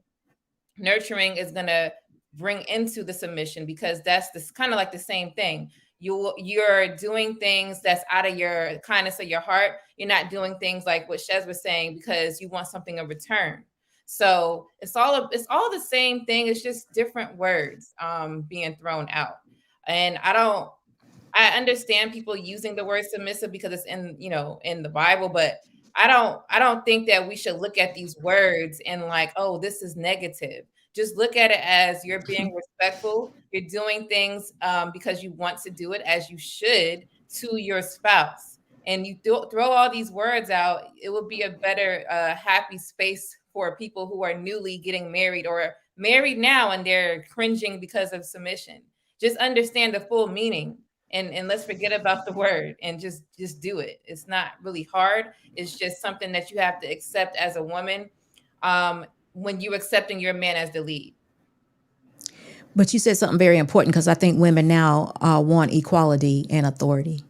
is going to bring into the submission, because that's this kind of like the same thing. You're doing things that's out of your kindness of your heart. You're not doing things like what Shez was saying because you want something in return. So it's all the same thing. It's just different words being thrown out. And I understand people using the word submissive because it's in the Bible, but I don't think that we should look at these words and like, oh, this is negative. Just look at it as you're being respectful. You're doing things because you want to do it, as you should, to your spouse. And you throw all these words out, it would be a better, happy space for people who are newly getting married or married now and they're cringing because of submission. Just understand the full meaning and let's forget about the word and just do it. It's not really hard. It's just something that you have to accept as a woman, when you're accepting your man as the lead. But you said something very important, because I think women now want equality and authority.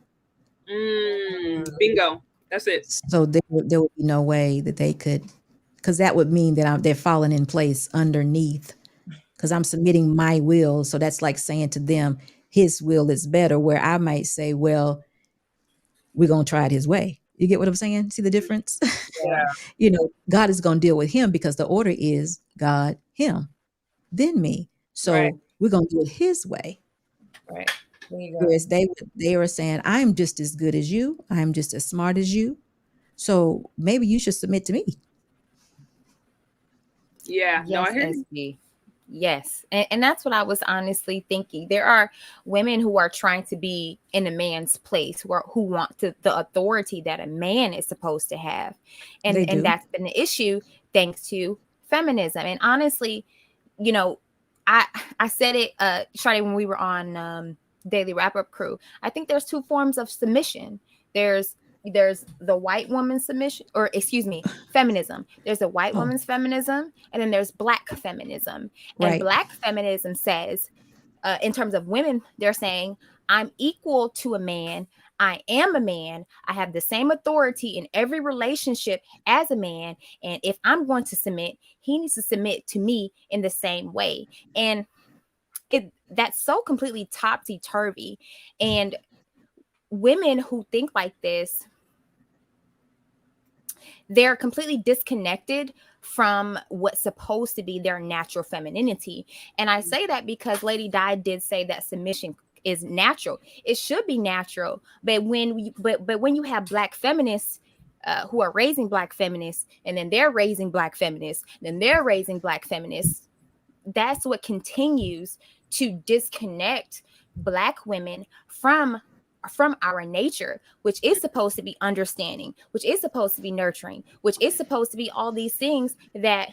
Bingo. That's it. So there would be no way that they could, because that would mean that they're falling in place underneath, because I'm submitting my will. So that's like saying to them, his will is better, where I might say, well, we're going to try it his way. You get what I'm saying? See the difference? Yeah. God is going to deal with him, because the order is God, him, then me. So Right. we're going to do it his way. Right. There you go. Whereas they are saying, I'm just as good as you. I'm just as smart as you. So maybe you should submit to me. Yeah. No, Yes, I hear you. SB. Yes. And that's what I was honestly thinking. There are women who are trying to be in a man's place, who want the authority that a man is supposed to have. They do. And that's been the issue thanks to feminism. And honestly, I said it Shadi, when we were on Daily Wrap Up Crew. I think there's two forms of submission. There's the white woman's submission, or excuse me, feminism. There's a white woman's feminism, and then there's black feminism. And Right. black feminism says, in terms of women, they're saying, I'm equal to a man. I am a man. I have the same authority in every relationship as a man. And if I'm going to submit, he needs to submit to me in the same way. And that's so completely topsy-turvy. And women who think like this, they're completely disconnected from what's supposed to be their natural femininity. And I say that because Lady Di did say that submission is natural. It should be natural. But when you have black feminists who are raising black feminists, and then they're raising black feminists, then they're raising black feminists, that's what continues to disconnect black women from our nature, which is supposed to be understanding, which is supposed to be nurturing, which is supposed to be all these things that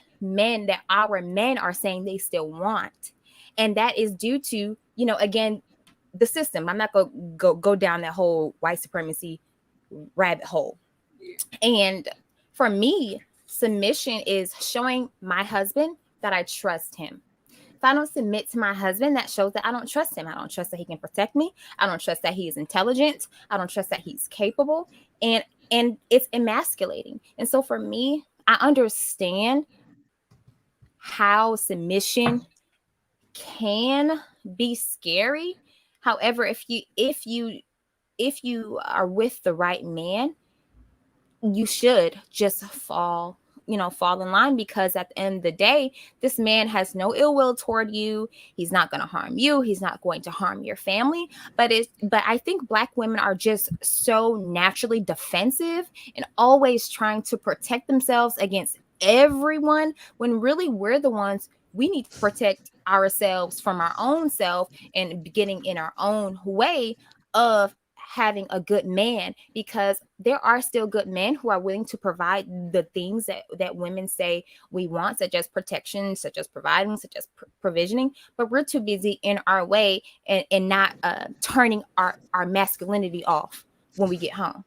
our men are saying they still want. And that is due to, again, the system. I'm not going to go down that whole white supremacy rabbit hole. And for me, submission is showing my husband that I trust him. If I don't submit to my husband, that shows that I don't trust him. I don't trust that he can protect me. I don't trust that he is intelligent. I don't trust that he's capable. And it's emasculating. And so for me, I understand how submission can be scary. However, if you are with the right man, you should just fall in line, because at the end of the day, this man has no ill will toward you. He's not going to harm you. He's not going to harm your family. But I think black women are just so naturally defensive and always trying to protect themselves against everyone, when really we're the ones, we need to protect ourselves from our own self and getting in our own way of having a good man, because there are still good men who are willing to provide the things that women say we want, such as protection, such as providing, such as provisioning, but we're too busy in our way and not turning our masculinity off when we get home.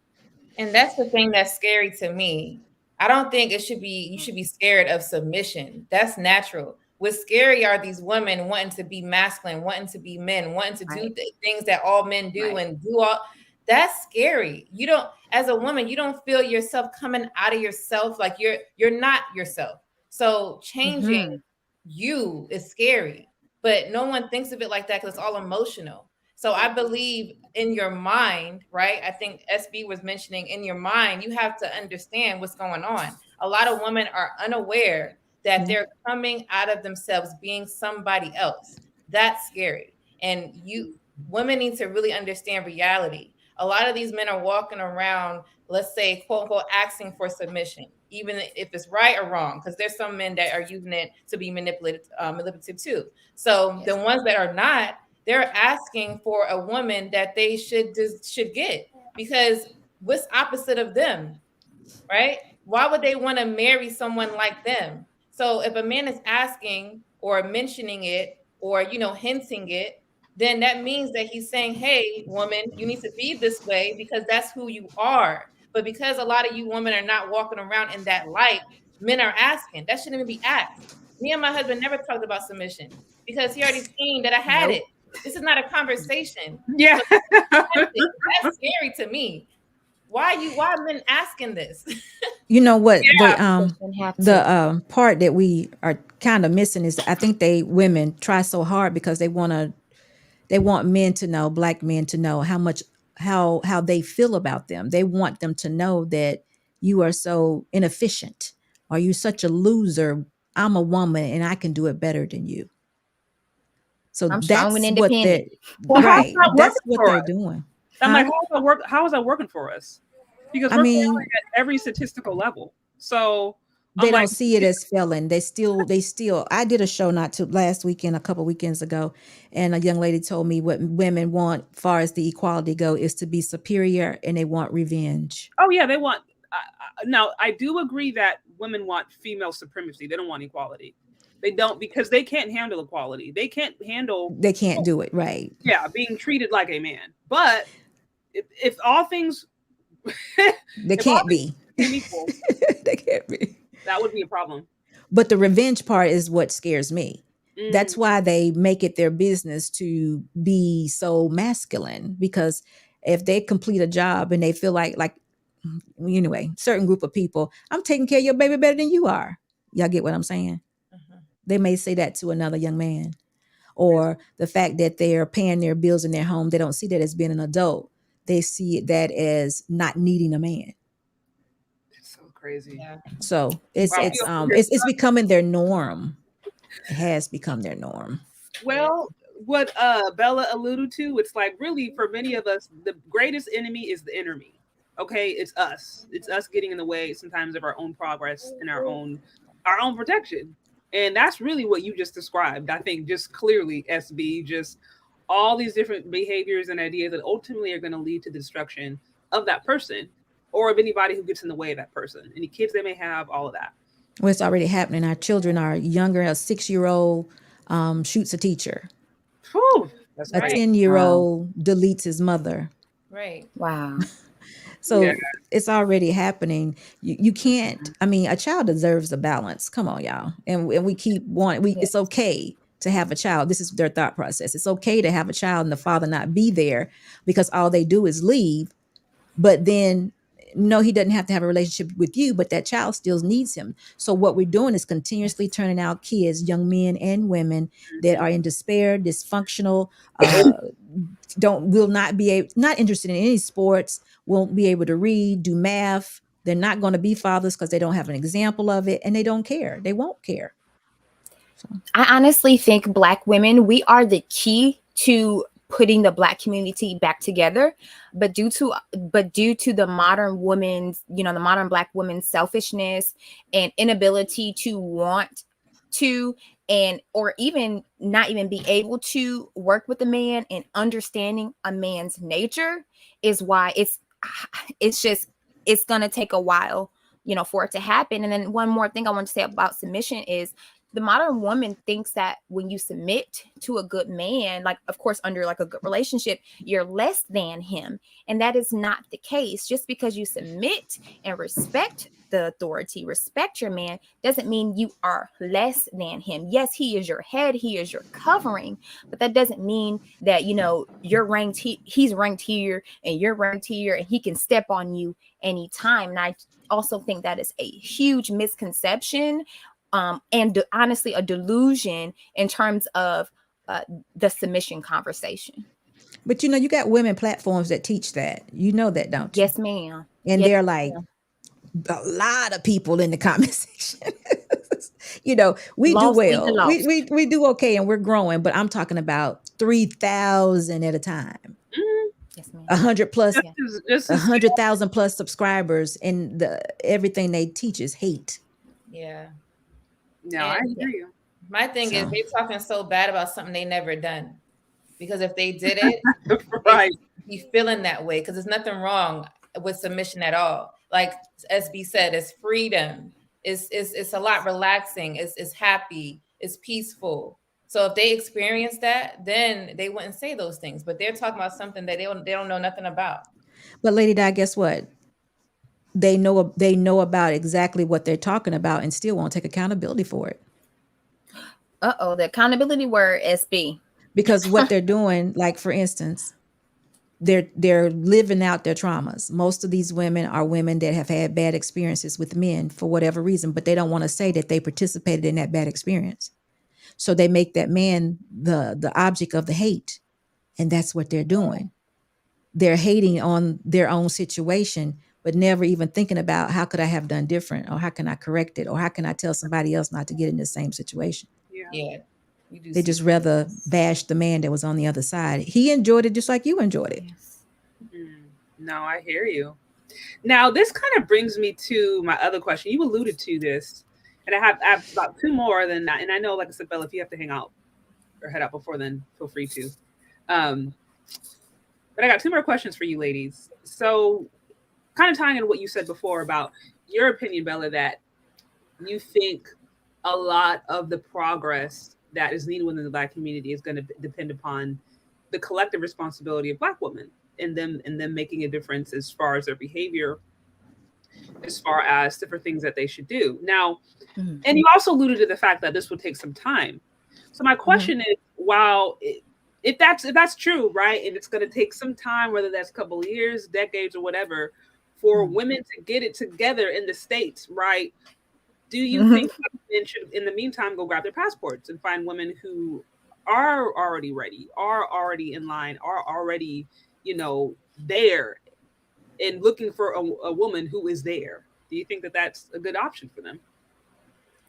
And that's the thing that's scary to me. I don't think you should be scared of submission. That's natural. What's scary are these women wanting to be masculine, wanting to be men, wanting to do things that all men do and do all. That's scary. You don't, as a woman, you don't feel yourself coming out of yourself. Like you're not yourself. So changing you is scary, but no one thinks of it like that because it's all emotional. So I believe in your mind, right? I think SB was mentioning in your mind, you have to understand what's going on. A lot of women are unaware that they're coming out of themselves being somebody else. That's scary. And women need to really understand reality. A lot of these men are walking around, let's say, quote unquote, asking for submission, even if it's right or wrong, because there's some men that are using it to be manipulative too. So the ones that are not, they're asking for a woman that they should get, because what's opposite of them, right? Why would they want to marry someone like them? So if a man is asking or mentioning it or, hinting it, then that means that he's saying, hey, woman, you need to be this way because that's who you are. But because a lot of you women are not walking around in that light, men are asking. That shouldn't even be asked. Me and my husband never talked about submission because he already seen that I had Nope. it. This is not a conversation. Yeah. So that's scary to me. Why are men asking this? You know what Shouldn't have to. the part that we are kind of missing is I think women try so hard because they want men to know, black men to know how they feel about them. They want them to know that you are so inefficient or you such a loser. I'm a woman and I can do it better than you. So I'm strong and that's what they're independent. Well, how's right. that That's working what for they're us? doing. I'm like, Huh? how is that working for us? Because I we're mean, failing at every statistical level. So they I'm like, don't see it as failing. They still I did a show last weekend, a couple weekends ago, and a young lady told me what women want far as the equality go is to be superior and they want revenge. oh yeah, they want. Now I do agree that women want female supremacy. They don't want equality. They don't because they can't handle equality. They can't handle, They can't do it right. yeah, being treated like a man. But if all things, They if all can't things be. became equal, They can't be. that would be a problem. But the revenge part is what scares me. Mm. That's why they make it their business to be so masculine, because if they complete a job and they feel like anyway, certain group of people, I'm taking care of your baby better than you are. Y'all get what I'm saying? They may say that to another young man. Or the fact that they're paying their bills in their home, they don't see that as being an adult. They see that as not needing a man. It's so crazy. Yeah. So Wow. it's becoming their norm. It has become their norm. Well, what Bella alluded to, it's like really for many of us, the greatest enemy is the inner me. Okay, it's us. It's us getting in the way sometimes of our own progress and our own protection. And that's really what you just described. I think just clearly, SB, just all these different behaviors and ideas that ultimately are going to lead to the destruction of that person or of anybody who gets in the way of that person. Any kids they may have, all of that. Well, it's already happening. Our children are younger. A 6-year-old shoots a teacher. Whew, that's A right. 10-year-old deletes his mother. Right. Wow. So Yeah. it's already happening. You can't. I mean, a child deserves a balance. Come on, y'all. And we keep wanting. It's okay to have a child. This is their thought process. It's okay to have a child and the father not be there because all they do is leave. But then, no, he doesn't have to have a relationship with you, but that child still needs him. So what we're doing is continuously turning out kids, young men and women that are in despair, dysfunctional, not interested in any sports, won't be able to read, do math. They're not going to be fathers because they don't have an example of it, and they don't care. They won't care. So. I honestly think Black women, we are the key to putting the Black community back together, but due to the modern woman's, the modern Black woman's selfishness and inability to want to or even not even be able to work with a man and understanding a man's nature is why it's gonna take a while, for it to happen. And then one more thing I want to say about submission is the modern woman thinks that when you submit to a good man, like of course under like a good relationship, you're less than him. And that is not the case. Just because you submit and respect the authority, respect your man, doesn't mean you are less than him. Yes, he is your head, he is your covering, but that doesn't mean that, you're ranked, he's ranked here and you're ranked here and he can step on you anytime. And I also think that is a huge misconception. And honestly, a delusion in terms of the submission conversation. But you got women platforms that teach that. You know that, don't you? Yes, ma'am. And yes, they're like a lot of people in the comment section. We do well. We do okay, and we're growing. But I'm talking about 3,000 at a time. Mm-hmm. Yes, ma'am. 100 plus, just 100,000 plus subscribers, and everything they teach is hate. Yeah. No, I hear you. My thing is they're talking so bad about something they never done. Because if they did it, right, be feeling that way. Because there's nothing wrong with submission at all. Like SB said, it's freedom. It's a lot relaxing. It's happy. It's peaceful. So if they experience that, then they wouldn't say those things. But they're talking about something that they don't know nothing about. But Lady Di, guess what? They know about exactly what they're talking about and still won't take accountability for it. The accountability word, SB. Because what they're doing, like for instance, they're living out their traumas. Most of these women are women that have had bad experiences with men for whatever reason, but they don't want to say that they participated in that bad experience. So they make that man the object of the hate. And that's what they're doing. They're hating on their own situation, but never even thinking about how could I have done different, or how can I correct it, or how can I tell somebody else not to get in the same situation. Yeah. They just rather bash the man that was on the other side. He enjoyed it just like you enjoyed it. No, I hear you. Now, this kind of brings me to my other question. You alluded to this, and I have about two more than that. And I know, like I said, Bella, if you have to hang out or head out before then, feel free to. But I got two more questions for you ladies. So kind of tying in what you said before about your opinion, Bella, that you think a lot of the progress that is needed within the Black community is going to depend upon the collective responsibility of Black women and them making a difference as far as their behavior, as far as different things that they should do. Now, and you also alluded to the fact that this would take some time. So my question is, while if that's true, right, and it's going to take some time, whether that's a couple of years, decades, or whatever, for women to get it together in the States, right? Do you think men should, in the meantime, go grab their passports and find women who are already ready, are already in line, are already, there and looking for a woman who is there? Do you think that that's a good option for them?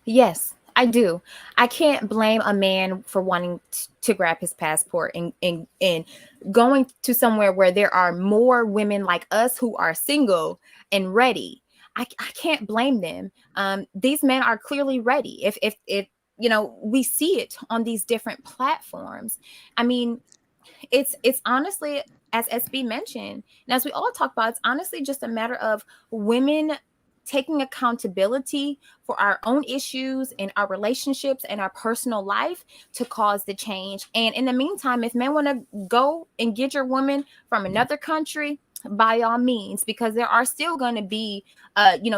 Yes, I do. I can't blame a man for wanting to grab his passport and going to somewhere where there are more women like us who are single and ready. I can't blame them. These men are clearly ready. If we see it on these different platforms. I mean, it's honestly, as SB mentioned, and as we all talk about, it's honestly just a matter of women taking accountability for our own issues in our relationships and our personal life to cause the change. And in the meantime, if men want to go and get your woman from another country, by all means, because there are still going to be,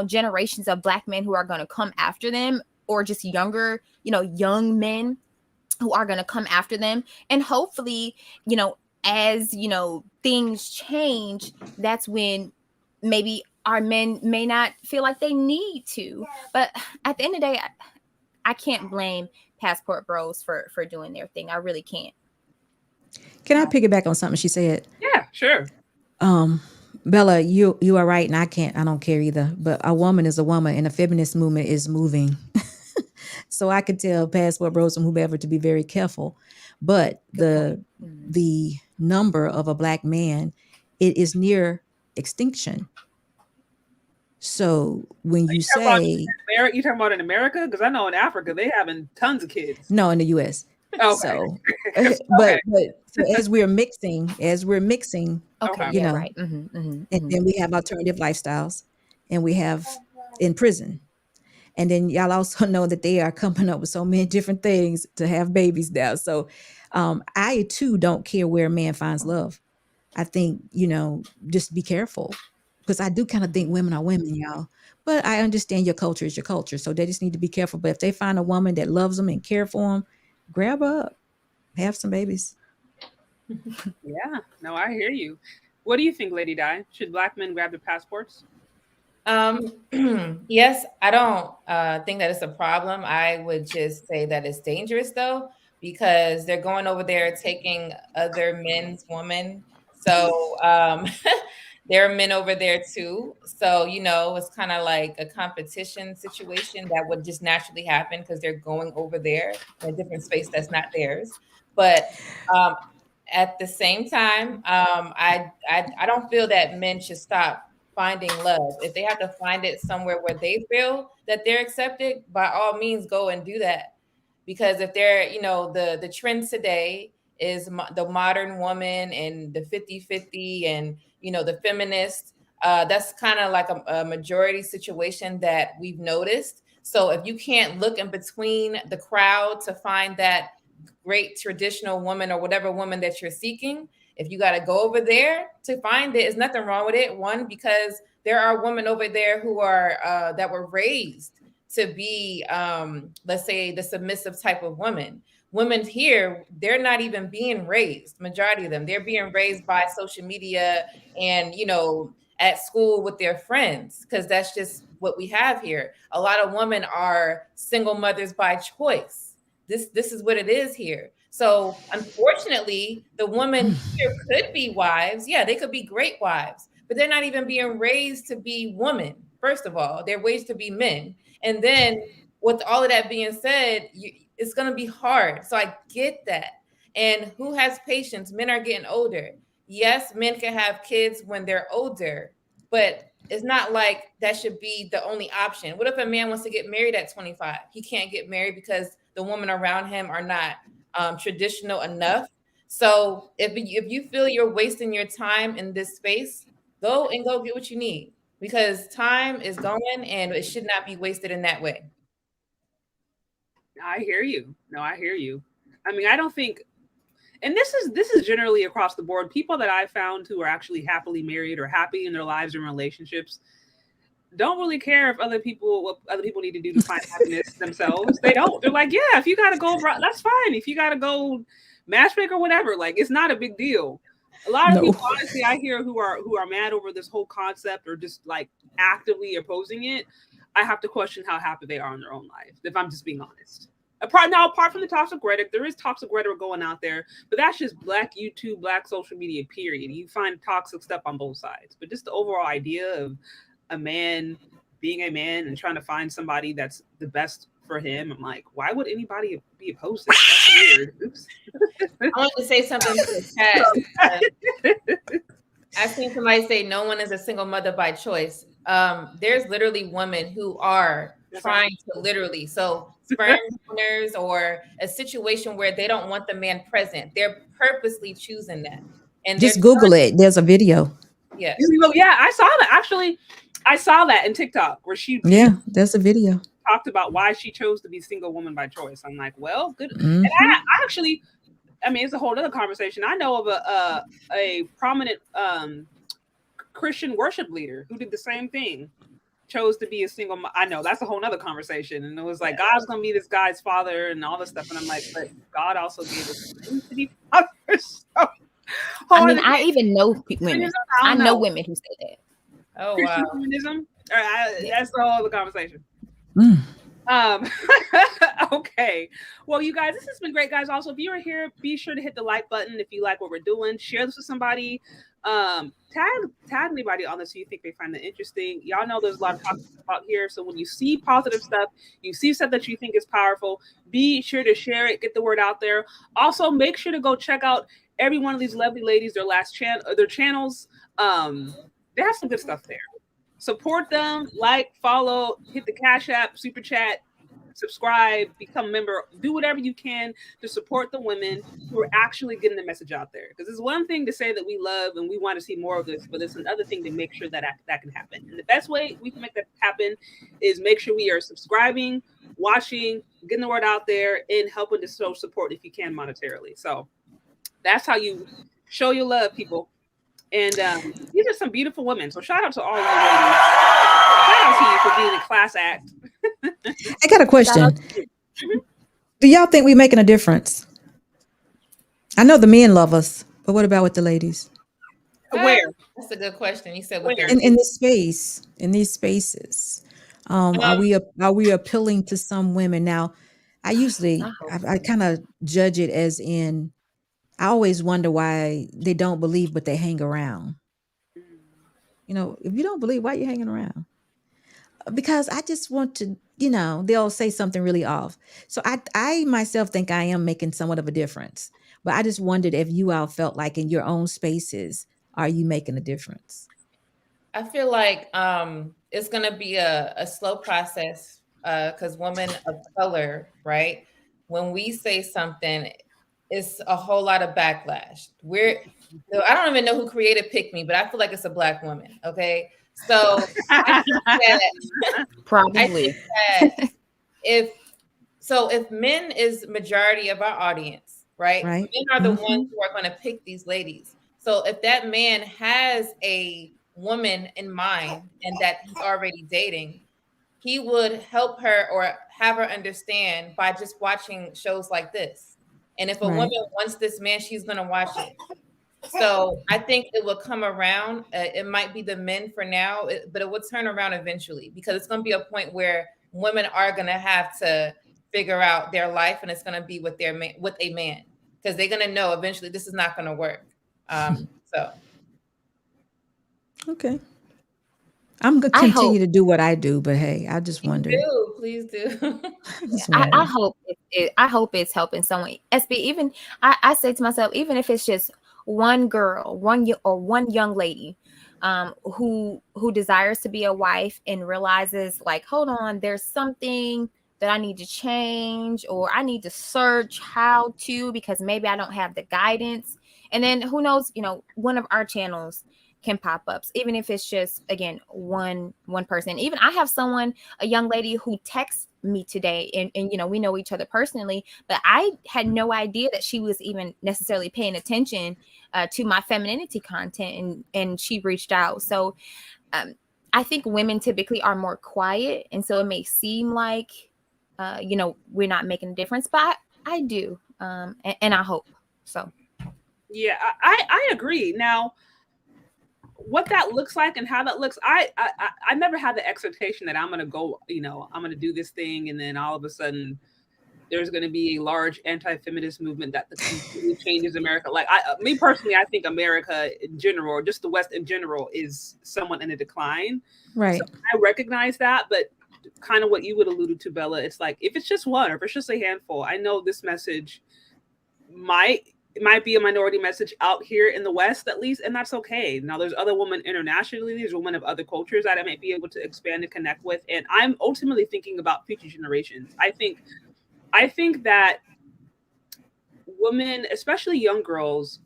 generations of Black men who are going to come after them, or just younger, young men who are going to come after them. And hopefully, as, things change, that's when maybe our men may not feel like they need to. But at the end of the day, I can't blame passport bros for doing their thing. I really can't. Can I piggyback on something she said? Yeah, sure. Bella, you are right, and I don't care either. But a woman is a woman, and the feminist movement is moving. So I could tell passport bros and whoever to be very careful. But the number of a Black man, it is near extinction. So when you say you talking about in America, because I know in Africa they having tons of kids. No, in the U.S. Okay. So, but so as we're mixing, okay, right. And then we have alternative lifestyles, and we have in prison. And then y'all also know that they are coming up with so many different things to have babies now. So I too don't care where a man finds love. I think, just be careful, because I do kind of think women are women, y'all. But I understand your culture is your culture. So they just need to be careful. But if they find a woman that loves them and care for them, grab her up, have some babies. Yeah, no, I hear you. What do you think, Lady Di? Should Black men grab their passports? Yes, I don't think that it's a problem. I would just say that it's dangerous, though, because they're going over there taking other men's women. So there are men over there too. So, it's kind of like a competition situation that would just naturally happen because they're going over there in a different space that's not theirs. But at the same time, I don't feel that men should stop finding love. If they have to find it somewhere where they feel that they're accepted, by all means, go and do that. Because if they're, the trend today is the modern woman and the 50-50 and, the feminist, that's kind of like a majority situation that we've noticed. So if you can't look in between the crowd to find that great traditional woman or whatever woman that you're seeking, if you got to go over there to find it, there's nothing wrong with it. One, because there are women over there who are that were raised to be, let's say, the submissive type of woman. Women here, they're not even being raised. Majority of them, they're being raised by social media and, you know, at school with their friends, because that's just what we have here. A lot of women are single mothers by choice. This is what it is here. So unfortunately, the women here could be wives. Yeah, they could be great wives, but they're not even being raised to be women. First of all, they're raised to be men. And then with all of that being said, it's going to be hard. So I get that. And who has patience? Men are getting older. Yes, men can have kids when they're older, but it's not like that should be the only option. What if a man wants to get married at 25? He can't get married because the women around him are not traditional enough. So if you feel you're wasting your time in this space, go get what you need, because time is going and it should not be wasted in that way. I hear you. No, I hear you. I mean, I don't think, and this is generally across the board. People that I've found who are actually happily married or happy in their lives and relationships don't really care if what other people need to do to find happiness themselves. They don't. They're like, yeah, if you gotta go, that's fine. If you gotta go matchmaker or whatever, like, it's not a big deal. A lot of people, honestly, I hear who are mad over this whole concept or just like actively opposing it. I have to question how happy they are in their own life, if I'm just being honest. Apart from the toxic rhetoric, there is toxic rhetoric going out there, but that's just Black YouTube, Black social media, period. You find toxic stuff on both sides. But just the overall idea of a man being a man and trying to find somebody that's the best for him, I'm like, why would anybody be opposed to that? That's weird. Oops. I want to say something to the chat. I've seen somebody say no one is a single mother by choice. There's literally women who are trying to literally, so sperm donors or a situation where they don't want the man present. They're purposely choosing that. And just Google it. There's a video. Yeah. Yeah, I saw that. Actually, I saw that in TikTok where there's a video. Talked about why she chose to be single woman by choice. I'm like, well, good. Mm-hmm. And I actually, I mean, it's a whole other conversation. I know of a prominent Christian worship leader who did the same thing, chose to be a single. I know that's a whole other conversation. And it was like, God's going to be this guy's father and all this stuff. And I'm like, but God also gave us to be fathers. So, I mean, I even know women. I know women who say that. Oh, Christian wow. feminism. That's the whole other conversation. Okay. Well, you guys, this has been great, guys. Also, if you are here, be sure to hit the like button if you like what we're doing. Share this with somebody. Tag anybody on this who you think they find it interesting. Y'all know there's a lot of talk about here. So when you see positive stuff, you see stuff that you think is powerful, be sure to share it, get the word out there. Also, make sure to go check out every one of these lovely ladies, their channels. They have some good stuff there. Support them, like, follow, hit the Cash App, Super Chat, subscribe, become a member, do whatever you can to support the women who are actually getting the message out there. Because it's one thing to say that we love and we want to see more of this, but it's another thing to make sure that can happen. And the best way we can make that happen is make sure we are subscribing, watching, getting the word out there, and helping to show support if you can monetarily. So that's how you show your love, people. And these are some beautiful women. So shout out to all you ladies. Shout out to you for being a class act. I got a question. Do y'all think we're making a difference? I know the men love us, but what about with the ladies? Where? That's a good question. You said in this space, in these spaces, are we appealing to some women? Now, I kind of judge it as in, I always wonder why they don't believe, but they hang around. You know, if you don't believe, why are you hanging around? Because I just want to, they'll say something really off. So I myself think I am making somewhat of a difference. But I just wondered if you all felt like in your own spaces, are you making a difference? I feel like it's going to be a slow process because women of color, right? When we say something, it's a whole lot of backlash. I don't even know who created Pick Me, but I feel like it's a Black woman. Okay. So I think probably if men is majority of our audience, right? Right. Men are the ones who are going to pick these ladies. So if that man has a woman in mind and that he's already dating, he would help her or have her understand by just watching shows like this. And if a Right. woman wants this man, she's going to watch it. So I think it will come around. It might be the men for now, but it will turn around eventually, because it's going to be a point where women are going to have to figure out their life, and it's going to be with their man, with a man, because they're going to know eventually this is not going to work. So Okay. I'm gonna continue to do what I do, but hey, I just wonder. please do. I hope I hope it's helping someone. SB, even I say to myself, even if it's just one girl, one young lady, who desires to be a wife and realizes, like, hold on, there's something that I need to change, or I need to search how to, because maybe I don't have the guidance. And then who knows, one of our channels can pop up, even if it's just, again, one person. Even I have a young lady who texts me today, and we know each other personally, but I had no idea that she was even necessarily paying attention to my femininity content, and she reached out. So I think women typically are more quiet, and so it may seem like we're not making a difference, but I do, and I hope so. Yeah, I agree. Now, what that looks like and how that looks, I never had the expectation that I'm going to go, I'm going to do this thing, and then all of a sudden there's going to be a large anti-feminist movement that completely changes America. Like, me personally, I think America in general, or just the West in general, is somewhat in a decline. Right. So I recognize that, but kind of what you would alluded to, Bella, it's like, if it's just one, or if it's just a handful, I know this message might be a minority message out here in the West, at least, and that's okay. Now, there's other women internationally, there's women of other cultures that I might be able to expand and connect with, and I'm ultimately thinking about future generations. I think that women, especially young girls,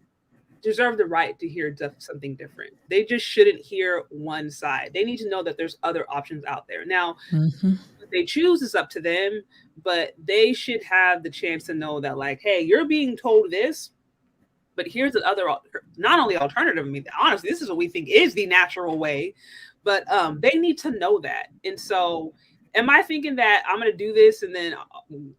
deserve the right to hear something different. They just shouldn't hear one side. They need to know that there's other options out there. Now, what they choose is up to them, but they should have the chance to know that, like, hey, you're being told this, but here's the other, not only alternative. I mean, honestly, this is what we think is the natural way, but they need to know that. And so, am I thinking that I'm going to do this, and then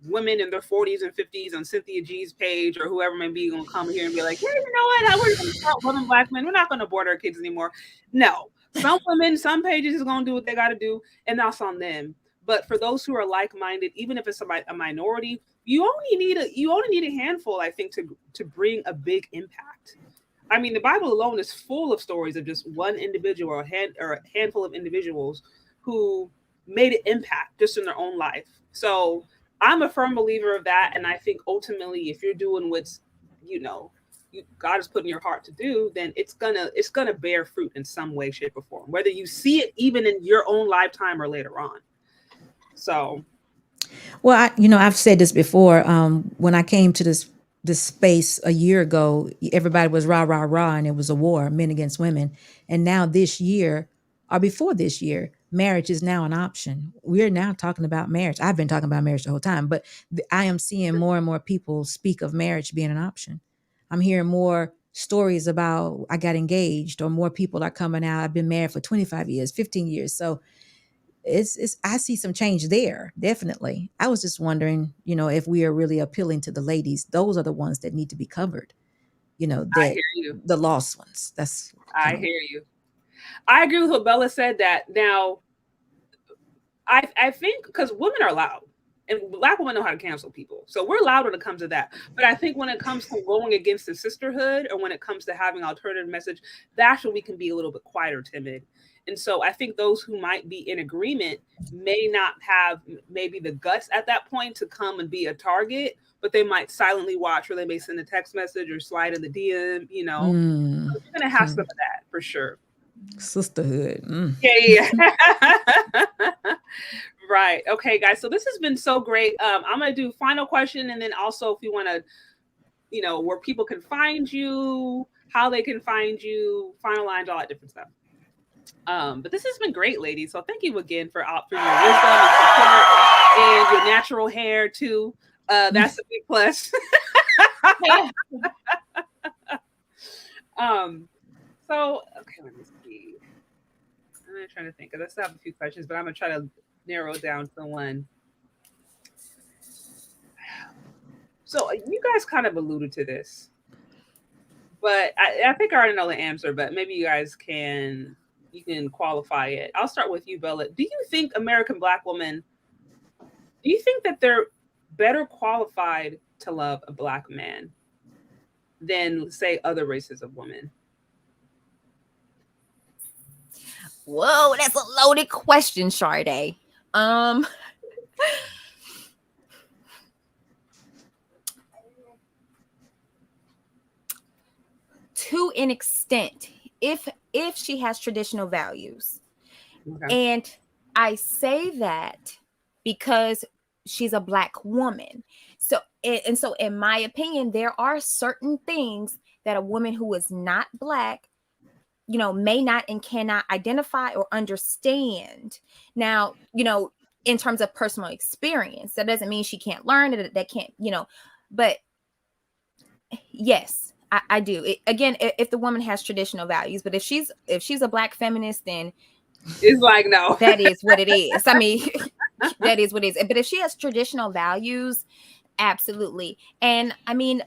women in their 40s and 50s on Cynthia G's page or whoever may be going to come here and be like, hey, you know what? We're going to start women, Black men. We're not going to abort our kids anymore. No, some women, some pages is going to do what they got to do, and that's on them. But for those who are like-minded, even if it's a minority, you only need a handful, I think, to bring a big impact. I mean, the Bible alone is full of stories of just one individual or a handful of individuals who made an impact just in their own life. So I'm a firm believer of that. And I think ultimately, if you're doing what's, God has put in your heart to do, then it's gonna bear fruit in some way, shape, or form, whether you see it even in your own lifetime or later on. So, well, I've said this before. When I came to this space a year ago, everybody was rah, rah, rah, and it was a war, men against women. And now this year, or before this year, marriage is now an option. We're now talking about marriage. I've been talking about marriage the whole time, but I am seeing more and more people speak of marriage being an option. I'm hearing more stories about I got engaged, or more people are coming out. I've been married for 25 years, 15 years. So I see some change there. Definitely. I was just wondering, if we are really appealing to the ladies. Those are the ones that need to be covered. I hear you. The lost ones. I hear you. I agree with what Bella said. That now, I think because women are loud, and Black women know how to cancel people, so we're loud when it comes to that. But I think when it comes to going against the sisterhood, or when it comes to having alternative message, that's when we can be a little bit quieter, timid. And so I think those who might be in agreement may not have maybe the guts at that point to come and be a target, but they might silently watch, or they may send a text message or slide in the DM. So you're gonna have some of that for sure. Sisterhood. Yeah. Right. Okay, guys. So this has been so great. I'm gonna do final question, and then also if you want to, where people can find you, how they can find you, final lines, all that different stuff. But this has been great, ladies. So thank you again for your wisdom and support, and your natural hair too. That's a big plus. So okay, let me see. I'm trying to think. 'Cause I still have a few questions, but I'm gonna try to narrow it down to one. So you guys kind of alluded to this, but I think I already know the answer. But maybe you can qualify it. I'll start with you, Bella. Do you think American Black women? Do you think that they're better qualified to love a Black man than, say, other races of women? Whoa, that's a loaded question, Sade. To an extent, if she has traditional values. Okay. And I say that because she's a Black woman. So in my opinion, there are certain things that a woman who is not Black, may not and cannot identify or understand. Now, in terms of personal experience, that doesn't mean she can't learn it, that can't, but yes, I do. Again, if the woman has traditional values, but if she's a Black feminist, then it's like, no, that is what it is. I mean, that is what it is. But if she has traditional values, absolutely. And I mean,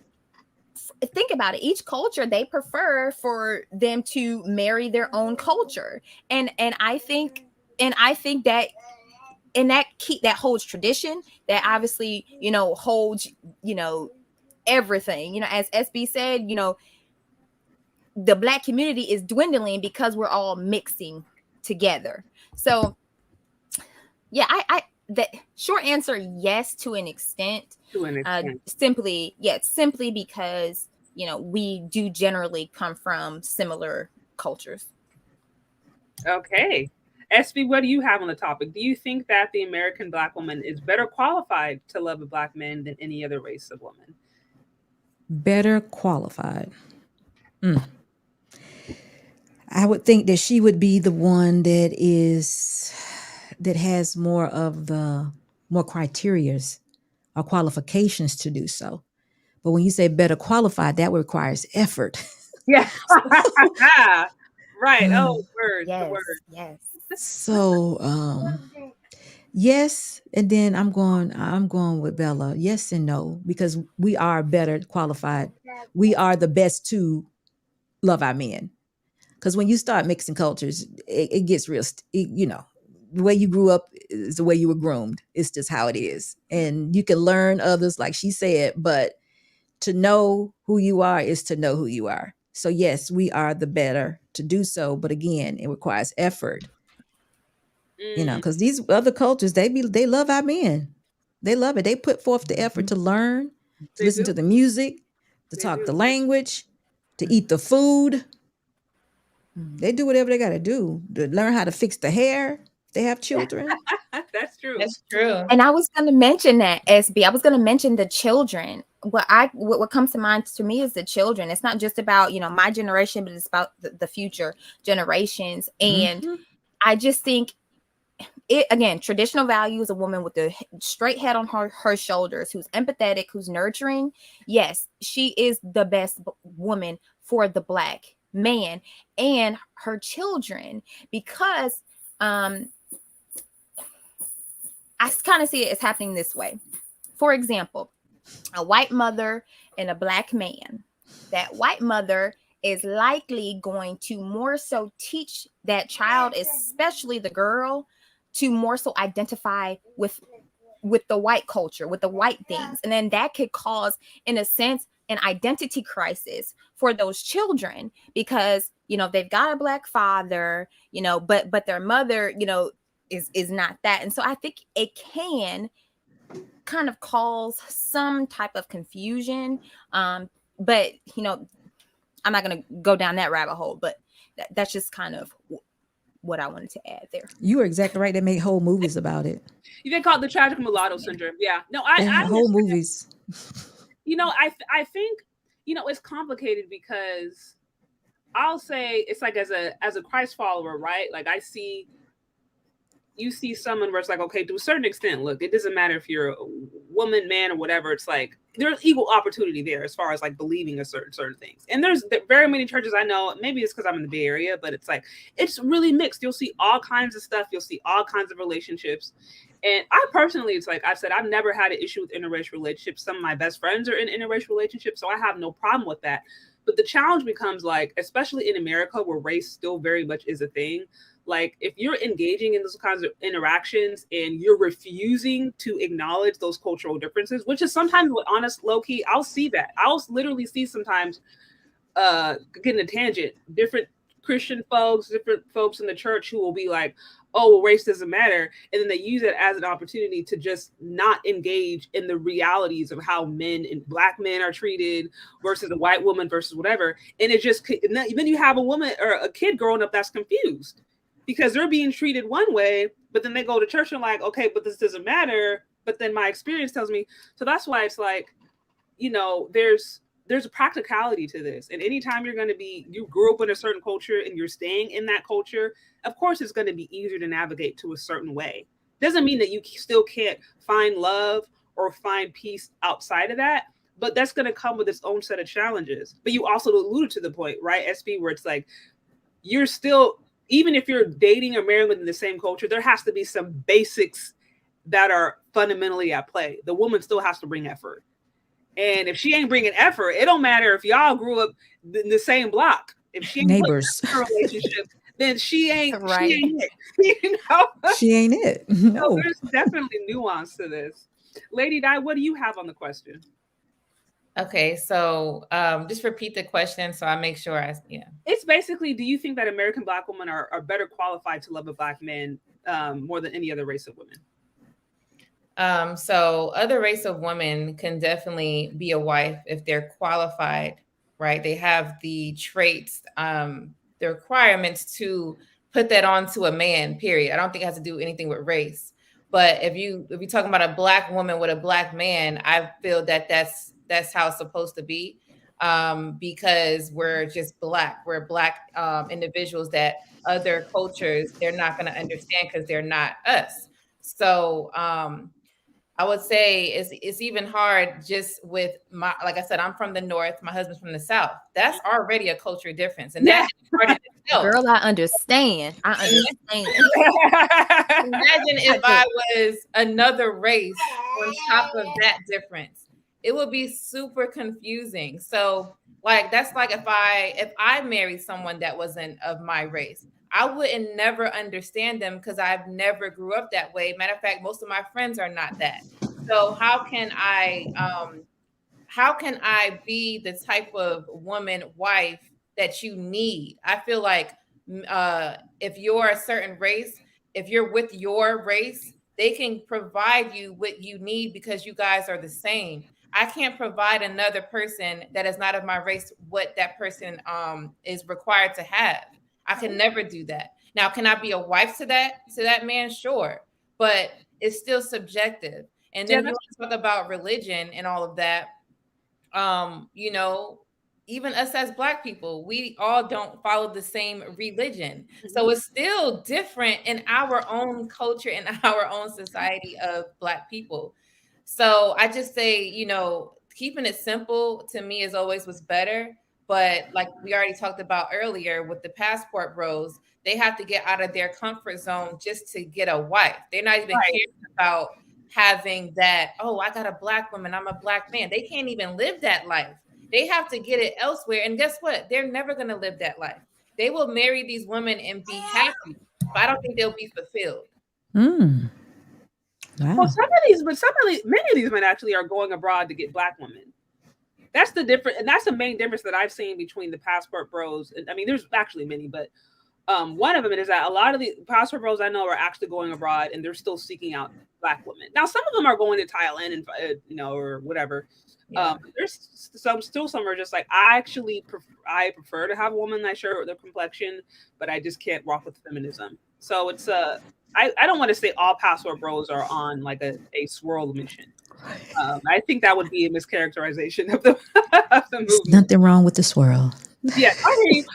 think about it. Each culture, they prefer for them to marry their own culture, and I think that. And that holds tradition, that obviously, holds, everything, as SB said, the Black community is dwindling because we're all mixing together. So yeah, I the short answer, yes, to an extent. to an extent. Simply because, we do generally come from similar cultures. Okay. SB, what do you have on the topic? Do you think that the American Black woman is better qualified to love a Black man than any other race of woman? Better qualified. I would think that she would be the one that has more of the more criterias or qualifications to do so. But when you say better qualified, that requires effort. Yeah. Right. Oh, word. Yes, The word. yes. So yes, and then I'm going with Bella. Yes and no, because we are better qualified. We are the best to love our men. Because when you start mixing cultures, it gets real. The way you grew up is the way you were groomed. It's just how it is, and you can learn others, like she said. But to know who you are is to know who you are. So yes, we are the better to do so. But again, it requires effort. Because these other cultures, they love our men. They love it. They put forth the effort to learn, to listen to the music, to talk the language, to eat the food. They do whatever they got to do to learn how to fix the hair. They have children. That's true. That's true. And I was going to mention that, SB. I was going to mention the children. What comes to mind to me is the children. It's not just about, my generation, but it's about the future generations. And I just think again, traditional values, a woman with a straight head on her shoulders, who's empathetic, who's nurturing. Yes, she is the best woman for the Black man and her children, because I kind of see it as happening this way. For example, a white mother and a Black man. That white mother is likely going to more so teach that child, especially the girl, to more so identify with the white culture, with the white things. And then that could cause, in a sense, an identity crisis for those children, because, they've got a Black father, but their mother, is not that. And so I think it can kind of cause some type of confusion. But, I'm not going to go down that rabbit hole, but that's just kind of what I wanted to add there. You were exactly right. They make whole movies about it. You can call it the tragic mulatto syndrome. Yeah. No, I whole movies. I think, it's complicated because I'll say it's like as a Christ follower, right? Like I see you see someone where it's like, okay, to a certain extent, look, it doesn't matter if you're a woman, man, or whatever. It's like there's equal opportunity there as far as like believing in certain things. And there's very many churches I know. Maybe it's because I'm in the Bay Area, but it's like it's really mixed. You'll see all kinds of stuff. You'll see all kinds of relationships. And I personally, it's like I've said, I've never had an issue with interracial relationships. Some of my best friends are in interracial relationships, so I have no problem with that. But the challenge becomes like, especially in America, where race still very much is a thing. Like if you're engaging in those kinds of interactions and you're refusing to acknowledge those cultural differences, which is sometimes what honest low key, I'll see that. I'll literally see sometimes getting a tangent, different Christian folks, different folks in the church who will be like, oh, well, race doesn't matter. And then they use it as an opportunity to just not engage in the realities of how men and black men are treated versus a white woman versus whatever. And it just, and then you have a woman or a kid growing up that's confused because they're being treated one way, but then they go to church and like, okay, but this doesn't matter. But then my experience tells me, so that's why it's like, you know, there's a practicality to this. And anytime you grew up in a certain culture and you're staying in that culture, of course, it's going to be easier to navigate to a certain way. Doesn't mean that you still can't find love or find peace outside of that, but that's going to come with its own set of challenges. But you also alluded to the point, right, SB, where it's like, you're still, even if you're dating or married within the same culture, there has to be some basics that are fundamentally at play. The woman still has to bring effort. And if she ain't bringing effort, it don't matter if y'all grew up in the same block. If she ain't neighbors in a relationship, then she ain't Right. She ain't it. You know? she ain't it. No. So there's definitely nuance to this. Lady Di, what do you have on the question? Okay, so just repeat the question so I make sure It's basically, do you think that American Black women are better qualified to love a Black man more than any other race of women? So other race of women can definitely be a wife if they're qualified, right? They have the traits, the requirements to put that onto a man, period. I don't think it has to do anything with race. But if you're talking about a Black woman with a Black man, I feel that that's how it's supposed to be, because we're just Black. We're Black individuals that other cultures, they're not going to understand because they're not us. So I would say it's even hard just with like I said, I'm from the North, my husband's from the South. That's already a culture difference. And that's part of itself. Girl, I understand. Imagine if I was another race on top of that difference. It would be super confusing. So like, that's like if I married someone that wasn't of my race, I wouldn't never understand them because I've never grew up that way. Matter of fact, most of my friends are not that. So how can I be the type of woman, wife that you need? I feel like if you're a certain race, if you're with your race, they can provide you what you need because you guys are the same. I can't provide another person that is not of my race what that person is required to have. I can never do that. Now, can I be a wife to that man? Sure. But it's still subjective. And then you want to talk about religion and all of that. You know, even us as Black people, we all don't follow the same religion. So it's still different in our own culture and our own society of Black people. So I just say, you know, keeping it simple to me is always what's better. But like we already talked about earlier with the passport bros, they have to get out of their comfort zone just to get a wife. They're not even caring about having that, oh, I got a Black woman, I'm a Black man. They can't even live that life. They have to get it elsewhere. And guess what? They're never going to live that life. They will marry these women and be happy, but I don't think they'll be fulfilled. Mm. Wow. Well, many of these men actually are going abroad to get Black women. That's the difference, and that's the main difference that I've seen between the passport bros. I mean, there's actually many, but one of them is that a lot of the passport bros I know are actually going abroad and they're still seeking out Black women. Now, some of them are going to Thailand and or whatever. Yeah. There's some are just like, I prefer to have a woman that share their complexion, but I just can't rock with feminism. So it's I don't want to say all passport bros are on like a swirl mission. I think that would be a mischaracterization of the movement. There's nothing wrong with the swirl. Yeah, I mean,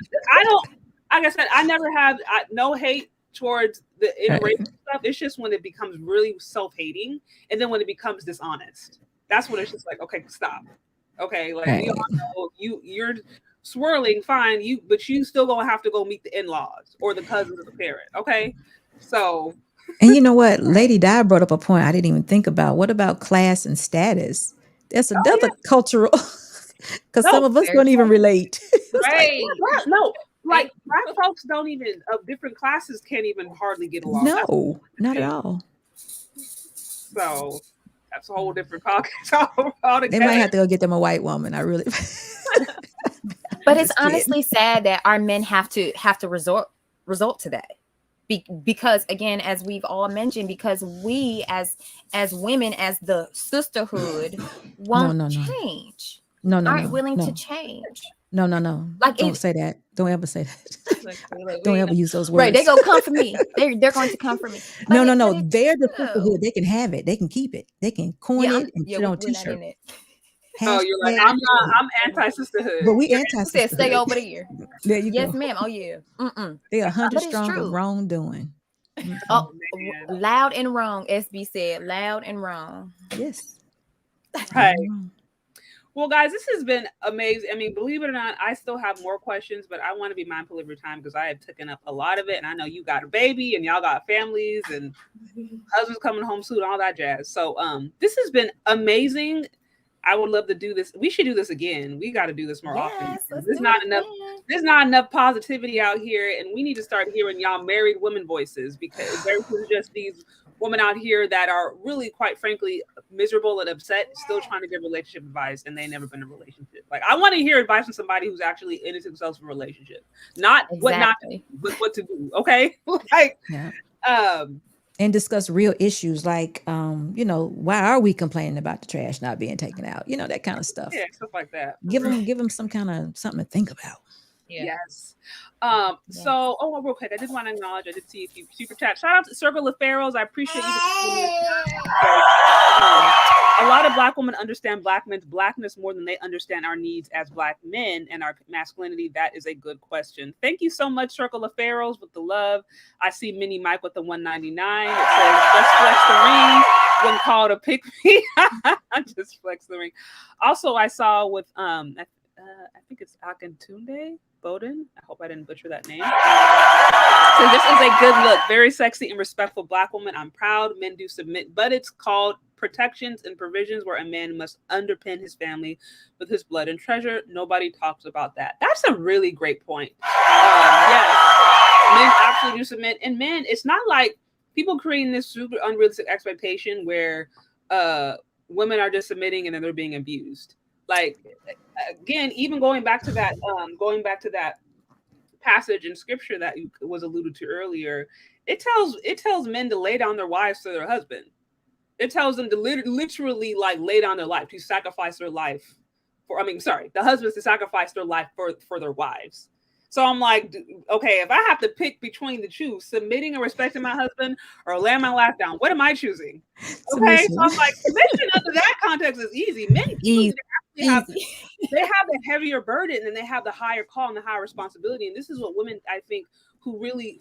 like I said, I never have no hate towards the in-racial stuff. It's just when it becomes really self-hating, and then when it becomes dishonest. That's when it's just like, okay, stop. Okay, like we all know you're swirling, fine. But you still gonna have to go meet the in-laws or the cousins of the parent. Okay, so. And you know what? Lady Di brought up a point I didn't even think about. What about class and status? That's another cultural, because some of us don't even relate. Right. No, like black folks don't even, of different classes can't even hardly get along. No, not at all. So that's a whole different podcast. They might have to go get them a white woman. I really. But it's honestly sad that our men have to resort to that. Because again, as we've all mentioned, because we as women, as the sisterhood, won't change. Aren't willing to change. No. Like, don't say that. Don't ever say that. Don't ever use those words. Right? They're gonna come for me. They're going to come for me. No. They're the sisterhood. They can have it. They can keep it. They can coin it and put it on t-shirt. Oh, you're like, I'm anti-sisterhood. But we anti-sisterhood. Stay over there. There you go. Yes, ma'am. Oh yeah. They're 100 strong of wrongdoing. Oh, loud and wrong. SB said, loud and wrong. Yes. Right. Well, guys, this has been amazing. I mean, believe it or not, I still have more questions, but I want to be mindful of your time because I have taken up a lot of it. And I know you got a baby and y'all got families and husbands coming home soon, all that jazz. So this has been amazing. I would love to do this. We should do this again. We got to do this more often. There's not enough positivity out here, and we need to start hearing y'all married women voices, because there's just these women out here that are really, quite frankly, miserable and upset, still trying to give relationship advice, and they never been in a relationship. Like, I want to hear advice from somebody who's actually into themselves in a relationship, not what not to do, but what to do. Okay, like, and discuss real issues like, why are we complaining about the trash not being taken out? That kind of stuff. Yeah, stuff like that. Give them some kind of something to think about. Yeah. Yes. So, real quick, I did want to acknowledge, I did see a few super chats. Shout out to Circle of Pharaohs. I appreciate you. A lot of Black women understand Black men's Blackness more than they understand our needs as Black men and our masculinity. That is a good question. Thank you so much, Circle of Pharaohs, with the love. I see Mini Mike with the 199. It says, just flex the ring when called a pick me. Just flex the ring. Also, I saw with, I think it's Akintunde Bowden. I hope I didn't butcher that name. So this is a good look. Very sexy and respectful Black woman. I'm proud. Men do submit, but it's called protections and provisions where a man must underpin his family with his blood and treasure. Nobody talks about that. That's a really great point. Yes, men absolutely do submit. And men, it's not like people creating this super unrealistic expectation where women are just submitting and then they're being abused. Like, again, even going back to that passage in scripture that was alluded to earlier, it tells men to lay down their wives to their husband. It tells them to literally like lay down their life, to sacrifice their life the husbands to sacrifice their life for their wives. So I'm like, okay, if I have to pick between the two, submitting and respecting my husband or laying my life down, what am I choosing? Okay, so I'm like, submission under that context is easy. Men they have the heavier burden and they have the higher call and the higher responsibility. And this is what women, I think, who really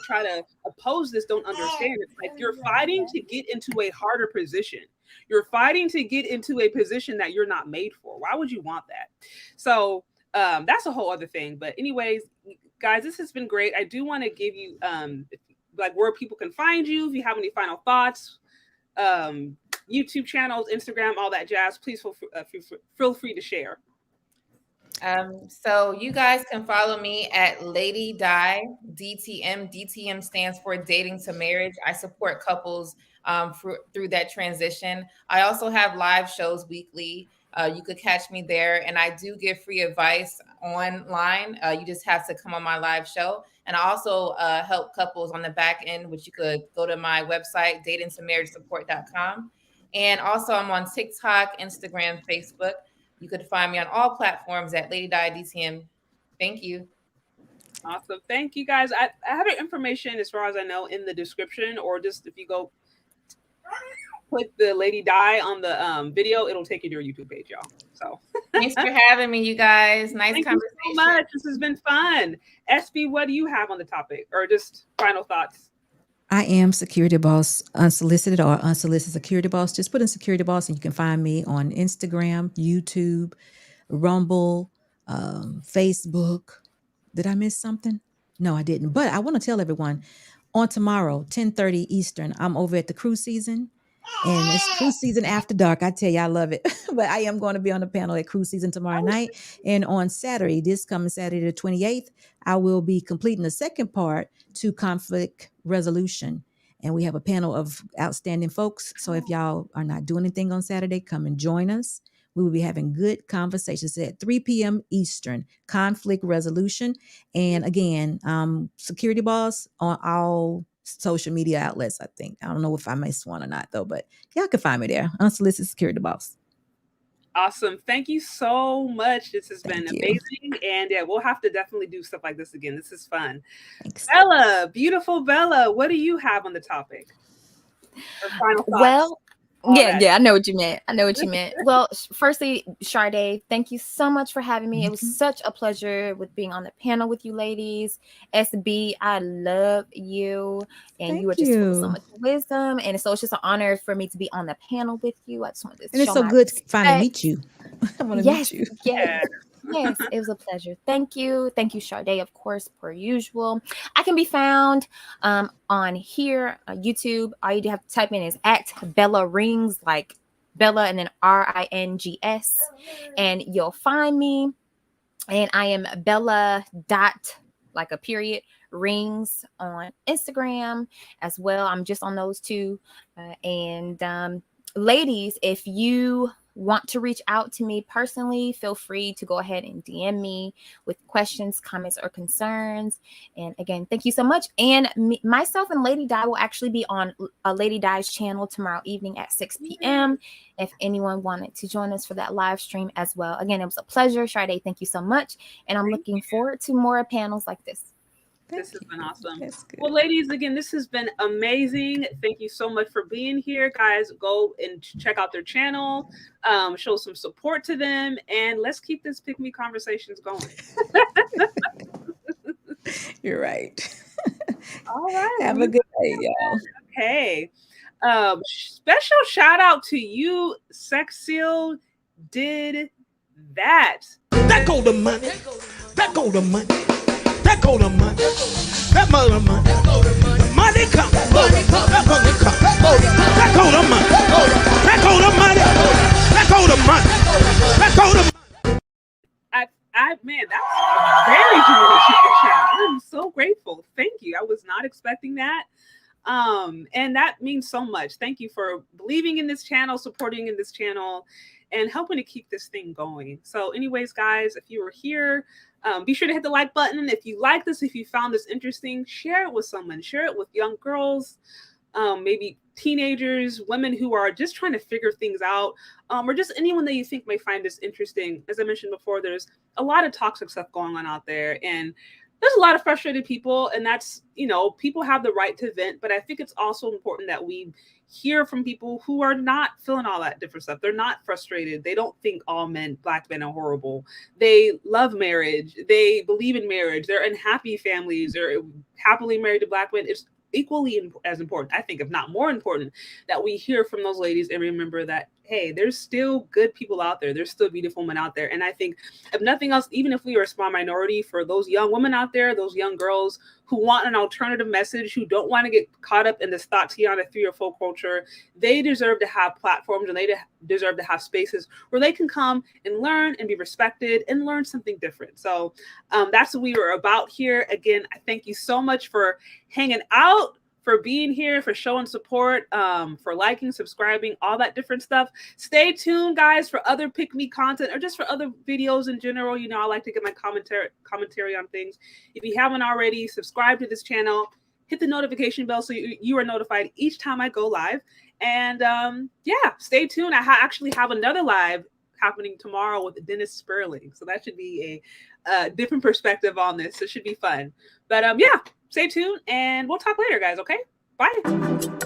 try to oppose this don't understand. It's like you're fighting to get into a harder position. You're fighting to get into a position that you're not made for. Why would you want that? So that's a whole other thing. But anyways, guys, this has been great. I do want to give you like where people can find you. If you have any final thoughts, YouTube channels, Instagram, all that jazz, please feel free to share. So you guys can follow me at Lady Di DTM. DTM stands for Dating to Marriage. I support couples through that transition. I also have live shows weekly. You could catch me there, and I do give free advice online. You just have to come on my live show. And I also help couples on the back end, which you could go to my website, datingtomarriagesupport.com. And also I'm on TikTok, Instagram, Facebook. You could find me on all platforms at Lady Di DTM. Thank you. Awesome. Thank you, guys. I have your information, as far as I know, in the description, or just if you go click the Lady Di on the video, it'll take you to your YouTube page, y'all. So thanks for having me, you guys. Nice Thank conversation. You so much. This has been fun. SB, what do you have on the topic, or just final thoughts? I am Security Boss Unsolicited or Unsolicited Security Boss. Just put in Security Boss and you can find me on Instagram, YouTube, Rumble, Facebook. Did I miss something? No, I didn't. But I want to tell everyone on tomorrow, 10:30 Eastern, I'm over at the cruise season. And it's cruise season after dark. I tell you, I love it. But I am going to be on the panel at cruise season tomorrow night. And on Saturday, this coming Saturday, the 28th, I will be completing the second part to conflict resolution. And we have a panel of outstanding folks. So if y'all are not doing anything on Saturday, come and join us. We will be having good conversations at 3 p.m. Eastern, conflict resolution. And again, Security Boss on all social media outlets, I think. I don't know if I missed one or not, though, but y'all can find me there. Unsolicited Security Boss. Awesome. Thank you so much. This has been Thank you. amazing. And yeah, we'll have to definitely do stuff like this again. This is fun. Thanks. Bella, beautiful Bella, what do you have on the topic? Or final thoughts? Well, All yeah, that. I know what you meant. Well, firstly, Sade, thank you so much for having me. It was such a pleasure with being on the panel with you ladies. SB, I love you, and you are just full of so much wisdom. And so it's just an honor for me to be on the panel with you. I just wanted to and it's so good to finally meet you. I want to meet you. Yes, it was a pleasure. Thank you, Sade, of course, per usual. I can be found on here, YouTube. All you do have to type in is at Bella Rings, like Bella and then Rings, and you'll find me. And I am Bella like a period rings on Instagram as well. I'm just on those two. And ladies, if you want to reach out to me personally, feel free to go ahead and DM me with questions, comments, or concerns. And again, thank you so much. And myself and Lady Di will actually be on Lady Di's channel tomorrow evening at 6 p.m. if anyone wanted to join us for that live stream as well. Again, it was a pleasure. Sade, thank you so much. And I'm looking forward to more panels like this. This has been awesome. Well, ladies, again, this has been amazing. Thank you so much for being here. Guys, go and check out their channel, show some support to them, and let's keep this Pick Me conversations going. You're right. All right. Have a good day, y'all. Okay. Special shout out to you, Sex Seal Did That. That go the money. That go the money. That go the money. That mother money. Money come. That money come. That go the money. That go the money. That go the money. That go the money. Man, that's very generous. I'm so grateful. Thank you. I was not expecting that. And that means so much. Thank you for believing in this channel, supporting in this channel, and helping to keep this thing going. So anyways, guys, if you were here, be sure to hit the like button. If you like this, if you found this interesting, share it with someone. Share it with young girls, maybe teenagers, women who are just trying to figure things out, or just anyone that you think may find this interesting. As I mentioned before, there's a lot of toxic stuff going on out there, and there's a lot of frustrated people, and that's, people have the right to vent, but I think it's also important that we hear from people who are not feeling all that different stuff. They're not frustrated. They don't think all black men are horrible. They love marriage. They believe in marriage. They're in happy families. They're happily married to black men. It's equally as important, I think, if not more important, that we hear from those ladies and remember that, hey, there's still good people out there. There's still beautiful men out there. And I think, if nothing else, even if we are a small minority, for those young women out there, those young girls who want an alternative message, who don't want to get caught up in this Tatiana 3 or 4 culture, they deserve to have platforms, and they deserve to have spaces where they can come and learn and be respected and learn something different. So that's what we were about here. Again, I thank you so much for hanging out, for being here, for showing support, for liking, subscribing, all that different stuff. Stay tuned, guys, for other Pick Me content, or just for other videos in general. I like to get my commentary on things. If you haven't already, subscribe to this channel, hit the notification bell so you are notified each time I go live. And stay tuned. I actually have another live happening tomorrow with Dennis Sperling, so that should be a different perspective on this. It should be fun. But stay tuned, and we'll talk later, guys. Okay, bye.